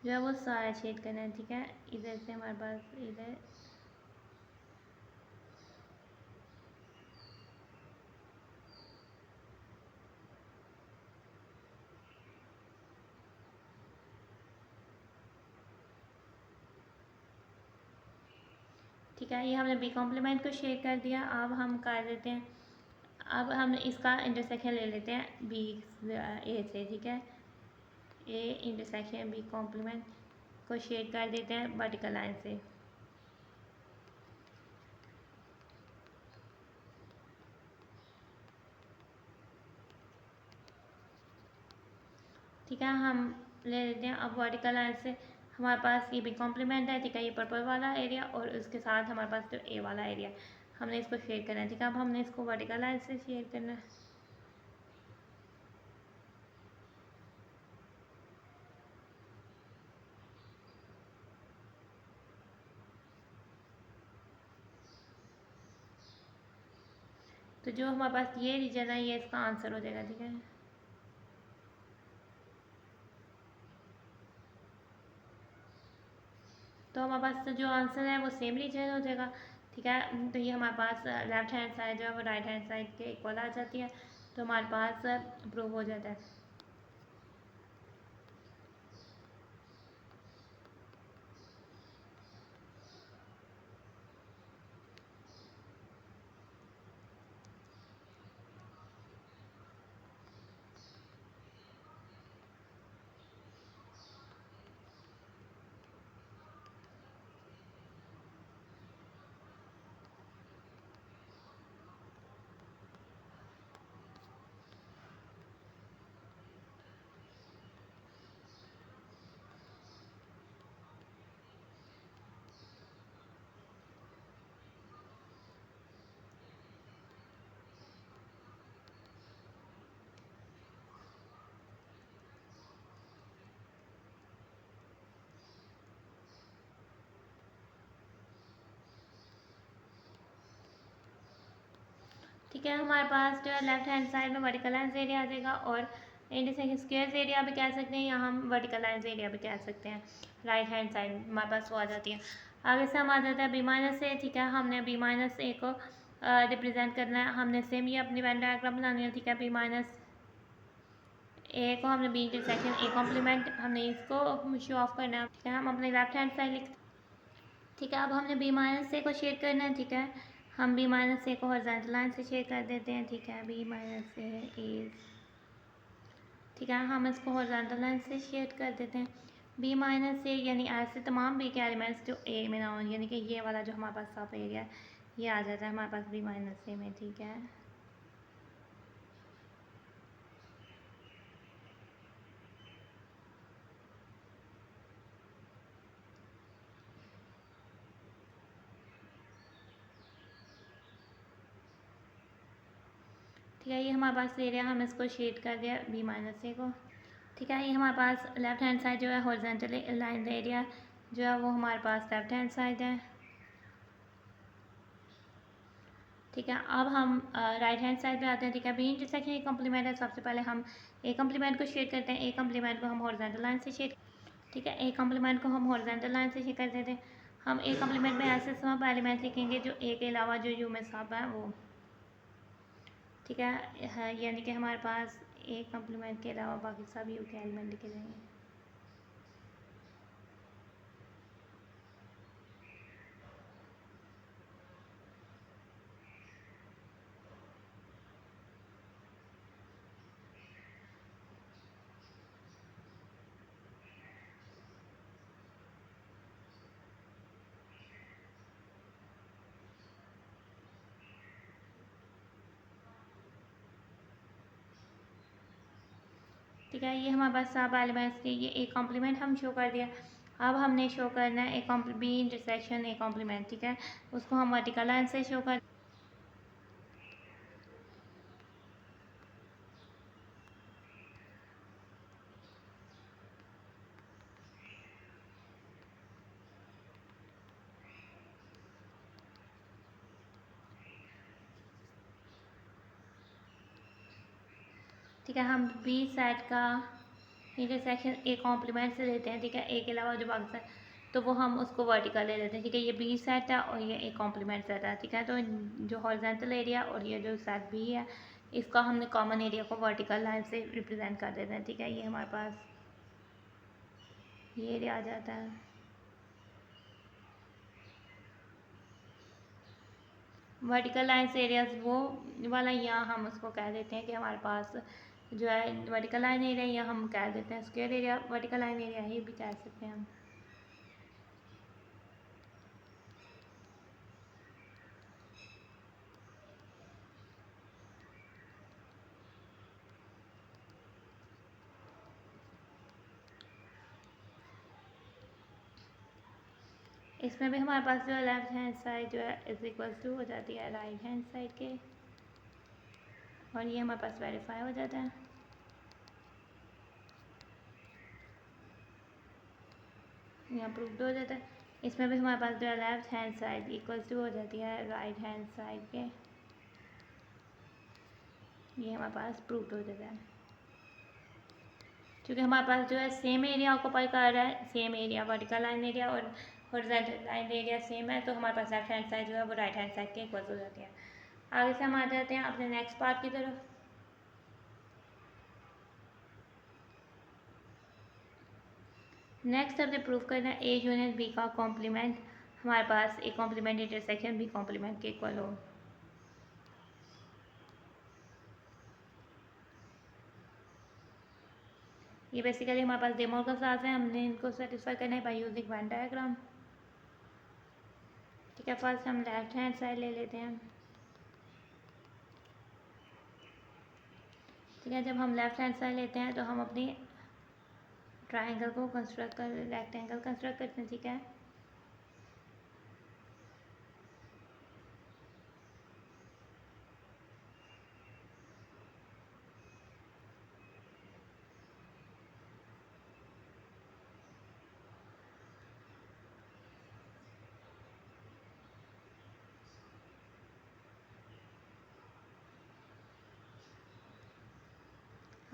जो है वो सारा शेड करना है, ठीक है। इधर से हमारे पास इधर, ठीक है। ये हमने बी कॉम्प्लीमेंट को शेड कर दिया। अब हम कर देते हैं, अब हम इसका इंटरसेक्शन ले लेते हैं बी ए से, ठीक है। ए इंटरसेक्शन बी कॉम्प्लीमेंट को शेड कर देते हैं वर्टिकल लाइन से, ठीक है। हम ले लेते हैं अब वर्टिकल लाइन से हमारे पास ये भी कॉम्प्लीमेंट है, ठीक है। ये पर्पल वाला एरिया और उसके साथ हमारे पास जो ए वाला एरिया, हमने इसको शेड करना है, ठीक है। अब हमने इसको वर्टिकल लाइन से शेड करना है, तो जो हमारे पास ये रीजन है ये इसका आंसर हो जाएगा, ठीक है। तो हमारे पास जो आंसर है वो सेम रीजन हो जाएगा, ठीक है। तो ये हमारे पास लेफ्ट हैंड साइड जो है वो राइट हैंड साइड के इक्वल आ जाती है, तो हमारे पास प्रूव हो जाता है। ठीक है, हमारे पास जो है लेफ्ट हैंड साइड में वर्टिकल लाइन्स एरिया आ जाएगा और इंटरसेक्शन स्क्वायर्स एरिया भी कह सकते हैं या हम वर्टिकल लाइन्स एरिया भी कह सकते हैं। राइट हैंड साइड हमारे पास वो आ जाती है। आगे से हम आ जाता है बी माइनस ए। ठीक है, हमने बी माइनस ए को रिप्रेजेंट करना है। हमने सेम ये अपनी वेन डायग्राम बनानी है। ठीक है, बी माइनस ए को हमने बी इंटरसेक्शन ए कॉम्प्लीमेंट हमने इसको शो ऑफ करना है। ठीक है, हम अपने लेफ्ट हैंड साइड लिख। ठीक है, अब हमने बी माइनस ए को शेड करना है। ठीक है, हम बी माइनस ए को हॉरिजॉन्टल लाइन से शेड कर देते हैं। ठीक है, बी माइनस ए इज, ठीक है, हम इसको हॉरिजॉन्टल लाइन से शेड कर देते हैं। बी माइनस ए यानी ऐसे तमाम बी के एलिमेंट्स जो ए में ना हो, यानी कि ये वाला जो हमारे पास सब एरिया है ये आ जाता है हमारे पास बी माइनस ए में। ठीक है, ठीक है, ये हमारे पास एरिया हम इसको शेड कर दिया बी माइनस ए को। ठीक है, ये हमारे पास लेफ्ट हैंड साइड जो है हॉरिजॉन्टल लाइन एरिया जो है वो हमारे पास लेफ्ट हैंड साइड है। ठीक है, अब हम राइट हैंड साइड पे आते हैं। ठीक है, बी इंटरसेक्शन ए कॉम्प्लीमेंट है। सबसे पहले हम ए कॉम्प्लीमेंट को शेड करते हैं। ए कॉम्प्लीमेंट को हम हॉरिजॉन्टल लाइन से शेड, ठीक है, ए कॉम्प्लीमेंट को हम हॉरिजॉन्टल लाइन से शेड कर देते हैं। हम ए कॉम्प्लीमेंट में ऐसे सब एलिमेंट लिखेंगे जो ए के अलावा जो यू में सब है वो। ठीक है, यानी कि हमारे पास ए कॉम्प्लीमेंट के अलावा बाकी सब यू के एलिमेंट लिखे जाएंगे। ठीक है, ये हमारे पास सब एलिमेंट्स के ये ए कॉम्प्लीमेंट हम शो कर दिया। अब हमने शो करना है A B intersection A complement. ठीक है, उसको हम वर्टिकल लाइन से शो कर, ठीक है, हम बी साइड का इंटरसेक्शन ए कॉम्प्लीमेंट से लेते हैं। ठीक है, ए के अलावा जो बाकी साइड तो वो हम उसको वर्टिकल ले लेते हैं। ठीक है, ये बी सेट है और ये ए कॉम्प्लीमेंट सेट है। ठीक है, तो जो हॉरिजॉन्टल एरिया और ये जो सेट बी है इसका हमने कॉमन एरिया को वर्टिकल लाइन से रिप्रेजेंट कर देते हैं। ठीक है, ये हमारे पास ये एरिया आ जाता है। वर्टिकल लाइन से एरियाज वो वाला, यहाँ हम उसको कह देते हैं कि हमारे पास जो है वर्टिकल लाइन एरिया, या हम कह देते हैं square area, vertical line area ही भी कह सकते हैं हम। इसमें भी हमारे पास जो है लेफ्ट हैंड साइड जो है इज इक्वल टू हो जाती है राइट हैंड साइड के, और ये हमारे पास वेरीफाई हो जाता है। यहाँ प्रूफ हो जाता है। इसमें भी हमारे पास जो है left hand side equal to हो जाती है राइट हैंड साइड के, ये हमारे पास प्रूफ हो जाता है। क्योंकि हमारे पास जो है सेम एरिया ऑक्यूपाई कर रहा है, same area vertical line area और हॉरिजॉन्टल लाइन एरिया सेम है, तो हमारे पास लेफ्ट हैंड साइड जो है वो राइट हैंड साइड के इक्वल हो जाती है। आगे से हम आ जाते हैं अपने नेक्स्ट पार्ट की तरफ। नेक्स्ट हमने प्रूफ करना है ए यूनियन बी का कॉम्प्लीमेंट हमारे पास A complement intersection B complement के इक्वल हो। ये बेसिकली हमारे पास डेमो का साथ है, हमने इनको सेटिस्फाई करना है बाय यूजिंग वेन डायग्राम। ठीक है, फर्स्ट हम लेफ्ट हैंड साइड ले लेते हैं। ठीक है, जब हम लेफ्ट हैंड साइड लेते हैं तो हम अपनी ट्राइंगल को कंस्ट्रक्ट कर रेक्टेंगल कंस्ट्रक्ट करते हैं। ठीक है,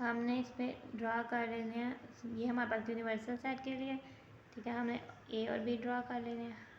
हमने इस पर ड्रा कर लेने हैं, ये हमारे पास यूनिवर्सल सेट के लिए, ठीक है। हमने ए और बी ड्रा कर लेने हैं।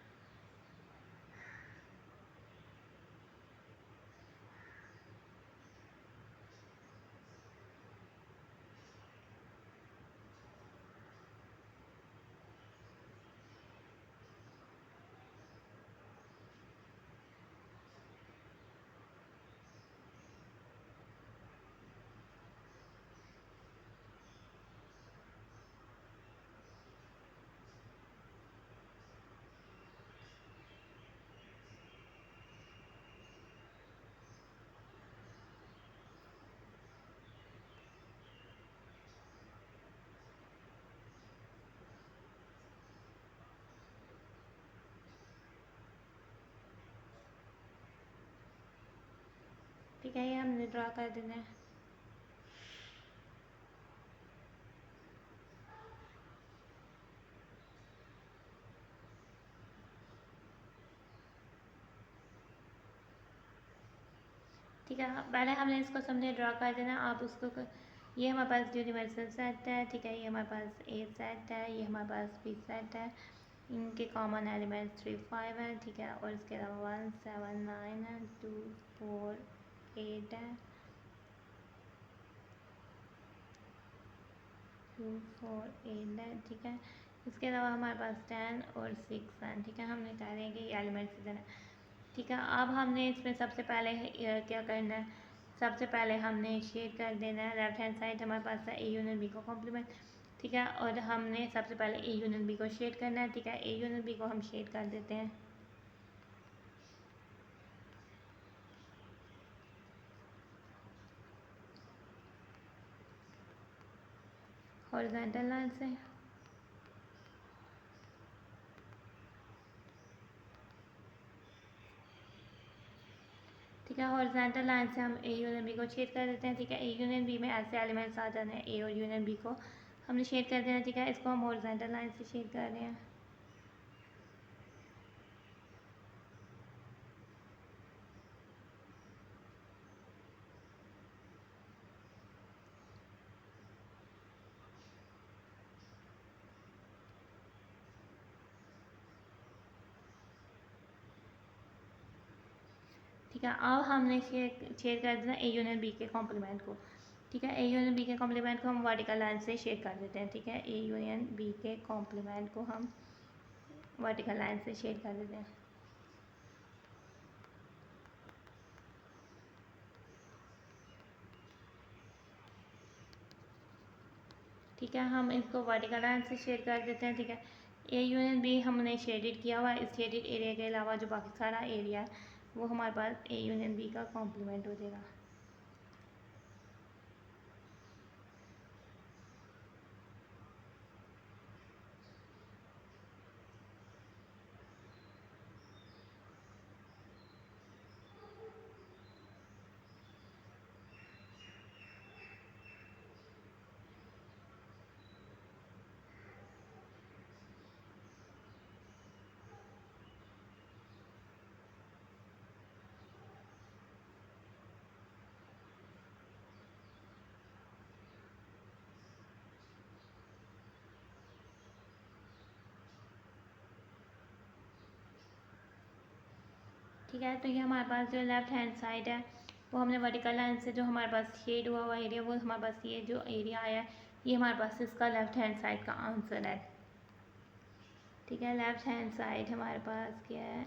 ठीक है, ये हमने ड्रा कर देना है। ठीक है, पहले हमने इसको सामने ड्रा कर देना। आप उसको ये हमारे पास यूनिवर्सल सेट है, ठीक है। ये हमारे पास ए सेट है, ये हमारे पास बी सेट है। इनके कॉमन एलिमेंट्स 3 5 है, ठीक है। और इसके अलावा 1 7 9 है, 2 4 8 है, 2 4 8 है, ठीक है। इसके अलावा हमारे पास 10 और 6 है, ठीक है। हमने कह रहे हैं कि एलिमेंट्स इधर है, ठीक है। अब हमने इसमें सबसे पहले क्या करना है, सबसे पहले हमने शेड कर देना है। लेफ्ट हैंड साइड हमारे पास है ए यूनियन बी को कॉम्प्लीमेंट, ठीक है। और हमने सबसे पहले ए यूनियन बी को शेड करना है, ठीक है। ए यूनियन बी को हम शेड कर देते हैं हॉरिजॉन्टल लाइन से, ठीक है। हॉरिजॉन्टल लाइन से हम ए यूनियन बी को शेड कर देते हैं, ठीक है। ए यूनियन बी में ऐसे एलिमेंट्स आ जाने हैं, ए और यूनियन बी को हमने शेड कर देना है, ठीक है। इसको हम हॉरिजॉन्टल लाइन से शेड कर रहे हैं। ठीक है, अब हमने शेड कर देना ए यूनियन बी के कॉम्प्लीमेंट को, ठीक है। ए यूनियन बी के कॉम्प्लीमेंट को हम वर्टिकल लाइन से शेड कर देते हैं, ठीक है। ए यूनियन बी के कॉम्प्लीमेंट को हम वर्टिकल लाइन से शेड कर देते हैं, ठीक है। हम इसको वर्टिकल लाइन से शेड कर देते हैं, ठीक है। ए यूनियन बी हमने शेडेड किया हुआ है। इस शेडेड एरिया के अलावा जो बाकी सारा एरिया है वो हमारे पास ए यूनियन बी का कॉम्प्लीमेंट हो जाएगा। ठीक है, तो ये हमारे पास जो लेफ्ट हैंड साइड है वो हमने वर्टिकल लाइन से जो हमारे पास शेड हुआ हुआ एरिया वो हमारे पास ये जो एरिया आया है ये हमारे पास इसका लेफ्ट हैंड साइड का आंसर है, ठीक है। लेफ्ट हैंड साइड हमारे पास क्या है,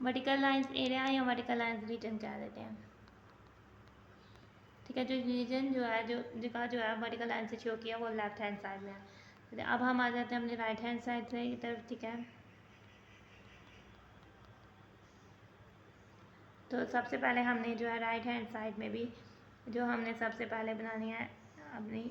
वर्टिकल लाइंस एरिया या वर्टिकल लाइंस रीजन कह देते हैं, ठीक है। जो रीजन जो है जो जिसका जो है वर्टिकल लाइन से शो किया वो लेफ्ट हैंड साइड में है। अब हम आ जाते हैं अपने राइट हैंड साइड से की तरफ, ठीक है। तो सबसे पहले हमने जो है राइट हैंड साइड में भी जो हमने सबसे पहले बनानी है अपनी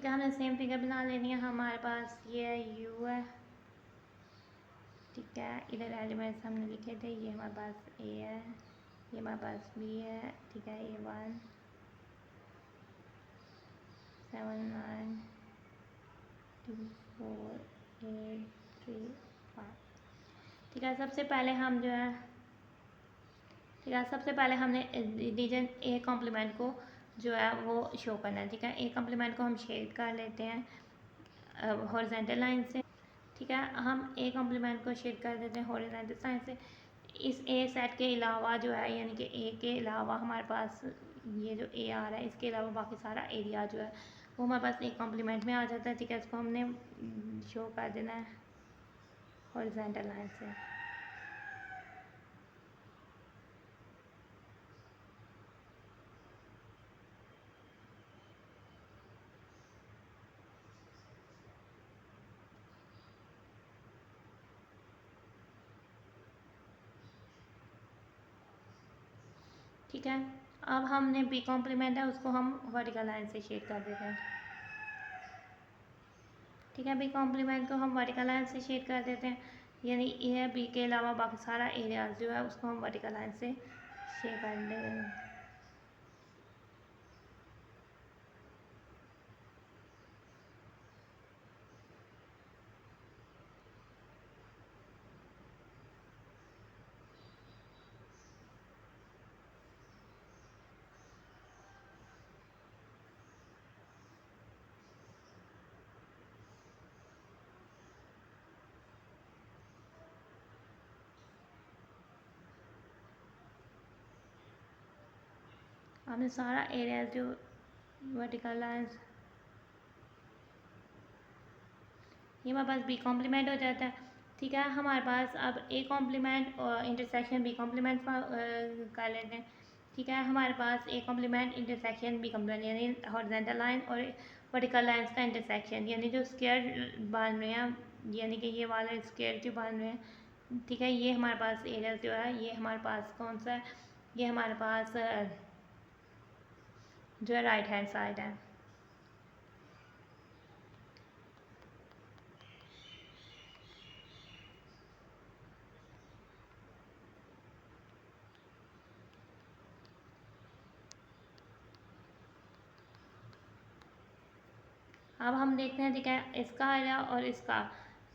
ठीक है, हमने सेम फिगर बना लेनी है। हमारे पास ये u है, ठीक है। इधर एलिमेंट्स हमने लिखे थे, ये हमारे पास a है, ये हमारे पास b है, ठीक है। ये 1 7 9 2 4 8 3 5, ठीक है। सबसे पहले हम जो है, ठीक है, सबसे पहले हमने रीजन ए कॉम्प्लीमेंट को जो है वो शो करना है, ठीक है। ए कॉम्प्लीमेंट को हम शेड कर लेते हैं हॉरिजॉन्टल लाइन से, ठीक है। हम ए कॉम्प्लीमेंट को शेड कर देते हैं हॉरिजॉन्टल लाइन से। इस ए सेट के अलावा जो है, यानी कि ए के अलावा हमारे पास ये जो ए आ रहा है, इसके अलावा बाकी सारा एरिया जो है वो हमारे पास एक कॉम्प्लीमेंट में आ जाता है, ठीक है। इसको हमने शो कर देना है हॉरिजॉन्टल लाइन से। ठीक है, अब हमने बी कॉम्प्लीमेंट है उसको हम वर्टिकल लाइन से शेड कर देते हैं, ठीक है। बी कॉम्प्लीमेंट को हम वर्टिकल लाइन से शेड कर देते हैं, यानी ए बी के अलावा बाकी सारा एरियाज जो है उसको हम वर्टिकल लाइन से शेड कर देंगे। हमने सारा एरिया जो वर्टिकल लाइंस, ये हमारे पास बी कॉम्प्लीमेंट हो जाता है, ठीक है। हमारे पास अब ए कॉम्प्लीमेंट और इंटरसेक्शन बी कॉम्प्लीमेंट कर लेते हैं, ठीक है। हमारे पास A complement intersection B complement यानी हॉरिजॉन्टल लाइन और वर्टिकल लाइंस का इंटरसेक्शन, यानी जो स्क्वायर बन रहे हैं, यानी कि ये वाला स्क्वायर जो बन रहे हैं, ठीक है। ये हमारे पास एरिया जो है, ये हमारे पास कौन सा है, ये हमारे पास जो है राइट हैंड साइड है। अब हम देखते हैं, ठीक है, इसका एरिया और इसका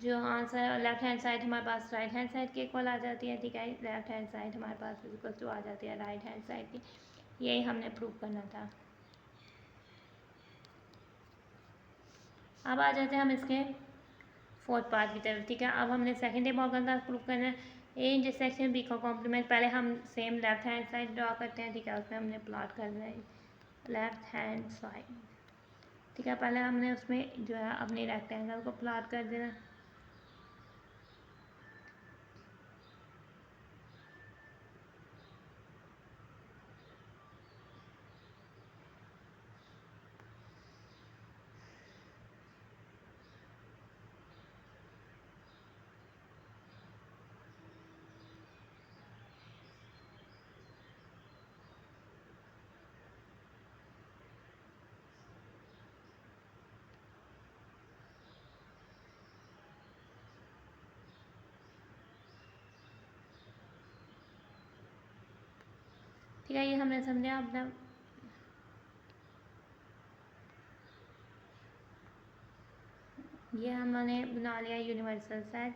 जो आंसर लेफ्ट हैंड साइड हमारे पास राइट हैंड साइड के इक्वल आ जाती है, ठीक है। लेफ्ट हैंड साइड हमारे पास इक्वल टू आ जाती है राइट हैंड साइड की, यही हमने प्रूव करना था। अब आ जाते हैं हम इसके फोर्थ पार्ट की तरफ, ठीक है। अब हमने सेकंड डे मॉर्गन का प्रूव करना है। ए इंटरसेक्शन बी का कॉम्प्लीमेंट, पहले हम same left hand side draw करते हैं, ठीक है। उसमें हमने प्लॉट करना है लेफ्ट हैंड साइड, ठीक है। पहले हमने उसमें जो है अपने रेक्टेंगल को प्लॉट कर देना, ठीक है। ये हमने समझा अपना, ये हमने बना लिया यूनिवर्सल सेट,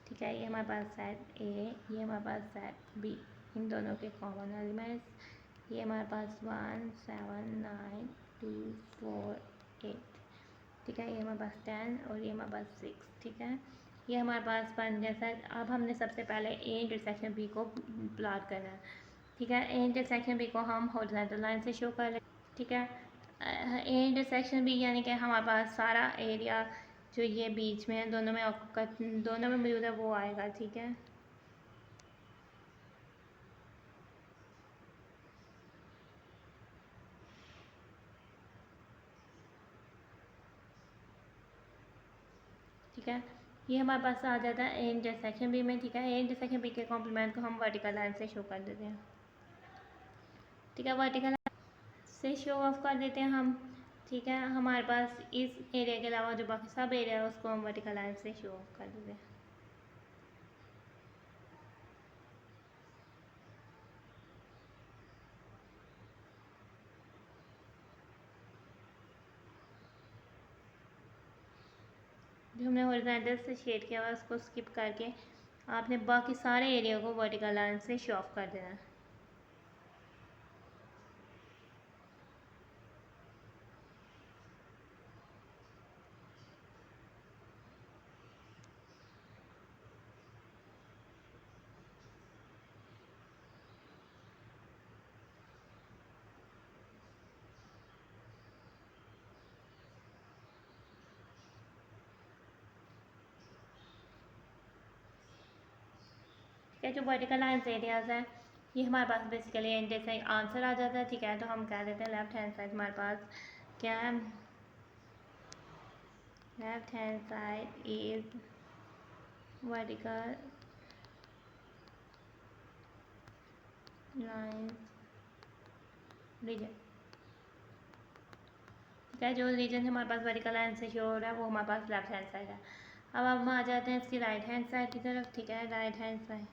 ठीक है। ये हमारे पास सेट ए, ये हमारे पास सेट बी, इन दोनों के कॉमन एलिमेंट्स, ये हमारे पास 1 7 9 2 4 8, ठीक है। ये हमारे पास 10 और ये हमारे पास 6, ठीक है। ये हमारे पास बन जैसा। अब हमने सबसे पहले ए इंटरसेक्शन बी को प्लॉट करना है, ठीक है। ए इंटरसेक्शन बी को हम हॉरिजॉन्टल लाइन से शो कर रहे हैं, ठीक है। ए इंटरसेक्शन बी यानी कि हमारे पास सारा एरिया जो ये बीच में दोनों में मौजूद है वो आएगा, ठीक है। ठीक है, ये हमारे पास आ जाता है ए इंटरसेक्शन बी में, ठीक है। ए इंटरसेक्शन बी के कॉम्प्लीमेंट को हम वर्टिकल लाइन से शो कर देते हैं, ठीक है। वर्टिकल लाइन से शो ऑफ कर देते हैं हम, ठीक है, हमारे पास इस एरिया के अलावा जो बाकी सब एरिया है उसको हम वर्टिकल लाइन से शो ऑफ कर देते हैं। जो हमने हॉरिजॉन्टल से शेड किया हुआ है उसको स्किप करके आपने बाकी सारे एरिया को वर्टिकल लाइन से शो ऑफ कर देना है। ठीक है, जो वर्टिकल लाइन्स एरियाज हैं ये हमारे पास बेसिकली जैसे आंसर आ जाता है। ठीक है, तो हम कह देते हैं लेफ्ट हैंड साइड हमारे पास क्या है, left hand side is vertical line region. ठीक है, जो रीजन हमारे पास वर्टिकल लाइन से शो हो रहा है वो हमारे पास लेफ्ट हैंड साइड है। अब हम आ जाते हैं इसकी राइट हैंड साइड की तरफ। ठीक है, राइट हैंड साइड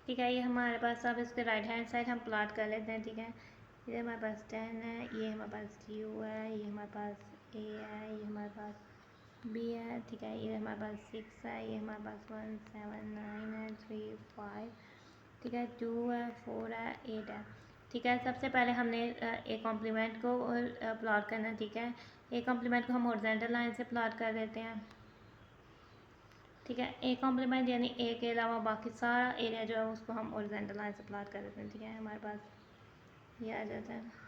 ठीक है, ये हमारे पास अब इसके राइट हैंड साइड हम प्लॉट कर लेते हैं। ठीक है, ये हमारे पास 10 है, ये हमारे पास Q है, ये हमारे पास A है, ये हमारे पास B है। ठीक है, ये हमारे पास 6 है, ये हमारे पास 1 7 9 है, 3 5। ठीक है, 2 है, 4 है, 8 है। ठीक है, सबसे पहले हमने ए कॉम्प्लीमेंट को प्लॉट करना है। ठीक है, ए कॉम्प्लीमेंट को हम हॉरिजॉन्टल लाइन से प्लॉट कर देते हैं। ठीक है, ए कॉम्प्लीमेंट यानी ए के अलावा बाकी सारा एरिया जो है उसको हम हॉरिजॉन्टल लाइन से प्लॉट कर देते हैं। ठीक है, हमारे पास ये आ जाता है।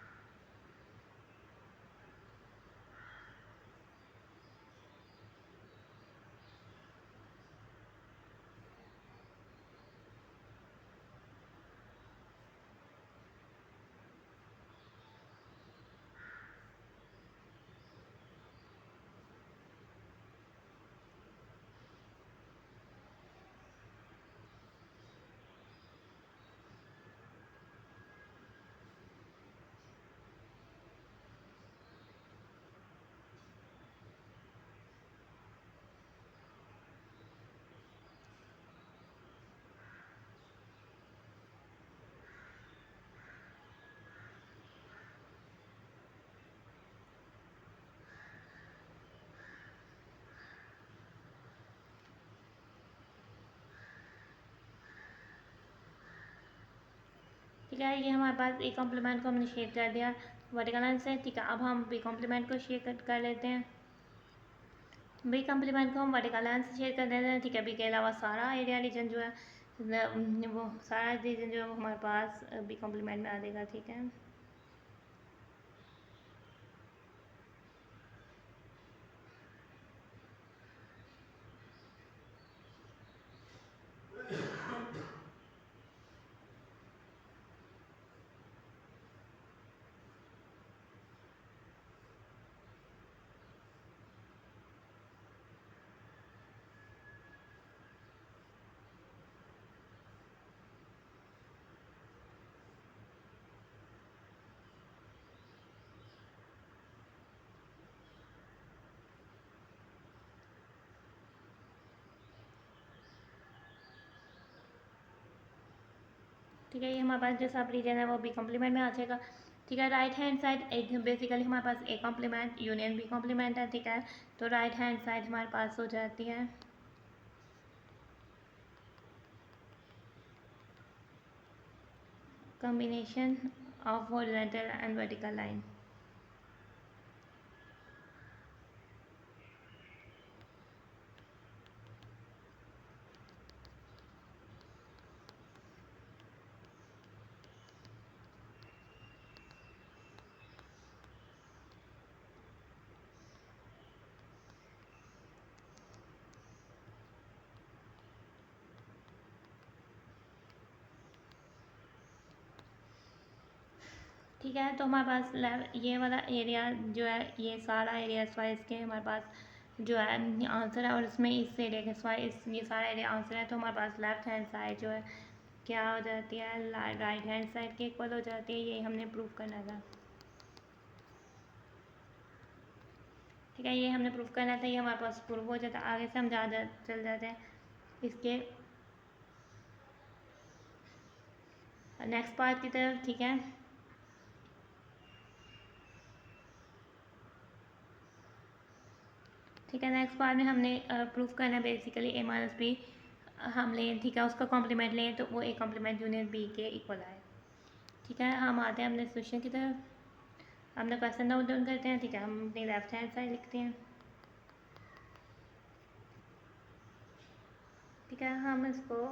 ठीक है, ये हमारे पास ए कॉम्प्लीमेंट को हमने शेड कर दिया वर्टिकल लाइन से। ठीक है, अब हम बी कॉम्प्लीमेंट को शेड कर लेते हैं। बी कॉम्प्लीमेंट को हम वर्टिकल लाइन से शेड कर देते हैं। ठीक है, बी के अलावा सारा एरिया रीजन जो है वो सारा रीजन जो है वो हमारे पास बी कॉम्प्लीमेंट में आ जाएगा। ठीक है, ठीक है, ये हमारे पास जो सब रीजन है वो बी कॉम्प्लीमेंट में आ जाएगा। ठीक है, राइट हैंड साइड एक बेसिकली हमारे पास A complement union B complement है। ठीक है, तो राइट हैंड साइड हमारे पास हो जाती है combination of horizontal and vertical line। ठीक है। तो हमारे पास ये वाला एरिया जो है, ये सारा एरिया वाई इसके हमारे पास जो है आंसर है, और इसमें इस एरिया के वाई ये सारा एरिया आंसर है। तो हमारे पास लेफ्ट हैंड साइड जो है क्या हो जाती है, राइट हैंड साइड के इक्वल हो जाती है। ये हमने प्रूव करना था। ठीक है, ये हमने प्रूव करना था, ये हमारे पास प्रूव हो जाता है। आगे से हम चल जाते हैं इसके नेक्स्ट पार्ट की तरफ। ठीक है, ठीक है। नेक्स्ट पार्ट में हमने प्रूफ करना है बेसिकली ए माइनस बी हम लें, ठीक है, उसका कॉम्प्लीमेंट लें तो वो ए कॉम्प्लीमेंट यूनियन बी के इक्वल आए। ठीक है, हम आते हैं अपने सोल्यूशन की तरफ। हमने क्वेश्चन नोट डाउन करते हैं। ठीक है, हम अपनी लेफ्ट हैंड साइड लिखते हैं। ठीक है, हम इसको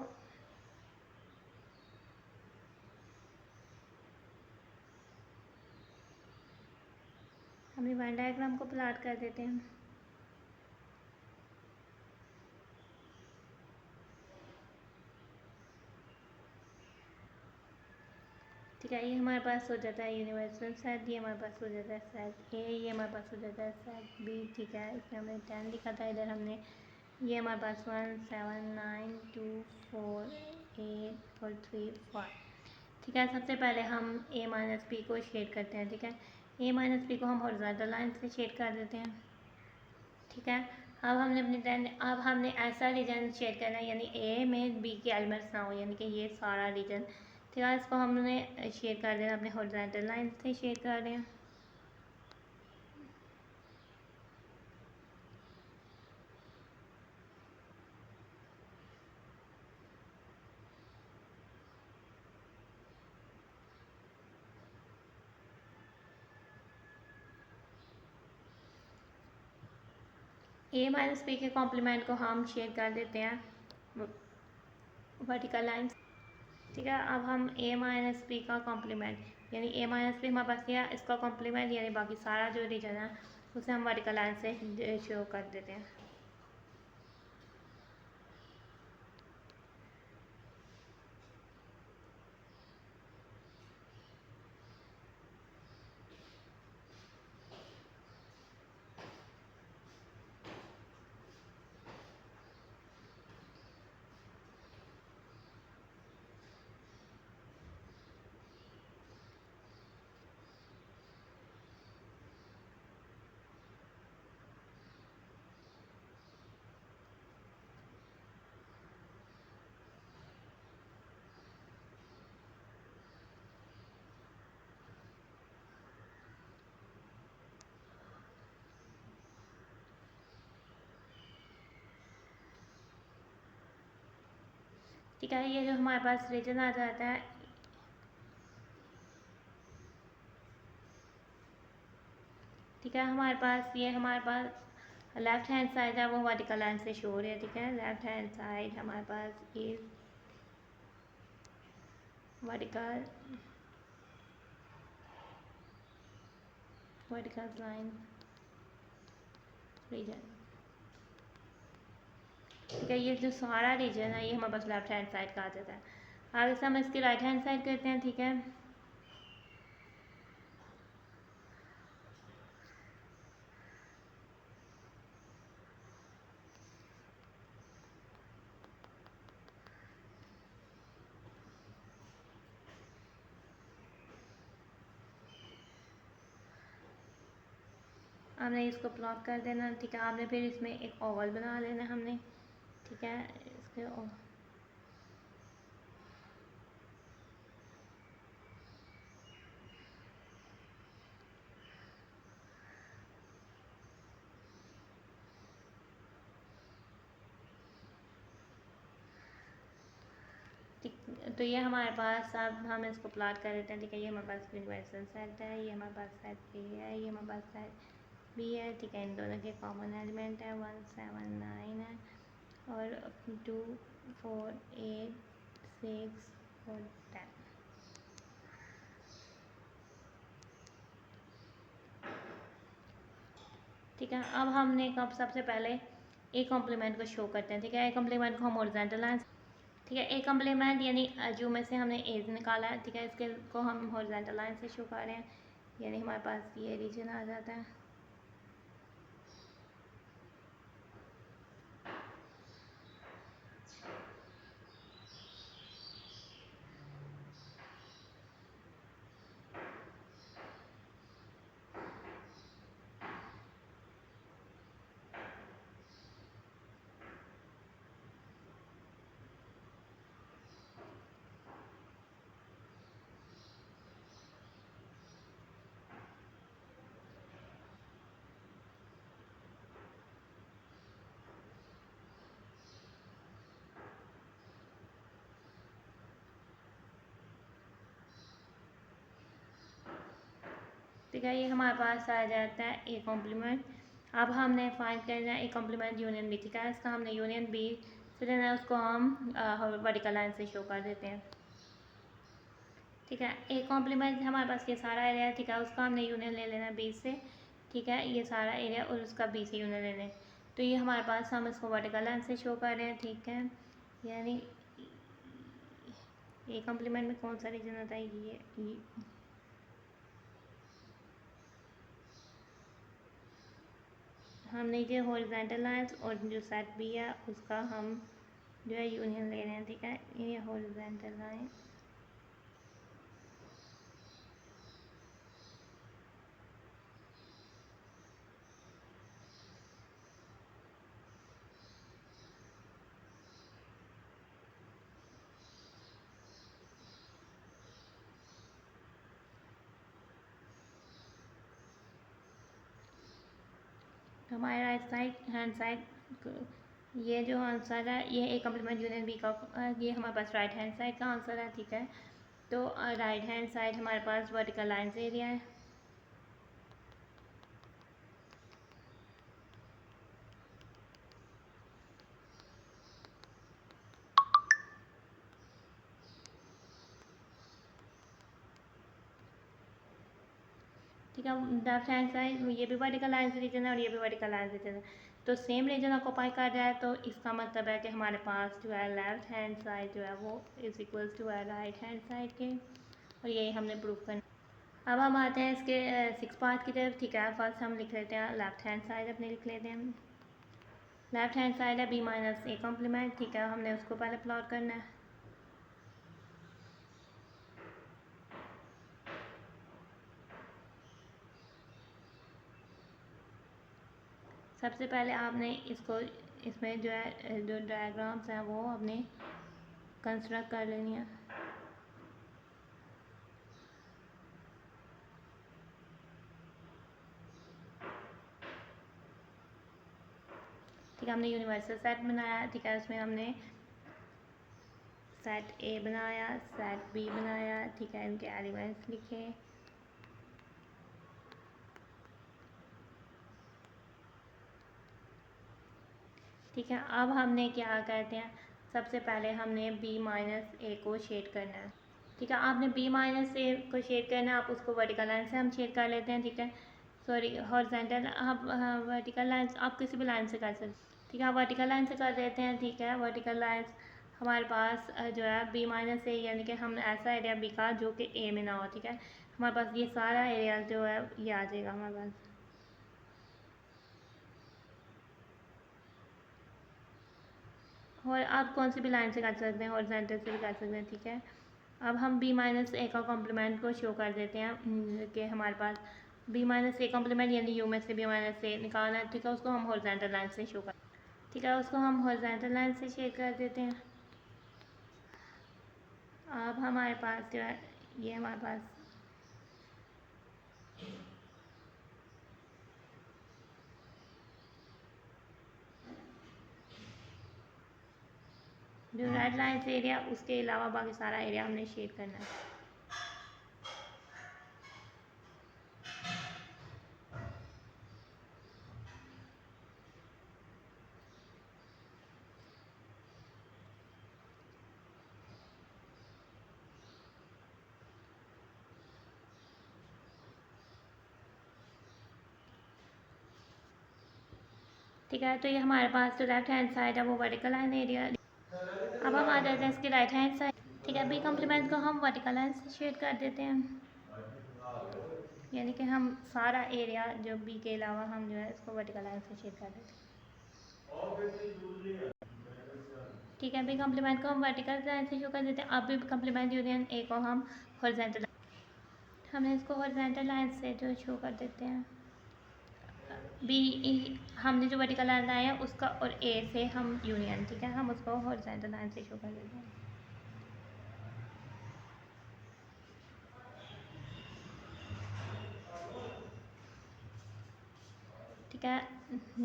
हम वन डायग्राम को प्लॉट कर देते हैं। ठीक है, ये हमारे पास हो जाता है यूनिवर्सल सेट, ये हमारे पास हो जाता है सेट ए, ये हमारे पास हो जाता है सेट बी। ठीक है, इसमें हमने 10 लिखा था, इधर हमने ये हमारे पास 1 7 9 2 4 8 और 3 4। ठीक है, सबसे पहले हम ए माइनस बी को शेड करते हैं। ठीक है, ए माइनस बी को हम हॉरिजॉन्टल लाइन से शेड कर देते हैं। ठीक है, अब हमने ऐसा रीजन शेड करना है यानी ए में बी के एलिमेंट्स ना हो, यानी कि ये सारा रीजन। ठीक है, इसको हमने शेड कर देना अपने हॉरिजॉन्टल लाइन से शेड कर रहे हैं। ए माइनस बी के कॉम्प्लीमेंट को हम शेड कर देते हैं वर्टिकल लाइन। ठीक है, अब हम ए माइनस बी का कॉम्प्लीमेंट यानी ए माइनस बी हमारे पास किया, इसका कॉम्प्लीमेंट यानी बाकी सारा जो रीजन है उसे हम वर्टिकल लाइन से शो कर देते हैं। ठीक है, ये जो हमारे पास रीजन आ जाता है, ठीक है, हमारे पास लेफ्ट हैंड साइड है वो वर्टिकल लाइन से शो हो रही है। ठीक है, लेफ्ट हैंड साइड हमारे पास इज वर्टिकल लाइन रीजन। ठीक है, ये जो सारा रीजन है ये हमारे पास लेफ्ट हैंड साइड का आ जाता है। आगे से हम इसकी राइट हैंड साइड करते हैं। ठीक है, हमने इसको प्लॉट कर देना। ठीक है, आपने फिर इसमें एक ओवल बना लेना हमने। ठीक है, इसके तो ये हमारे पास, अब हम इसको प्लॉट कर देते हैं। ठीक है, ये हमारे पास यूनिवर्सल सेट है, ये हमारे पास सेट ए है, ये हमारे पास सेट बी है। ठीक है, इन दोनों के कॉमन एलिमेंट है 1 7 9 है और 2 4 8 6 और 10। ठीक है, अब हमने कब सबसे पहले ए कॉम्प्लीमेंट को शो करते हैं। ठीक है, ए कॉम्प्लीमेंट को हम हॉरिजॉन्टल लाइन, ठीक है। ए कम्प्लीमेंट यानी जो में से हमने ए निकाला है, ठीक है, इसके को हम हॉरिजॉन्टल लाइन से शो कर रहे हैं, यानी हमारे पास ये रीजन आ जाता है। ठीक है, ये हमारे पास आ जाता है ए कॉम्प्लीमेंट। अब हमने फाइंड करना है ए कॉम्प्लीमेंट यूनियन बी, ठीक है। इसका हमने यूनियन बी से लेना है, उसको हम वर्टिकल लाइन से शो कर देते हैं, ठीक है। ए कॉम्प्लीमेंट हमारे पास ये सारा एरिया है, ठीक है, उसका हमने यूनियन ले लेना है बी से, ठीक है, ये सारा एरिया और उसका बी से यूनियन लेना है। तो ये हमारे पास हम इसको वर्टिकल लाइन से शो कर रहे हैं, ठीक है। यानी ए कॉम्प्लीमेंट में कौन सा रीजन आता है, ये हमने ये हॉरिजॉन्टल लाइंस और जो सेट बी है उसका हम जो है यूनियन ले रहे हैं, ठीक है। ये हॉरिजॉन्टल लाइन हमारे राइट साइड हैंड साइड ये जो आंसर है ये ए कम्प्लीमेंट यूनियन बी का ये हमारे पास राइट हैंड साइड का आंसर है, ठीक है। तो राइट हैंड साइड हमारे पास वर्टिकल लाइंस एरिया है। ठीक है, लेफ्ट हैंड साइड ये भी वर्टिकल लाइन से रीजन है और ये भी वर्टिकल लाइन से रीजन है, तो सेम रीजन ऑक्यूपाई कर रहा है, तो इसका मतलब है कि हमारे पास जो है लेफ्ट हैंड साइड जो है वो इज इक्वल्स टू है राइट हैंड साइड के, और यही हमने प्रूव करना। अब हम आते हैं इसके सिक्स पार्ट की तरफ, ठीक है। फर्स्ट हम लिख लेते हैं लेफ्ट हैंड साइड, अपने लिख लेते हैं लेफ्ट हैंड साइड है बी माइनस ए कॉम्प्लीमेंट, ठीक है, हमने उसको पहले प्लॉट करना है। सबसे पहले आपने इसको इसमें जो है जो डायग्राम्स हैं वो आपने कंस्ट्रक्ट कर लेनी है। ठीक है, हमने यूनिवर्सल सेट बनाया, ठीक है, उसमें हमने सेट ए बनाया, सेट बी बनाया, ठीक है, इनके एलिमेंट्स लिखे। ठीक है, अब हमने क्या कहते हैं, सबसे पहले हमने बी माइनस ए को शेड करना है, ठीक है। आपने बी माइनस ए को शेड करना है, आप उसको वर्टिकल लाइन से हम शेड कर लेते हैं, ठीक है। सॉरी हॉरिजॉन्टल, आप वर्टिकल लाइन आप किसी भी लाइन से कर सकते हैं, ठीक है, आप वर्टिकल लाइन से कर देते हैं, ठीक है। वर्टिकल लाइन हमारे पास जो है बी माइनस ए, यानी कि हम ऐसा एरिया बी का जो कि ए में ना हो, ठीक है, हमारे पास ये सारा एरिया जो है ये आ जाएगा हमारे पास। और आप कौन सी भी लाइन से कर सकते हैं, हॉरिजॉन्टल से भी कर सकते हैं, ठीक है। अब हम बी माइनस ए का कॉम्प्लीमेंट को शो कर देते हैं कि हमारे पास बी माइनस ए कॉम्प्लीमेंट यानी यू में से बी माइनस ए निकालना है, ठीक है, उसको हम हॉरिजॉन्टल लाइन से शो कर, ठीक है, उसको हम हॉरिजॉन्टल लाइन से शेयर कर देते हैं। अब हमारे पास जो है ये हमारे पास जो रेड लाइन से एरिया उसके अलावा बाकी सारा एरिया हमने शेयर करना है। ठीक है, तो ये हमारे पास जो लेफ्ट हैंड साइड है वो वर्टिकल लाइन एरिया अब हम आ जाते हैं इसके राइट हैंड साइड। ठीक है, बी कॉम्प्लीमेंट को हम वर्टिकल लाइन से शेड कर देते हैं, यानी कि हम सारा एरिया जो बी के अलावा हम जो है इसको वर्टिकल लाइन से शेड कर देते हैं। ठीक है, बी कॉम्प्लीमेंट को हम वर्टिकल लाइन से शो कर देते हैं। अब बी कॉम्प्लीमेंट यूनियन ए को हम हॉरिजॉन्टल, हमने इसको हॉरिजॉन्टल लाइन से जो शो कर देते हैं। बी हमने जो वर्टिकल लाइन लाया है उसका और ए से हम यूनियन, ठीक है, हम उसको हॉरिजॉन्टल लाइन से शो कर देते हैं। ठीक है,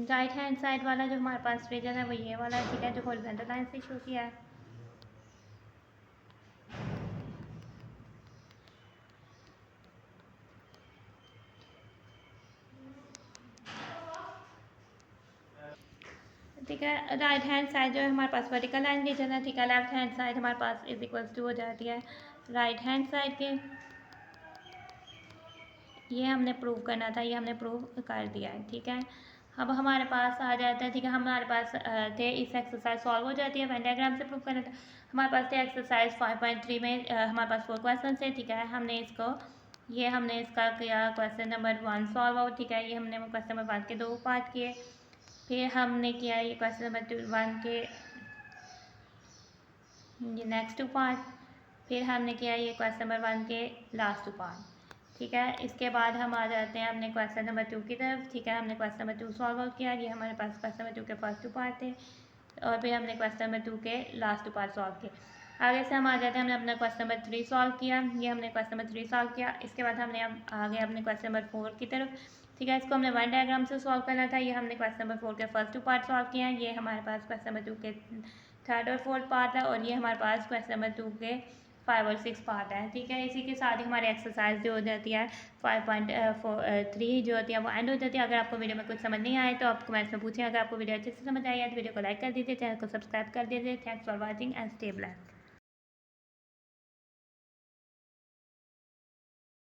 राइट हैंड साइड वाला जो हमारे पास रीजन है वो ये वाला है, ठीक है, जो हॉरिजॉन्टल लाइन से शो किया है। ठीक है, राइट हैंड साइड जो है हमारे पास वर्टिकल लाइन रीजन है, ठीक है, लेफ्ट हैंड साइड हमारे पास इज इक्वल्स टू हो जाती है राइट हैंड साइड के। ये हमने प्रूव करना था, ये हमने प्रूव कर दिया है। ठीक है, अब हमारे पास आ जाता है, ठीक है, हमारे पास थे इस एक्सरसाइज सॉल्व हो जाती है, वेन डायग्राम से प्रूव करना था। हमारे पास थे एक्सरसाइज 5.3 में हमारे पास 4 क्वेश्चन थे, ठीक है, हमने इसका किया क्वेश्चन नंबर 1 सॉल्व आउट, ठीक है, ये हमने क्वेश्चन नंबर 1 के 2 पार्ट किए, फिर हमने किया ये क्वेश्चन नंबर 1 के ये नेक्स्ट 2 पार्ट, फिर हमने किया ये क्वेश्चन नंबर 1 के लास्ट 2 पार्ट। ठीक है, इसके बाद हम आ जाते हैं अपने क्वेश्चन नंबर 2 की तरफ। ठीक है, हमने क्वेश्चन नंबर 2 सॉल्व आउट किया, ये हमारे पास क्वेश्चन नंबर 2 के फर्स्ट 2 पार्ट थे, और फिर हमने क्वेश्चन नंबर 2 के लास्ट 2 पार्ट सॉल्व किए। आगे से हम आ जाते हैं, हमने अपना क्वेश्चन नंबर 3 सॉल्व किया, ये हमने क्वेश्चन नंबर 3 सॉल्व किया। इसके बाद हमने अब आगे अपने क्वेश्चन नंबर 4 की तरफ। ठीक है, इसको हमने वन डायग्राम से सॉल्व करना था, ये हमने क्वेश्चन नंबर 4 के फर्स्ट 2 पार्ट सॉल्व किए हैं, ये हमारे पास क्वेश्चन नंबर 2 के थर्ड और फोर्थ पार्ट है, और ये हमारे पास क्वेश्चन नंबर 2 के 5 और 6 पार्ट है। ठीक है, इसी के साथ ही हमारी एक्सरसाइज जो हो जाती है 5.3 जो होती है वो एंड हो जाती है। अगर आपको वीडियो में कुछ समझ नहीं आए तो आप कमेंट्स में पूछें। अगर आपको वीडियो अच्छे से समझ आई है तो वीडियो को लाइक कर दीजिए, चैनल को सब्सक्राइब कर दीजिए। Thanks for watching and stay blessed.